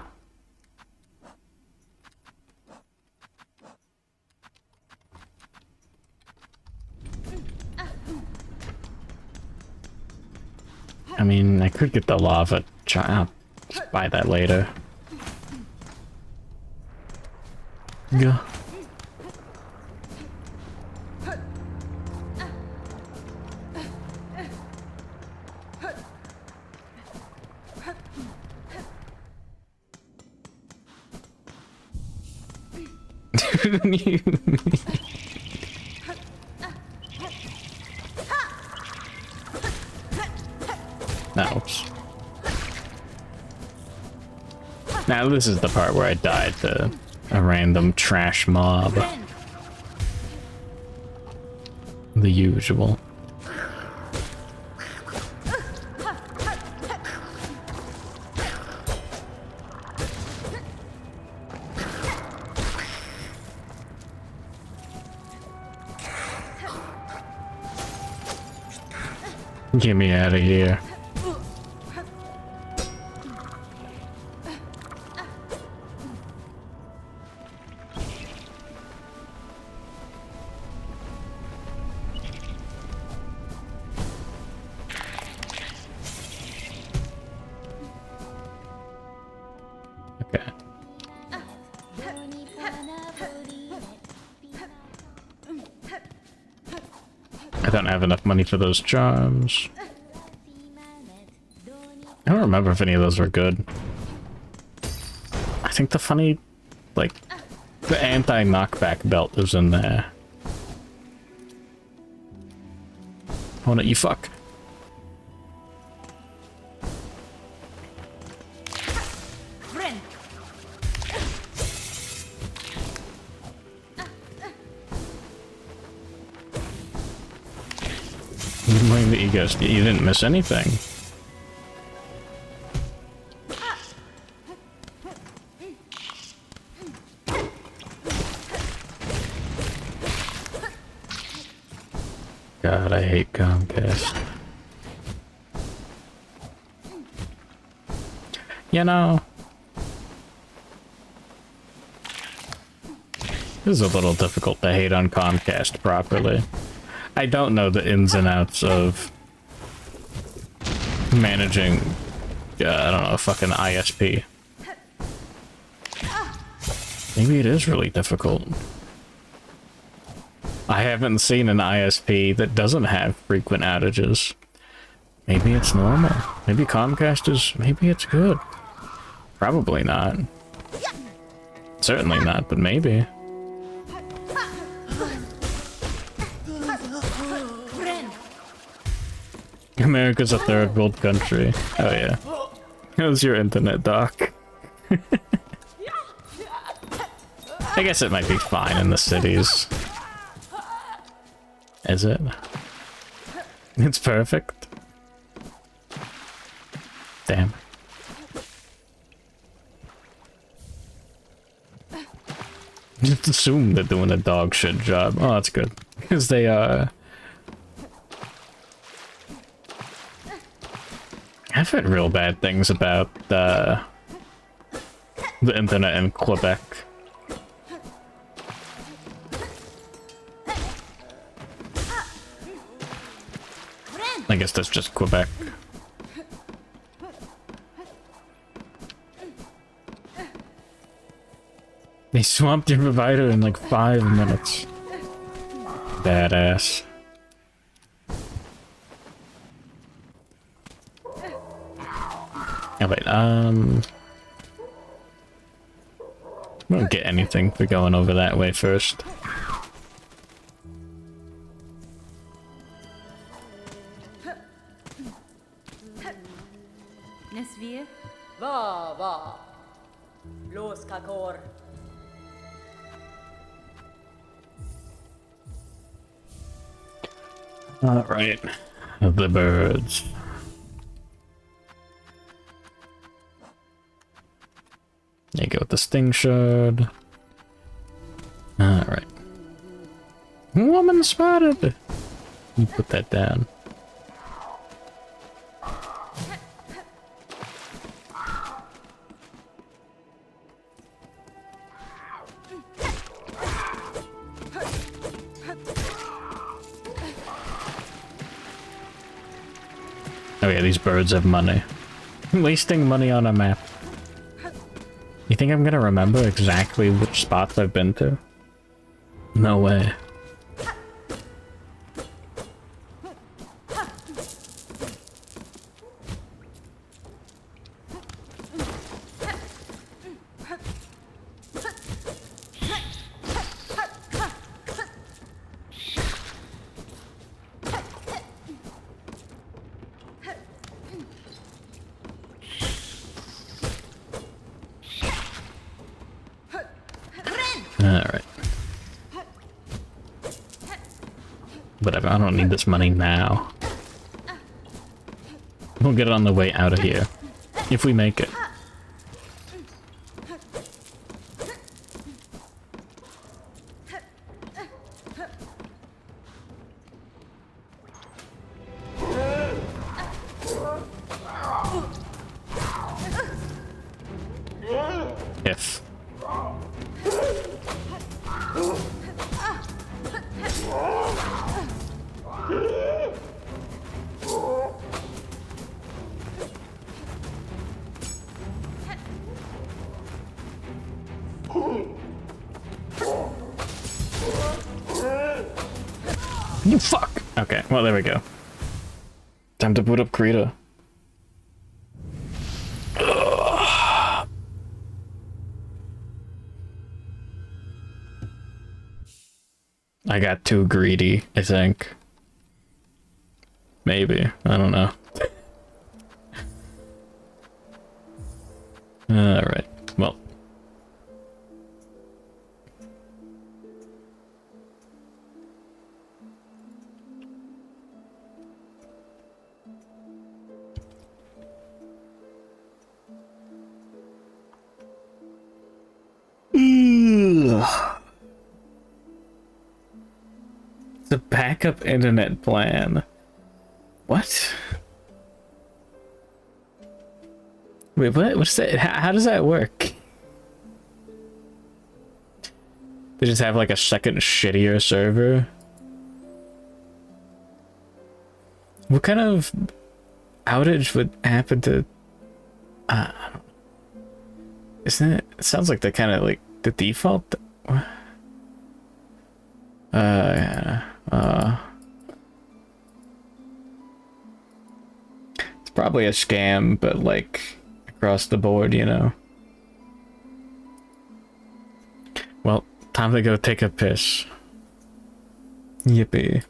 could get the lava. I'll just buy that later. Yeah. Ouch. Now this is the part where I died to a random trash mob. The usual. Get me out of here. Okay. I don't have enough money for those charms. I don't remember if any of those were good. I think the funny, like, the anti-knockback belt is in there. Oh no, you fuck. Friend. You didn't miss anything. God, I hate Comcast. You know, this is a little difficult to hate on Comcast properly. I don't know the ins and outs of managing, I don't know, a fucking ISP. Maybe it is really difficult. I haven't seen an ISP that doesn't have frequent outages. Maybe it's normal. Maybe Comcast is... maybe it's good. Probably not. Certainly not, but maybe. America's a third world country. Oh yeah. How's your internet, Doc? I guess it might be fine in the cities. Is it? It's perfect. Damn. Just assume they're doing a dog shit job. Oh, that's good. Because they are. I've heard real bad things about the internet in Quebec. I guess that's just Quebec. They swamped your provider in like 5 minutes. Badass. Oh wait, we don't get anything for going over that way first. Nesvir. Va, va. Los kakor. Alright. The birds. There you go with the sting shard. Alright. Woman spotted! You put that down. Oh yeah, these birds have money. Wasting money on a map. You think I'm gonna remember exactly which spots I've been to? No way. Alright. Whatever, I don't need this money now. We'll get it on the way out of here. If we make it. If. You fuck! Okay, well there we go. Time to boot up Krita. I got too greedy, I think. Maybe. I don't know. Alright. Well. It's a backup internet plan. What? Wait, what? What's that? How does that work? They just have like a second shittier server? What kind of outage would happen to... I don't know. Isn't it? It sounds like the kind of like the default. It's probably a scam, but like across the board, you know. Well, time to go take a piss. Yippee.